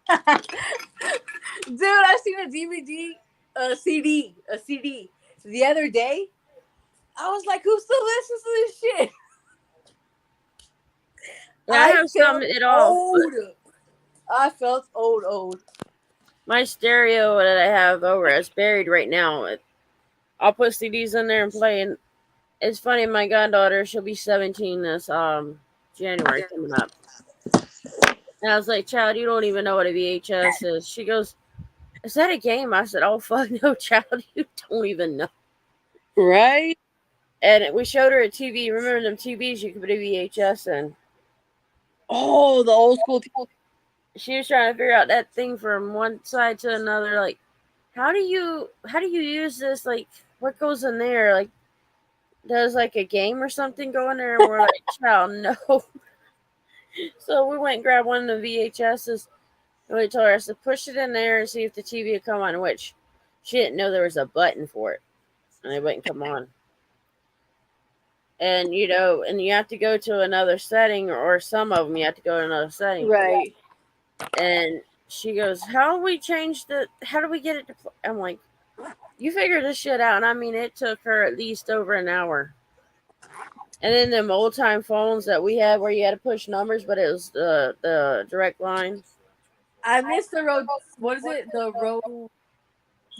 Dude, I seen a DVD, a CD the other day. I was like, who still listens to this shit? Yeah, I have some it all. I felt old. My stereo that I have over is buried right now. I'll put CDs in there and play. And it's funny, my goddaughter, she'll be 17 this January coming up. And I was like, child, you don't even know what a VHS is. She goes, is that a game? I said, oh, fuck no, child, you don't even know. Right? And we showed her a TV. Remember them TVs you could put a VHS in? Oh, the old school TV. She was trying to figure out that thing from one side to another. Like, how do you use this? Like, what goes in there? Like, does like a game or something go in there? And we're like, child, no. So we went and grabbed one of the VHSs. And we told her, I said, push it in there and see if the TV would come on, which she didn't know there was a button for it. And it wouldn't come on. And, and you have to go to another setting, or some of them you have to go to another setting. Right. And she goes, how do we get it to play? I'm like, you figure this shit out. And I mean, it took her at least over an hour. And then them old time phones that we had where you had to push numbers, but it was the direct line. I missed the road. What is it? The road.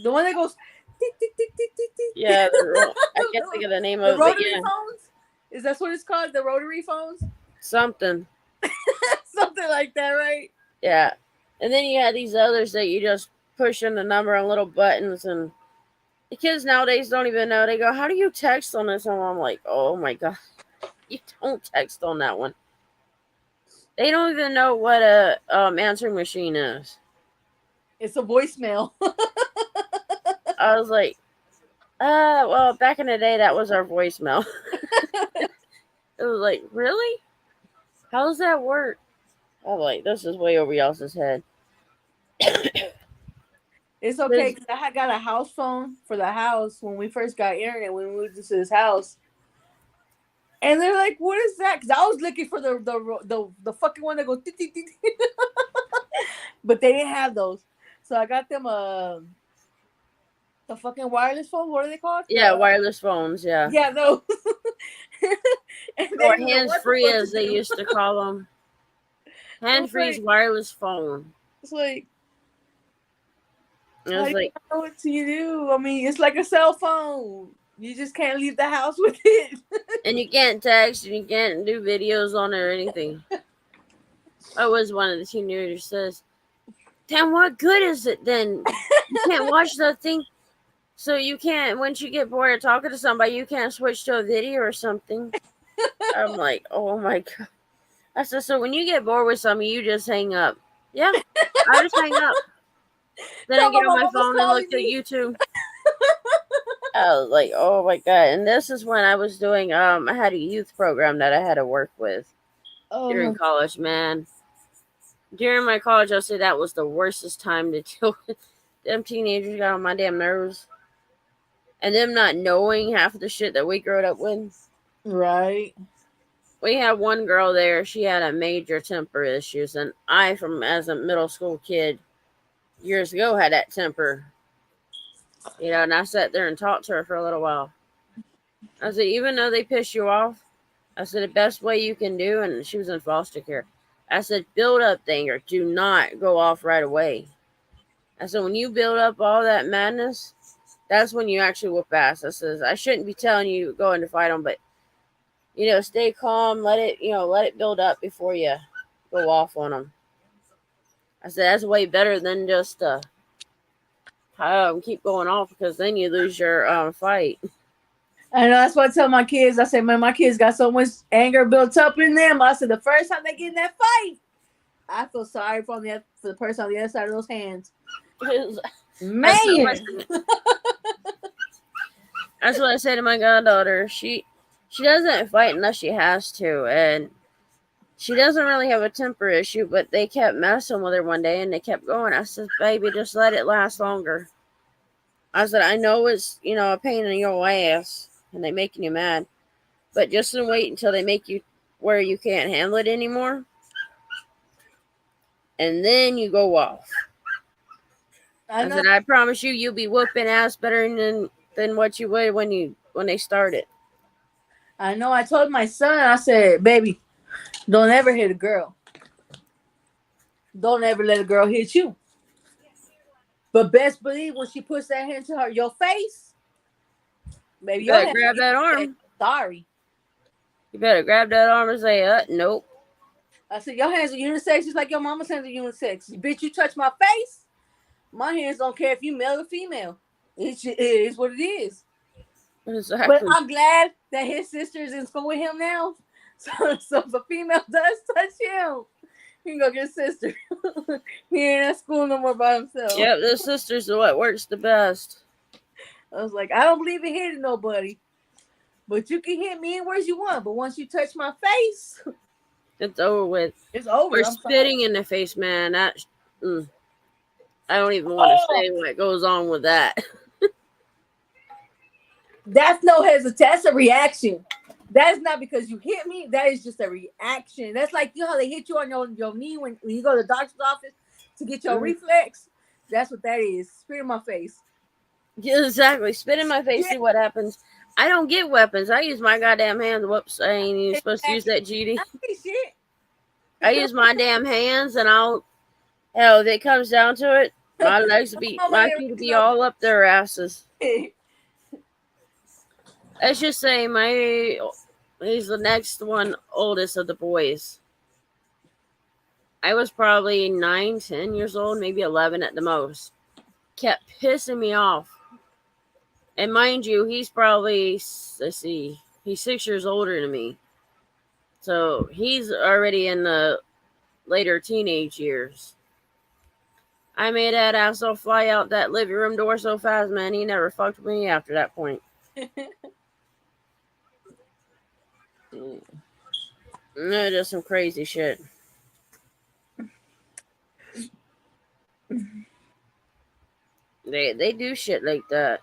The one that goes. Tick, tick, tick, tick, tick, tick. Yeah, I can't think of the name of it. Rotary phones? Is that what it's called? The rotary phones? Something. Something like that, right? Yeah. And then you had these others that you just push in the number on little buttons, and the kids nowadays don't even know. They go, how do you text on this? And I'm like, oh my God. You don't text on that one. They don't even know what a answering machine is. It's a voicemail. I was like, well, back in the day, that was our voicemail. It was like, really? How does that work? I'm like, this is way over y'all's head. It's okay, because I had got a house phone for the house when we first got internet, when we moved into this house. And they're like, what is that? Because I was looking for the fucking one that goes, but they didn't have those. So I got them the fucking wireless phone. What are they called? Yeah, wireless phones, yeah. Yeah, those. Or hands-free, as they used to call them. Hands-free wireless phone. It's like, I was like, what do you do? I mean, it's like a cell phone. You just can't leave the house with it. And you can't text, and you can't do videos on it or anything. I was one of the teenagers says, damn, what good is it then? You can't watch the thing. So you can't, once you get bored of talking to somebody, you can't switch to a video or something. I'm like, oh my God. I said, so when you get bored with something, you just hang up. Yeah, I just hang up. Then I get on my phone and look at YouTube. I was like, oh my God. And this is when I was doing, I had a youth program that I had to work with during college, man. During my college, I'll say that was the worstest time to deal with. Them teenagers got on my damn nerves. And them not knowing half of the shit that we grew up with. Right. We had one girl there. She had a major temper issues. And I, as a middle school kid, years ago, had that temper. And I sat there and talked to her for a little while. I said, even though they piss you off, I said, the best way you can do, and she was in foster care. I said, build up anger. Do not go off right away. I said, when you build up all that madness, that's when you actually whoop ass. I says, I shouldn't be telling you to go in to fight them, but, stay calm. Let it build up before you go off on them. I said, that's way better than just keep going off, because then you lose your fight. I know, that's what I tell my kids. I say, man, my kids got so much anger built up in them. I said, the first time they get in that fight, I feel sorry for the person on the other side of those hands. Man, That's what I say to my goddaughter. She doesn't fight unless she has to, and she doesn't really have a temper issue, but they kept messing with her one day, and they kept going. I said, baby, just let it last longer. I said, I know it's, a pain in your ass, and they making you mad, but just wait until they make you where you can't handle it anymore, and then you go off. I said, I promise you'll be whooping ass better than what you would when they started. I know. I told my son, I said, baby, don't ever hit a girl. Don't ever let a girl hit you. But best believe when she puts that hand to your face, baby, you better grab that arm. Sorry. You better grab that arm and say, nope. I said, your hands are unisex just like your mama's hands are unisex. Bitch, you touch my face, my hands don't care if you male or female. It is what it is. Exactly. But I'm glad that his sister's in school with him now. So if a female does touch him, he can go get his sister. He ain't at school no more by himself. Yep, the sisters are what works the best. I was like, I don't believe in hitting nobody. But you can hit me anywhere you want. But once you touch my face, it's over with. It's over. Or spitting in the face, man. I don't even want to say what goes on with that. That's no hesitation. That's a reaction. That is not because you hit me. That is just a reaction. That's like, how they hit you on your knee when you go to the doctor's office to get your reflex. That's what that is. Spit in my face. Yeah, exactly. Spit in my face, see what happens. I don't get weapons. I use my goddamn hands. Whoops, I ain't even supposed to use that, GD. Shit. I use my damn hands, and hell, if it comes down to it, my feet will be all up their asses. Let's just say he's the next one oldest of the boys. I was probably 9, 10 years old, maybe 11 at the most. Kept pissing me off. And mind you, he's probably, he's 6 years older than me. So he's already in the later teenage years. I made that asshole fly out that living room door so fast, man. He never fucked with me after that point. No, just some crazy shit. They do shit like that.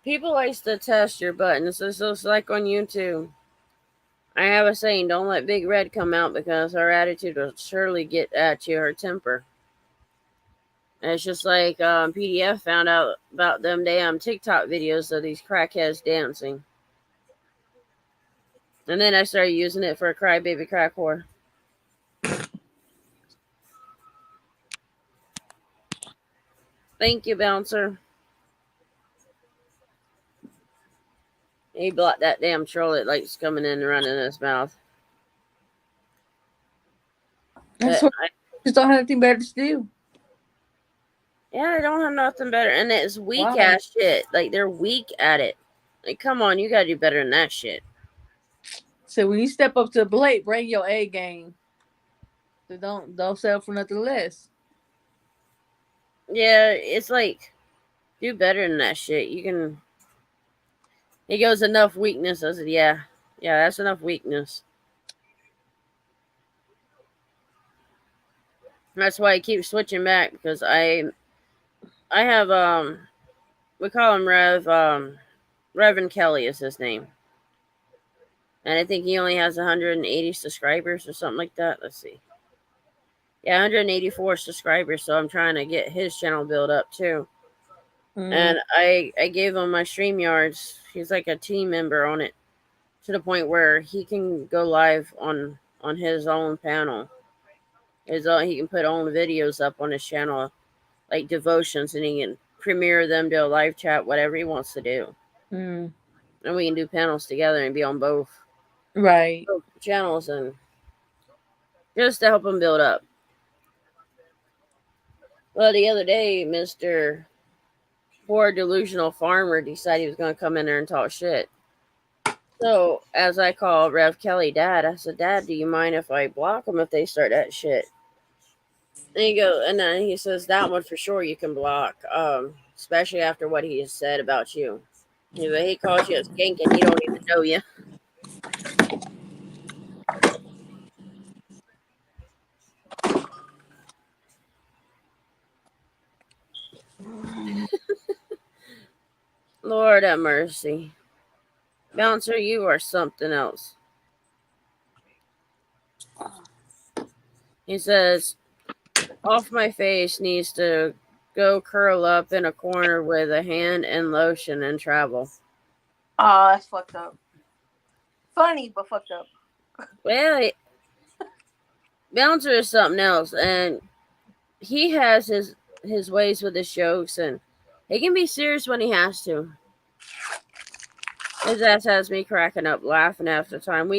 People like to test your buttons. It's just like on YouTube. I have a saying, don't let Big Red come out because her attitude will surely get at you, her temper. And it's just like PDF found out about them damn TikTok videos of these crackheads dancing. And then I started using it for a crybaby crack whore. Thank you, bouncer. He blocked that damn troll that likes coming in and running in his mouth. Just don't have anything better to do. Yeah, they don't have nothing better. And it's weak ass shit. Like, they're weak at it. Like, come on, you gotta do better than that shit. So when you step up to the plate, bring your A game. So don't settle for nothing less. Yeah, it's like, do better than that shit. You can. He goes, enough weakness. I said, yeah, that's enough weakness. That's why I keep switching back, because I have we call him Reverend Kelly is his name. And I think he only has 180 subscribers or something like that. Let's see. Yeah, 184 subscribers, so I'm trying to get his channel built up too. And I gave him my StreamYards. He's like a team member on it, to the point where he can go live on his own panel. He can put own videos up on his channel, like devotions, and he can premiere them, do a live chat, whatever he wants to do. And we can do panels together and be on both channels, and just to help him build up. Well, the other day, Mr. Poor Delusional Farmer decided he was going to come in there and talk shit. So, as I called Rev Kelly Dad, I said, Dad, do you mind if I block them if they start that shit? And then he says, that one for sure you can block, especially after what he has said about you. He calls you a skink and he don't even know you. Lord have mercy. Bouncer, you are something else. He says, off my face needs to go curl up in a corner with a hand and lotion and travel. Oh, that's fucked up. Funny, but fucked up. Well, Bouncer is something else, and he has his ways with his jokes, and he can be serious when he has to. His ass has me cracking up laughing after time.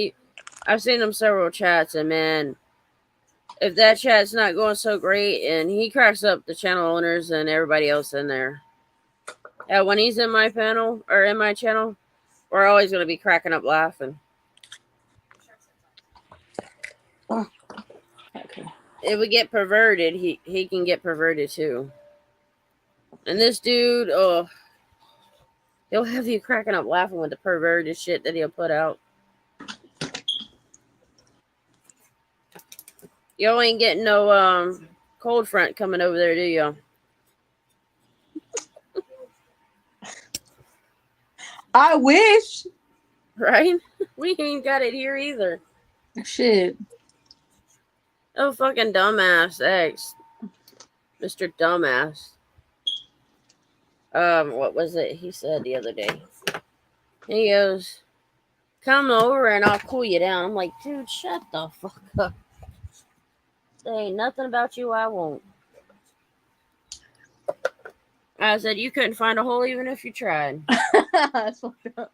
I've seen him several chats, and man, if that chat's not going so great, and he cracks up the channel owners and everybody else in there. Yeah, when he's in my panel or in my channel, we're always going to be cracking up laughing. Okay. If we get perverted, he can get perverted too. And this dude, oh, he'll have you cracking up laughing with the perverted shit that he'll put out. Y'all ain't getting no cold front coming over there, do you? I wish. Right? We ain't got it here either. Shit. Oh, fucking dumbass ex. Mr. Dumbass. What was it he said the other day? He goes, come over and I'll cool you down. I'm like, dude, shut the fuck up. There ain't nothing about you I won't. I said, you couldn't find a hole even if you tried. That's fucked up.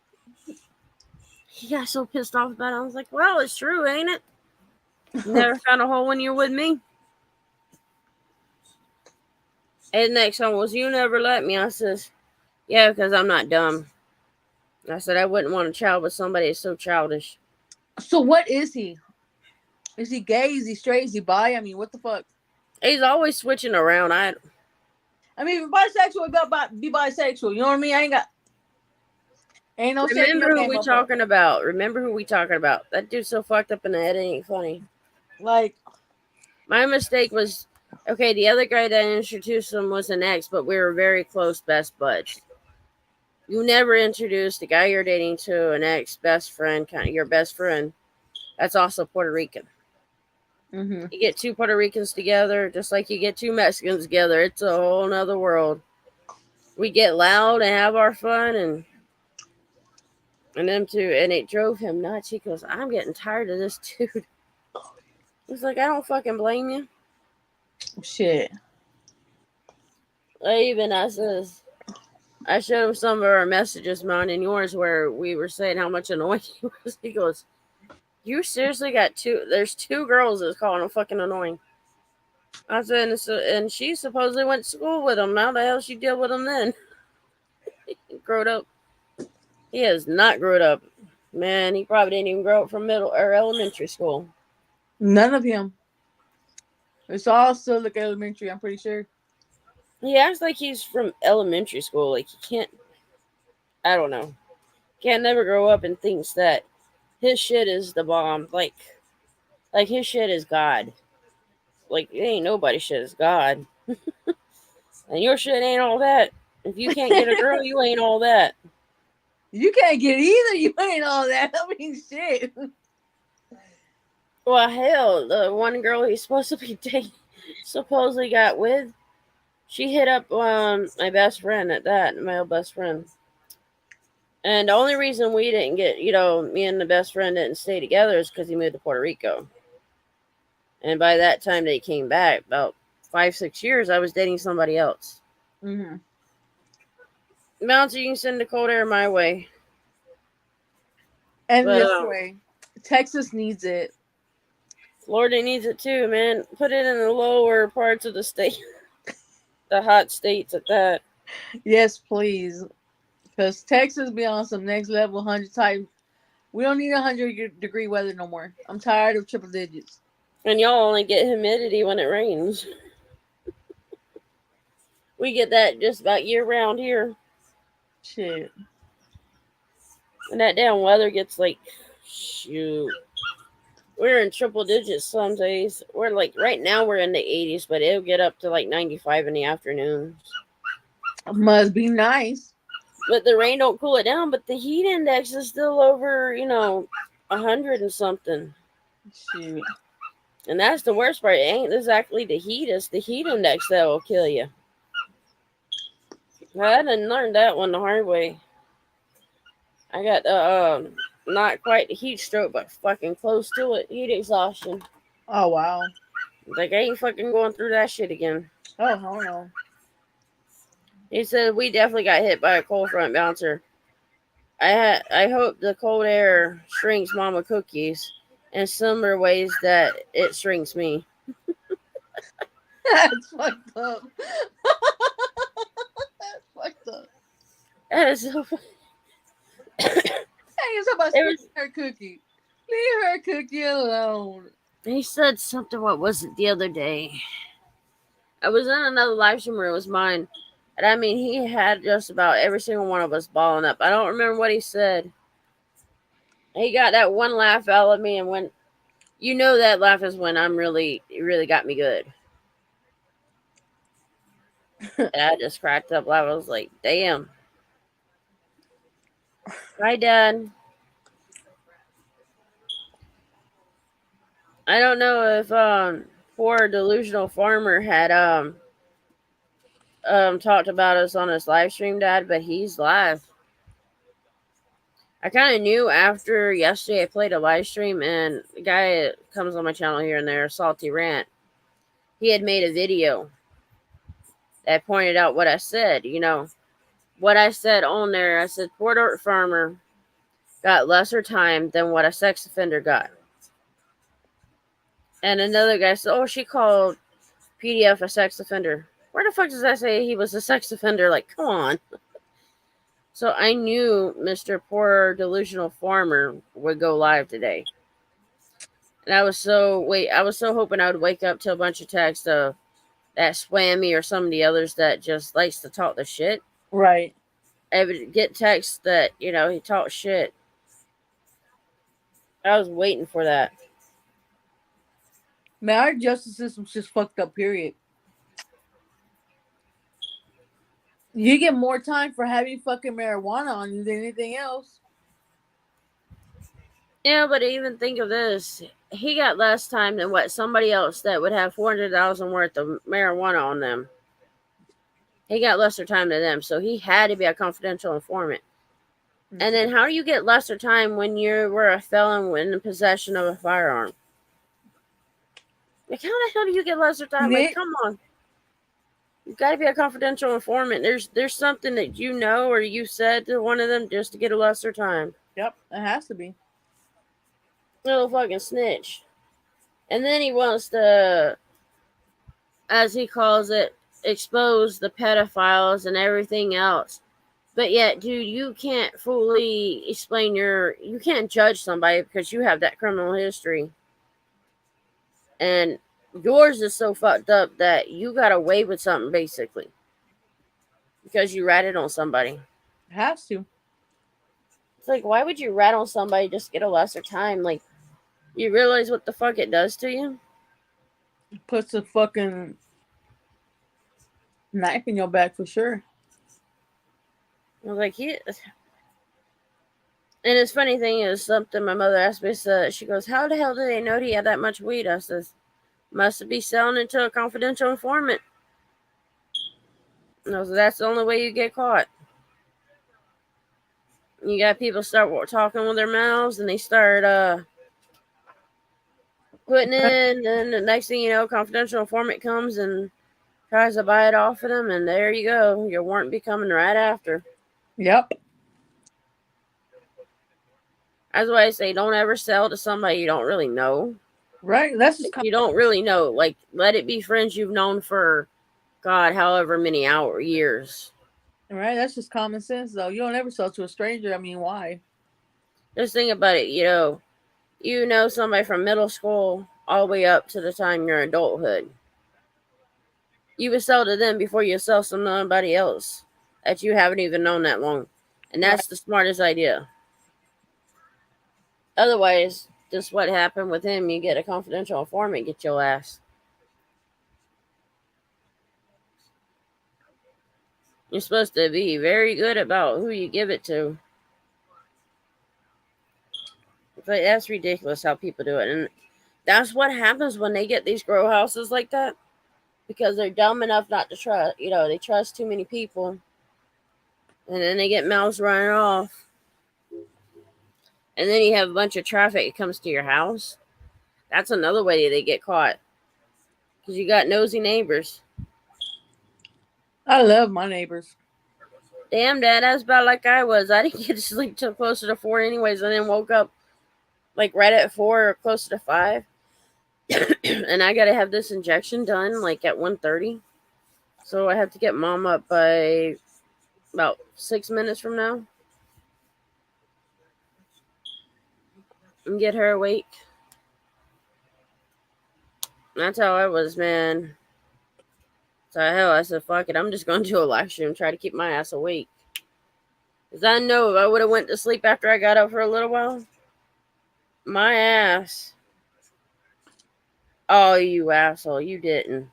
He got so pissed off about it. I was like, well, it's true, ain't it? You never found a hole when you're with me? And the next one was, you never let me. I says, yeah, because I'm not dumb. I said, I wouldn't want a child with somebody that's so childish. So what is he? Is he gay? Is he straight? Is he bi? I mean, what the fuck? He's always switching around. I mean, bisexual, be bisexual. You know what I mean? Ain't no shame in remember your who game, we motherfucker. talking about. Remember who we talking about. That dude's so fucked up in the head, it ain't funny. Like, my mistake was, okay, the other guy that introduced him was an ex, but we were very close best buds. You never introduced the guy you're dating to an ex best friend, kind of your best friend. That's also Puerto Rican. mm-hmm. You get two Puerto Ricans together, just like you get two Mexicans together. It's a whole nother world. We get loud and have our fun, and them two, and it drove him nuts. He goes, I'm getting tired of this dude. He's like, I don't fucking blame you. Shit. I showed him some of our messages, mine and yours, where we were saying how much annoying he was. He goes, you seriously got there's two girls that's calling him fucking annoying. I said, and she supposedly went to school with him. How the hell she deal with him then? He growed up. He has not grown up. Man, he probably didn't even grow up from middle or elementary school. None of him. It's all still like elementary, I'm pretty sure. He acts like he's from elementary school. Like he can't, I don't know. Can't never grow up and thinks that his shit is the bomb. Like his shit is God. Like it ain't nobody's shit is God. And your shit ain't all that. If you can't get a girl, you ain't all that. You can't get it either. You ain't all that. I mean, shit. Well, hell, the one girl he's supposed to be dating, supposedly got with, she hit up my best friend at that, my old best friend. And the only reason we didn't get, me and the best friend didn't stay together is because he moved to Puerto Rico. And by that time they came back, about 5-6 years, I was dating somebody else. Mm-hmm. Bouncer, you can send the cold air my way. And But, this way, Texas needs it. Florida needs it too, man. Put it in the lower parts of the state. the hot states at that. Yes, please. Because Texas be on some next level 100 type. We don't need 100-degree weather no more. I'm tired of triple digits. And y'all only get humidity when it rains. We get that just about year round here. Shit. And that damn weather gets like, shoot. We're in triple digits some days. We're like, right now we're in the 80s, but it'll get up to like 95 in the afternoons. Must be nice. But the rain don't cool it down, but the heat index is still over, 100 and something. Shit. And that's the worst part. It ain't exactly the heat, it's the heat index that will kill you. I didn't learn that one the hard way. I got not quite the heat stroke, but fucking close to it. Heat exhaustion. Oh, wow. Like, I ain't fucking going through that shit again. Oh, hell no. He said we definitely got hit by a cold front bouncer. I hope the cold air shrinks Mama Cookies in similar ways that it shrinks me. That's fucked up. That's fucked up. That is so funny. Hey, it's about her cookie. Leave her cookie alone. He said something, what was it the other day? I was in another live stream where it was mine. And I mean, he had just about every single one of us balling up. I don't remember what he said. He got that one laugh out of me, and when that laugh is when it really got me good. And I just cracked up loud. I was like, damn. Hi, Dad. I don't know if poor delusional farmer had talked about us on his live stream, Dad, but he's live. I kind of knew after yesterday I played a live stream, and the guy that comes on my channel here and there, Salty Rant, he had made a video that pointed out what I said. What I said on there. I said poor dirt farmer got lesser time than what a sex offender got. And another guy said, oh, she called PDF a sex offender. Where the fuck does that say he was a sex offender? Like, come on. So I knew Mr. Poor Delusional Farmer would go live today. And I was so hoping I would wake up to a bunch of texts of that Swammy or some of the others that just likes to talk the shit. Right. I would get texts that, he talks shit. I was waiting for that. Man, our justice system's just fucked up, period. You get more time for having fucking marijuana on you than anything else. Yeah, but even think of this. He got less time than what somebody else that would have 400,000 worth of marijuana on them. He got lesser time than them, so he had to be a confidential informant. Mm-hmm. And then how do you get lesser time when you were a felon in possession of a firearm? Like, how the hell do you get lesser time? Like, come on. You've got to be a confidential informant. There's something that you know or you said to one of them just to get a lesser time. Yep, it has to be. Little fucking snitch. And then he wants to, as he calls it, expose the pedophiles and everything else. But yet, dude, you can't fully explain you can't judge somebody because you have that criminal history. And yours is so fucked up that you got away with something, basically. Because you ratted on somebody. It has to. It's like, why would you rat on somebody just to get a lesser time? Like, you realize what the fuck it does to you? It puts a fucking knife in your back for sure. I was like, and his funny thing is something my mother asked me, so she goes, how the hell do they know he had that much weed? I says, must be selling it to a confidential informant. And I was like, that's the only way you get caught. You got people start talking with their mouths, and they start putting in, and the next thing you know, confidential informant comes and tries to buy it off of them, and there you go. Your warrant be coming right after. Yep. That's why I say don't ever sell to somebody you don't really know. Right. That's just you don't really know. Like, let it be friends you've known for God, however many years. Right? That's just common sense, though. You don't ever sell to a stranger. I mean, why? Just think about it. You know somebody from middle school all the way up to the time you're in adulthood. You would sell to them before you sell to somebody else that you haven't even known that long. And Right. that's the smartest idea. Otherwise, just what happened with him, you get a confidential informant, get your ass. You're supposed to be very good about who you give it to. But that's ridiculous how people do it. And that's what happens when they get these grow houses like that. Because they're dumb enough not to trust. They trust too many people. And then they get mouths running off. And then you have a bunch of traffic that comes to your house. That's another way they get caught. Because you got nosy neighbors. I love my neighbors. Damn, Dad, that's about like I was. I didn't get to sleep till closer to 4 anyways. And then woke up like right at 4 or close to 5. And I got to have this injection done like at 1:30. So I have to get Mom up by about 6 minutes from now. And get her awake. That's how I was, man. So hell, I said, fuck it. I'm just going to do a live stream and try to keep my ass awake. Because I know if I would have went to sleep after I got up for a little while, my ass. Oh, you asshole. You didn't.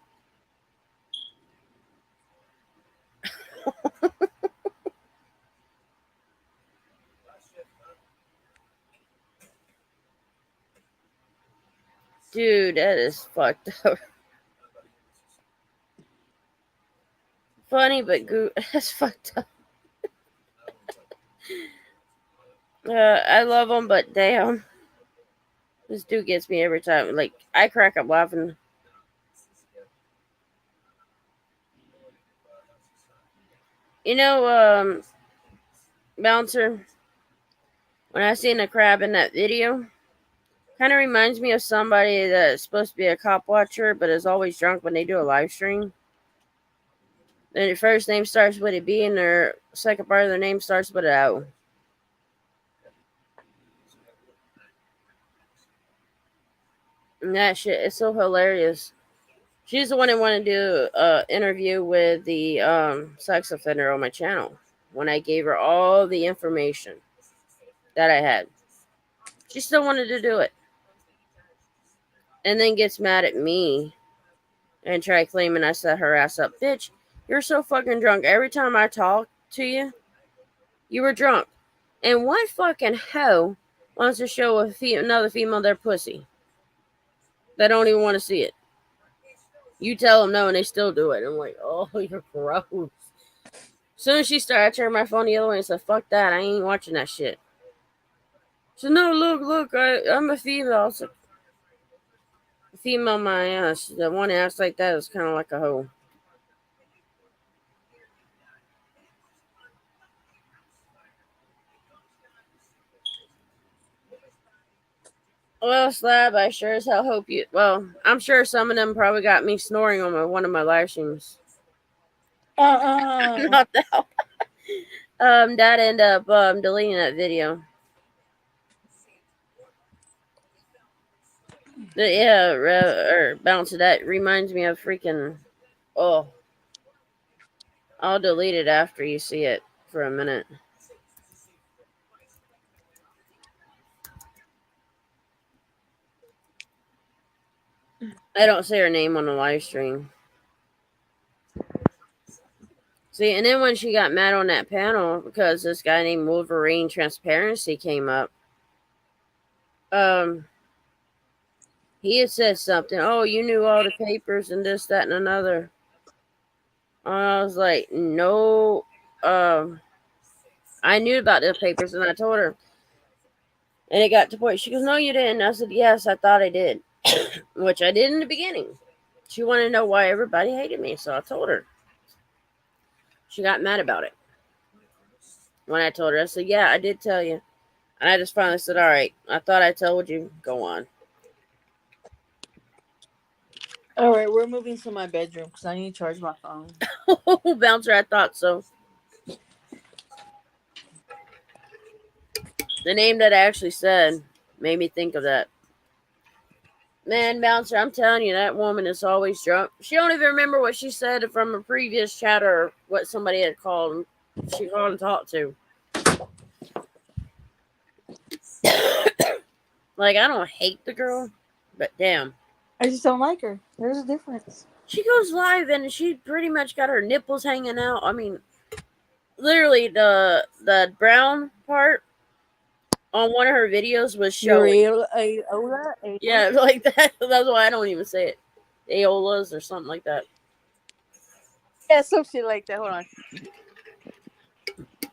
Dude, that is fucked up. Funny, but that's fucked up. I love him, but damn. This dude gets me every time. Like, I crack up laughing. Bouncer, when I seen a crab in that video, kind of reminds me of somebody that's supposed to be a cop watcher, but is always drunk when they do a live stream. Then their first name starts with a B, and their second part of their name starts with an O. And that shit is so hilarious. She's the one that wanted to do an interview with the sex offender on my channel when I gave her all the information that I had. She still wanted to do it. And then gets mad at me and try claiming I set her ass up. Bitch, you're so fucking drunk. Every time I talk to you, you were drunk. And what fucking hoe wants to show another female their pussy? They don't even want to see it. You tell them no and they still do it. I'm like, oh, you're gross. As soon as she started, I turned my phone the other way and said, fuck that. I ain't watching that shit. She said, no, look, I'm a female. I was like, a female, my ass. The one ass like that is kind of like a hoe. Well, Slab, I sure as hell hope you. Well, I'm sure some of them probably got me snoring on one of my live streams. Not that. Dad ended up deleting that video. Yeah, bounce. That reminds me of freaking. Oh, I'll delete it after you see it for a minute. I don't say her name on the live stream. See, and then when she got mad on that panel because this guy named Wolverine Transparency came up, he had said something. Oh, you knew all the papers and this, that, and another. I was like, no, I knew about the papers, and I told her. And it got to the point. She goes, no, you didn't. I said, yes, I thought I did, which I did in the beginning. She wanted to know why everybody hated me, so I told her. She got mad about it. When I told her, I said, yeah, I did tell you. And I just finally said, all right, I thought I told you. Go on. All right, we're moving to my bedroom because I need to charge my phone. Bouncer, I thought so. The name that I actually said made me think of that. Man, Bouncer, I'm telling you, that woman is always drunk. She don't even remember what she said from a previous chat or what somebody had called. She called and talked to. Like, I don't hate the girl, but damn. I just don't like her. There's a difference. She goes live and she pretty much got her nipples hanging out. I mean, literally the brown part on one of her videos was showing. Yeah, like that. That's why I don't even say it. Aeolas or something like that. Yeah, some shit like that. Hold on.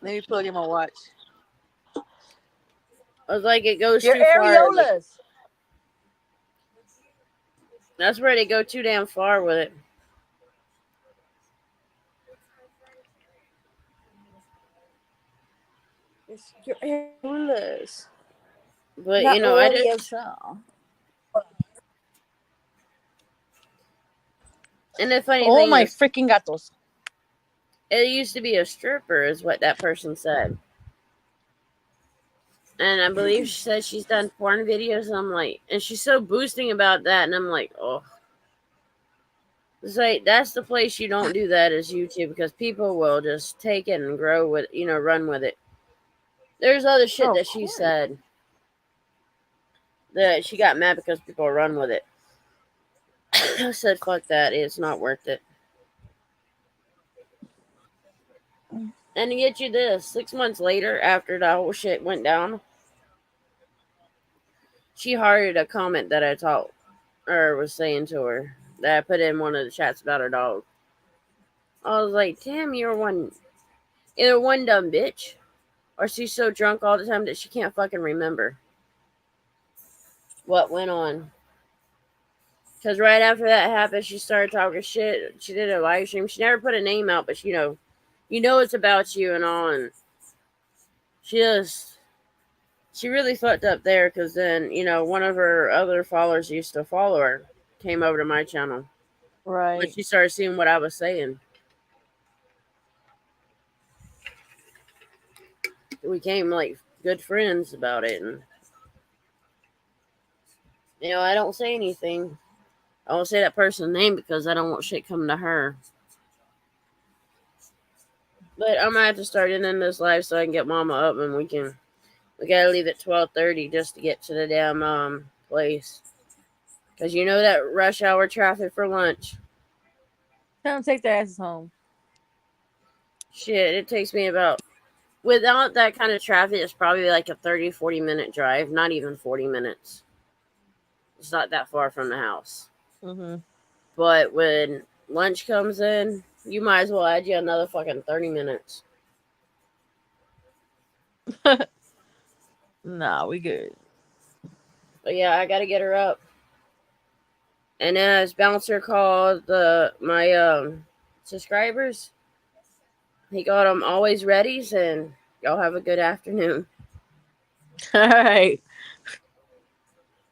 Let me plug in my watch. I was like, it goes Your too far. areolas. That's where they go too damn far with it. It's your areolas. But Not you know, I did. areola. And the funny Oh thing my is, freaking gatos. it used to be a stripper, is what that person said. And I believe she said she's done porn videos. And I'm like, and she's so boosting about that. And I'm like, oh. It's like, that's the place you don't do that is YouTube because people will just take it and grow with, run with it. There's other shit that she said that she got mad because people run with it. I said, fuck that. It's not worth it. And to get you this, 6 months later, after the whole shit went down, she hearted a comment that I taught or was saying to her that I put in one of the chats about her dog. I was like, damn, you're either one dumb bitch or she's so drunk all the time that she can't fucking remember what went on. Because right after that happened, she started talking shit. She did a live stream. She never put a name out, but you know it's about you and all. And she really fucked up there because then, one of her other followers used to follow her, came over to my channel. Right. But she started seeing what I was saying. We became like good friends about it. And, I don't say anything. I won't say that person's name because I don't want shit coming to her. But I'm gonna have to start ending this live so I can get Mama up and we gotta leave at 12:30 just to get to the damn place. Cause you know that rush hour traffic for lunch. Tell them to take their asses home. Shit, it takes me about, without that kind of traffic, it's probably like a 30-40 minute drive. Not even 40 minutes. It's not that far from the house. Mm-hmm. But when lunch comes in, you might as well add you another fucking 30 minutes. Nah, we good. But yeah, I gotta get her up. And then as Bouncer called my subscribers, he got them always readies, and y'all have a good afternoon. All right.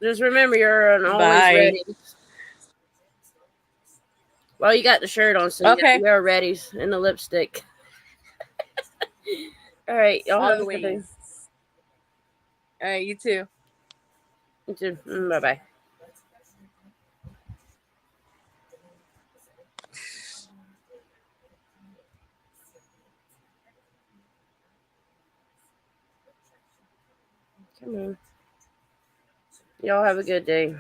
Just remember, you're an always Bye. ready. Well, you got the shirt on, so Okay. you're readies and the lipstick. All right, y'all have a good day. All right, you too. You too. Bye-bye. Come on. Y'all have a good day.